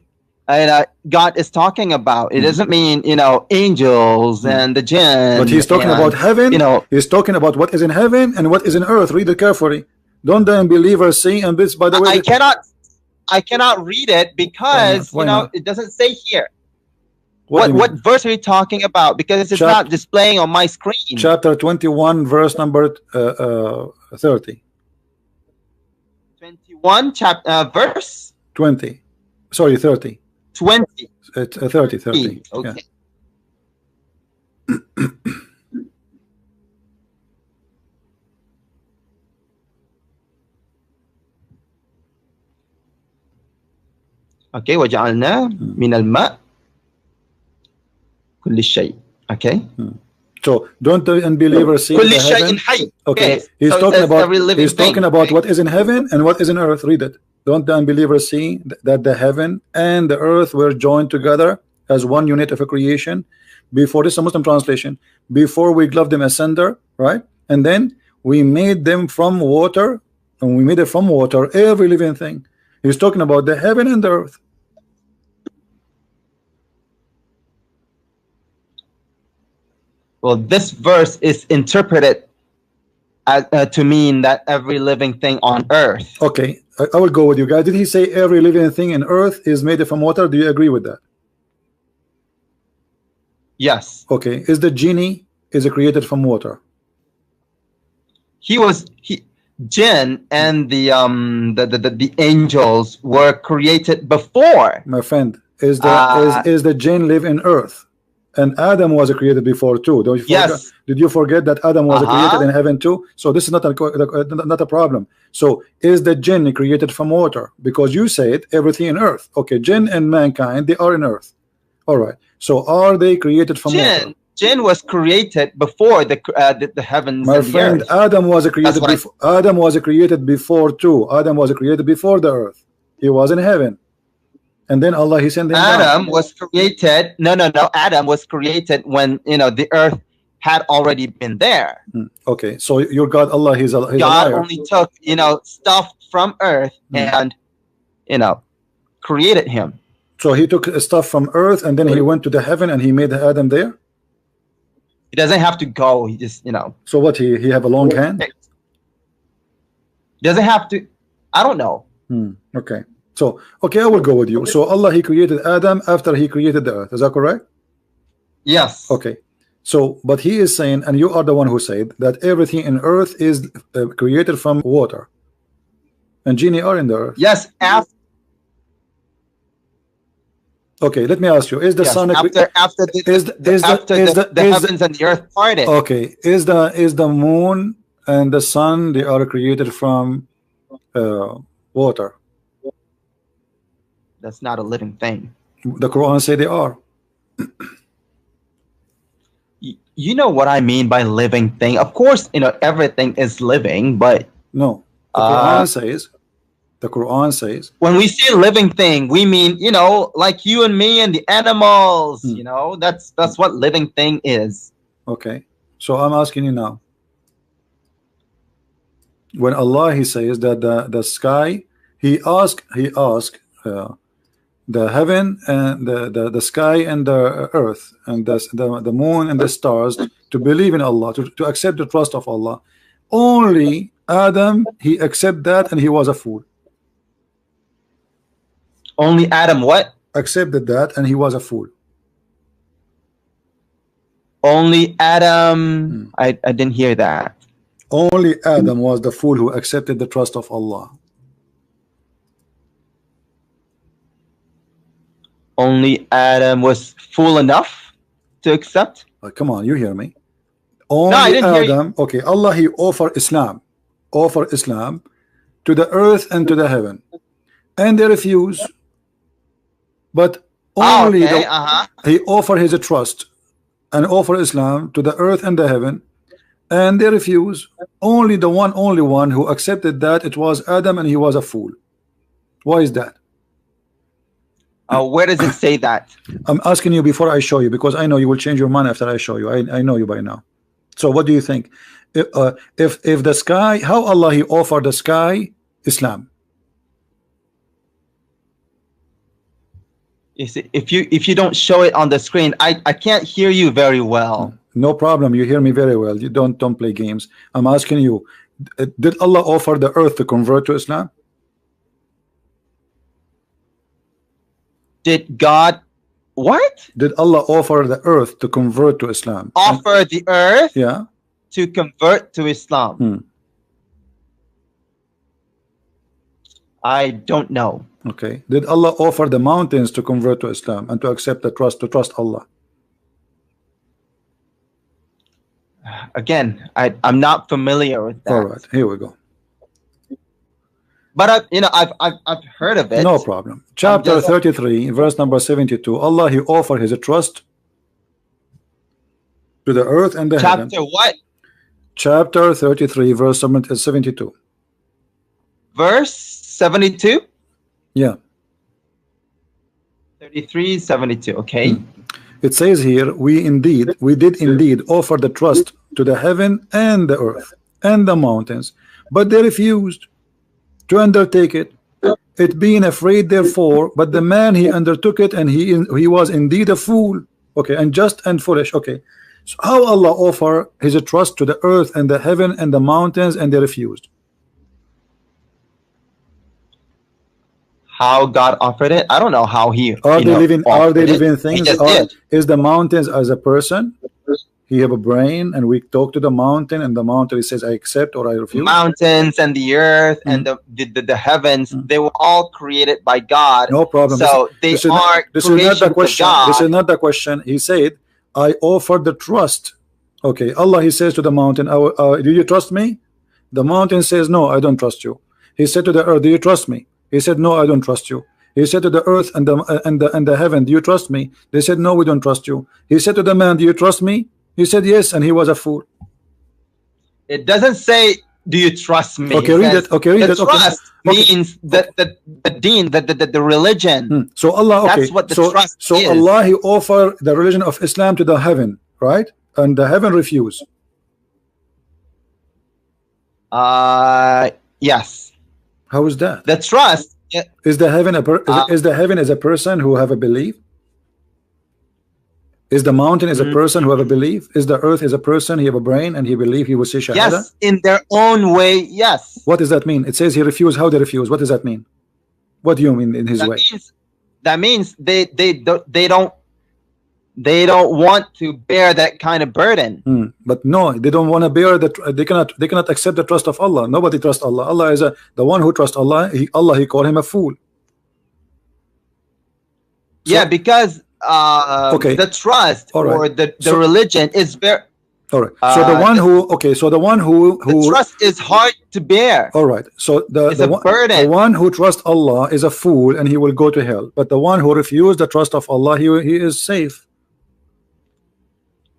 God is talking about. It doesn't mean angels and the jinn. But he's talking about heaven. He's talking about what is in heaven and what is in earth. Read it carefully. Don't the unbelievers see? And this, by the way, I cannot read it because it doesn't say here. What verse are you talking about? Because it's not displaying on my screen. Chapter 21, verse number 30. 21 verse 20. Sorry, 30. 20. 30. Okay. Yeah. Okay, وجعلنا من الماء كل شيء. Okay. So don't the unbelievers see the heaven? Okay, he's talking about what is in heaven and what is in earth. Read it. Don't the unbelievers see that the heaven and the earth were joined together as one unit of a creation? Before, this is a Muslim translation, before we gloved them asunder, right? And then we made them from water, and we made it from water every living thing. He's talking about the heaven and the earth. Well, this verse is interpreted to mean that every living thing on earth. Okay, I will go with you guys. Did he say every living thing in earth is made from water? Do you agree with that? Yes. Okay, is the genie created from water? Jinn and the angels were created before. My friend, is the jinn live in earth? And Adam was created before too. Don't you forget? Yes. Did you forget that Adam was created in heaven too? So this is not a problem. So is the jinn created from water? Because you said everything in earth. Okay, jinn and mankind, they are in earth. All right. So are they created from water? Jinn was created before the heavens. My and friend, the earth. Adam was created before. Adam was created before too. Adam was created before the earth. He was in heaven. And then Allah, he sent them Adam down. was created. No. Adam was created when the earth had already been there. Okay, so your God Allah, he's a God liar. only took stuff from earth and created him. So he took stuff from earth and then he went to the heaven and he made Adam there. He doesn't have to go. He just So what? He have a long hand? Doesn't have to. I don't know. Okay. So okay, I will go with you. So Allah, he created Adam after he created the earth. Is that correct? Yes. Okay. So, but he is saying, and you are the one who said that everything in earth is created from water, and genie are in the earth. Yes. Okay, let me ask you: is the sun after the heavens and the earth parted? Okay, is the moon and the sun, they are created from water? That's not a living thing. The Quran say they are. You know what I mean by living thing. Of course, everything is living, but no. The Quran says when we say living thing, we mean like you and me and the animals. That's what living thing is. Okay, so I'm asking you now. When Allah, he says that the sky, he asked the heaven and the sky and the earth and the moon and the stars to believe in Allah, to accept the trust of Allah. Only Adam, he accept that, and he was a fool. Only Adam what? Accepted that, and he was a fool. Only Adam. I didn't hear that. Only Adam was the fool who accepted the trust of Allah. Only Adam was fool enough to accept. Come on, you hear me? Only no, I didn't hear Adam. You. Okay, Allah, he offered Islam to the earth and to the heaven, and they refuse. But only he offered his trust and offered Islam to the earth and the heaven, and they refuse. Only one who accepted that, it was Adam, and he was a fool. Why is that? Where does it say that? I'm asking you before I show you, because I know you will change your mind after I show you. I know you by now. So what do you think? If the sky, how Allah, he offered the sky Islam? If you don't show it on the screen, I can't hear you very well. No problem, you hear me very well. You don't play games. I'm asking you, did Allah offer the earth to convert to Islam? Did God what? Did Allah offer the earth to convert to Islam? Offer the earth to convert to Islam? I don't know. Okay. Did Allah offer the mountains to convert to Islam and to accept the trust, to trust Allah? Again, I'm not familiar with that. All right, here we go. But I've heard of it. No problem. Chapter 33, verse number 72. Allah, he offered his trust to the earth and the heaven. Chapter what? Chapter 33, verse 72. Verse 72? Yeah. 33, 72. Okay. It says here, we did indeed offer the trust to the heaven and the earth and the mountains, but they refused to undertake it, being afraid therefore. But the man, he undertook it, and he was indeed a fool. Okay, and just and foolish. Okay, so how Allah offer his trust to the earth and the heaven and the mountains, and they refused? How God offered it? I don't know how he. Are they living things? Is the mountains as a person? He have a brain, and we talk to the mountain, and the mountain, he says, I accept or I refuse. Mountains and the earth and the heavens, they were all created by God. No problem. So this is not the question. This is not the question. He said, I offered the trust. Okay, Allah, he says to the mountain, do you trust me? The mountain says, no, I don't trust you. He said to the earth, do you trust me? He said, no, I don't trust you. He said to the earth and the heaven, do you trust me? They said, no, we don't trust you. He said to the man, do you trust me? He said yes, and he was a fool. It doesn't say do you trust me? Okay, read it. Okay, read it. Trust means that the deen, the religion. So Allah, okay. That's what the trust is. So Allah, He offered the religion of Islam to the heaven, right? And the heaven refused. Yes. How is that? The trust is the heaven is the heaven as a person who have a belief? Is the mountain is a person who have a belief? Is the earth is a person, he have a brain and he believe he will say shahada? Yes, in their own way, yes. What does that mean? It says he refused. How they refuse? What does that mean? What do you mean in his way? That means they don't want to bear that kind of burden. But no, they don't want to bear that. They cannot accept the trust of Allah. Nobody trusts Allah. Allah is the one who trusts Allah. He called him a fool. So, yeah, because the trust or the religion is very. All right. So the one who the trust is hard to bear. All right. So the one who trusts Allah is a fool and he will go to hell. But the one who refused the trust of Allah, he is safe.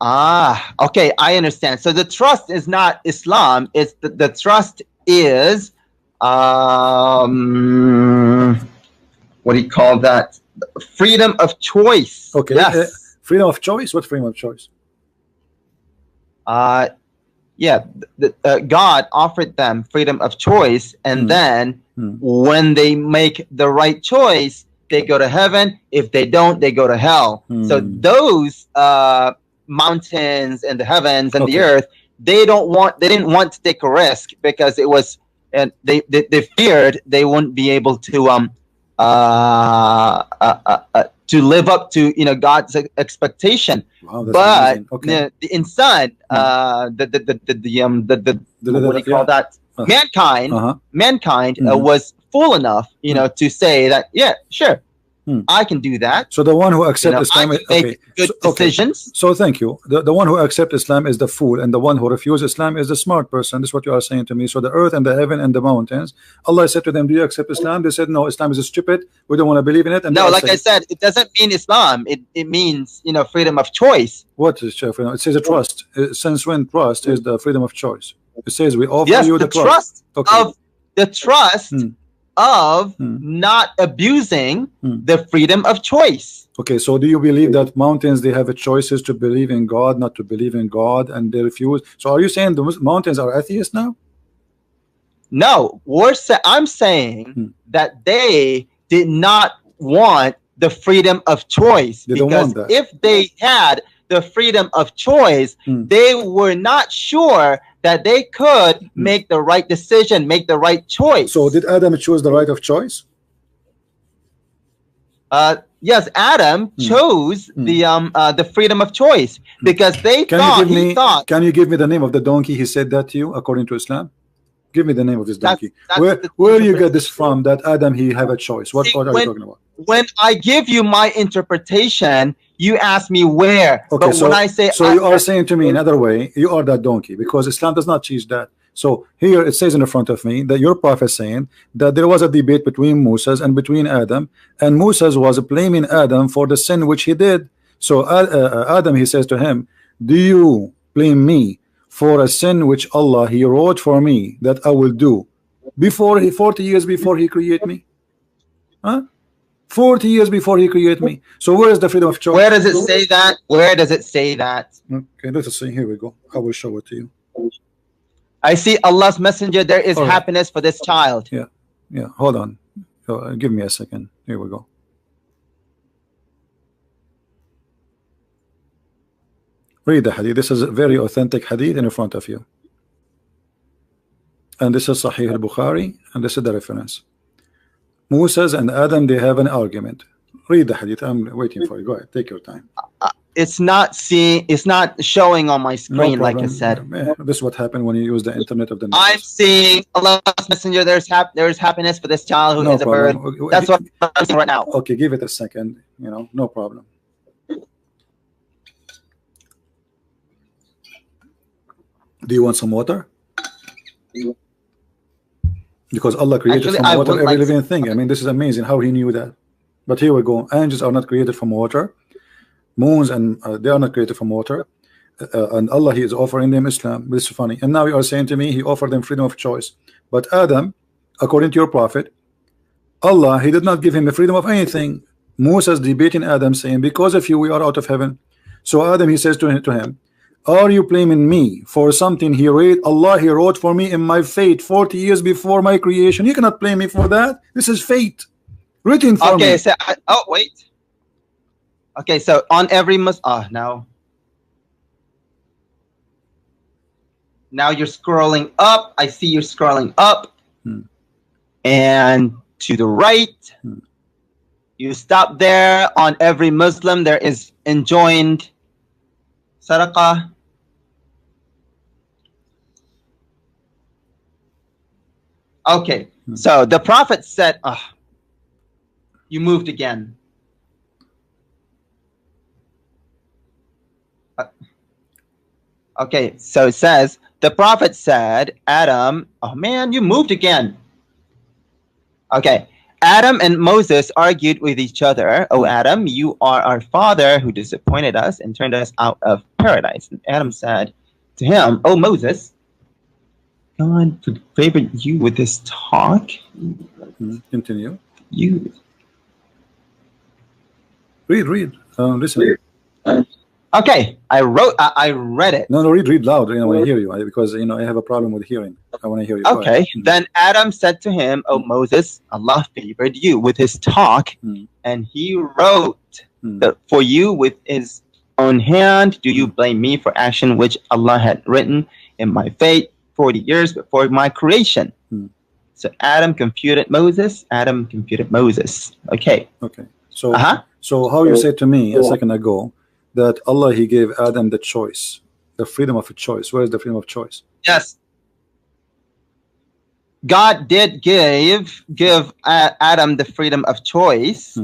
Okay, I understand. So the trust is not Islam. It's the trust is what do you call that? Freedom of choice. Okay. Yes. Freedom of choice. What freedom of choice? Yeah, God offered them freedom of choice, and then when they make the right choice, they go to heaven. If they don't, they go to hell. So those mountains and the heavens and the earth, they didn't want to take a risk because it was, and they feared they wouldn't be able to live up to God's expectation. Wow, but okay. the insan, what do you call that? Mankind was fool enough, to say that sure, I can do that. So the one who accepts Islam, make good decisions. So thank you. The one who accepts Islam is the fool, and the one who refuses Islam is the smart person. This is what you are saying to me. So the earth and the heaven and the mountains, Allah said to them, "Do you accept Islam?" They said, "No, Islam is stupid. We don't want to believe in it." And no, like I said, it doesn't mean Islam. It means freedom of choice. What is freedom? It says a trust. Since when trust is the freedom of choice? It says we offer you the trust. Of the trust. Of not abusing the freedom of choice. Okay, so do you believe that mountains, they have a choices to believe in God, not to believe in God, and they refuse? So are you saying the mountains are atheists now? No, I'm saying that they did not want the freedom of choice, because if they had the freedom of choice, they were not sure that they could make the right decision, make the right choice. So did Adam choose the right of choice? Yes, Adam chose the freedom of choice, because they thought. Can you give me the name of the donkey he said that to you according to Islam? Give me the name of this donkey. Where do you get this from, that Adam he have a choice? What are you talking about? When I give you my interpretation, you ask me where. Okay, but so when I say, you are saying to me another way, you are that donkey, because Islam does not teach that. So here it says in the front of me that your prophet saying that there was a debate between Moses and between Adam, and Moses was blaming Adam for the sin which he did. So Adam, he says to him, "Do you blame me for a sin which Allah he wrote for me that I will do before 40 years before he create me?" 40 years before he created me. So where is the freedom of choice? Where does it say that? Where does it say that? Okay, let us see. Here we go. I will show it to you. I see Allah's messenger. There is happiness for this child. Yeah. Hold on. Give me a second. Here we go. Read the hadith. This is a very authentic hadith in front of you. And this is Sahih al-Bukhari, and this is the reference. Moses and Adam, they have an argument. Read the hadith. I'm waiting for you. Go ahead. Take your time. It's not showing on my screen, like I said. This is what happened when you use the internet of the net. I'm seeing Allah's messenger. There's happiness for this child who is a bird. That's what I'm seeing right now. Okay, give it a second. No problem. Do you want some water? Because Allah created from water every living thing. I mean, this is amazing how he knew that. But here we go. Angels are not created from water. Moons and they are not created from water. and Allah, he is offering them Islam. This is funny. And now you are saying to me he offered them freedom of choice. But Adam, according to your prophet, Allah, he did not give him the freedom of anything. Moses debating Adam, saying, because of you we are out of heaven. So Adam, he says to him, are you blaming me for something he wrote? Allah, he wrote for me in my fate 40 years before my creation. You cannot blame me for that. This is fate written for me. Okay, so oh wait. Okay, so on every now you're scrolling up. I see you're scrolling up and to the right. You stop there. On every Muslim there is enjoined sadaqah. Okay, so the Prophet said, you moved again. Okay, so it says, the Prophet said, Adam, oh man, you moved again. Okay, Adam and Moses argued with each other. Oh, Adam, you are our father who disappointed us and turned us out of paradise. And Adam said to him, oh, Moses, God favored you with this talk. Continue. You read. Listen. Okay, I read it. No, read loud. I want to hear you because I have a problem with hearing. I want to hear you. Okay. Then Adam said to him, "Oh Moses, Allah favored you with his talk, and He wrote for you with His own hand. Do you blame me for action which Allah had written in my fate 40 years before my creation?" So Adam computed Moses. Okay. So so how you said to me a second ago that Allah, he gave Adam the choice, the freedom of a choice. Where is the freedom of choice? Yes, God did give Adam the freedom of choice,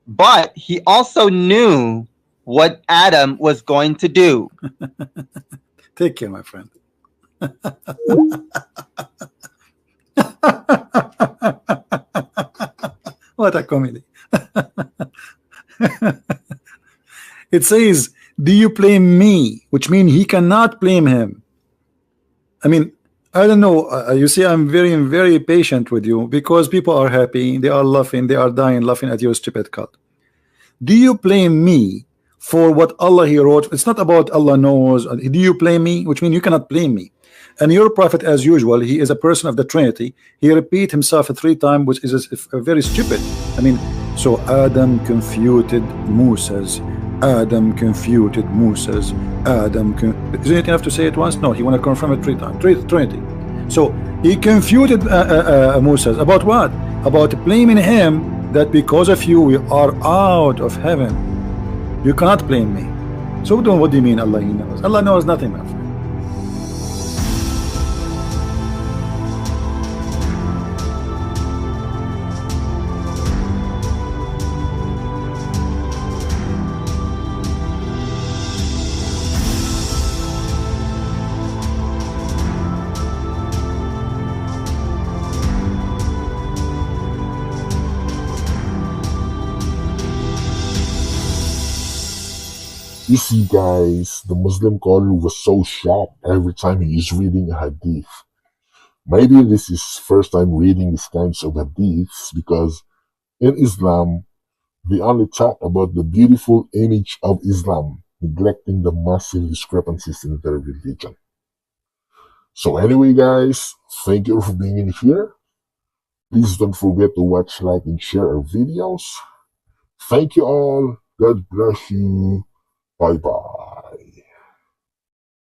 but He also knew what Adam was going to do. Take care, my friend. What a comedy. It says, do you blame me? Which means he cannot blame him. I mean, I don't know. You see, I'm very, very patient with you because people are happy. They are laughing. They are dying laughing at your stupid cut. Do you blame me for what Allah he wrote? It's not about Allah knows. Do you blame me? Which means you cannot blame me. And your prophet, as usual, he is a person of the Trinity. He repeat himself 3 times, which is very stupid. I mean, so Adam confuted Moses. Adam confuted Moses. Isn't it enough to say it once? No, he want to confirm it 3 times. Trinity. So he confuted Moses about what? About blaming him that because of you we are out of heaven. You cannot blame me. So what do you mean Allah he knows? Allah knows nothing, my friend. You see, guys, the Muslim caller was so shocked every time he is reading a hadith. Maybe this is first time reading these kinds of hadiths because in Islam, they only talk about the beautiful image of Islam, neglecting the massive discrepancies in their religion. So anyway, guys, thank you for being in here. Please don't forget to watch, like, and share our videos. Thank you all. God bless you. Bye-bye.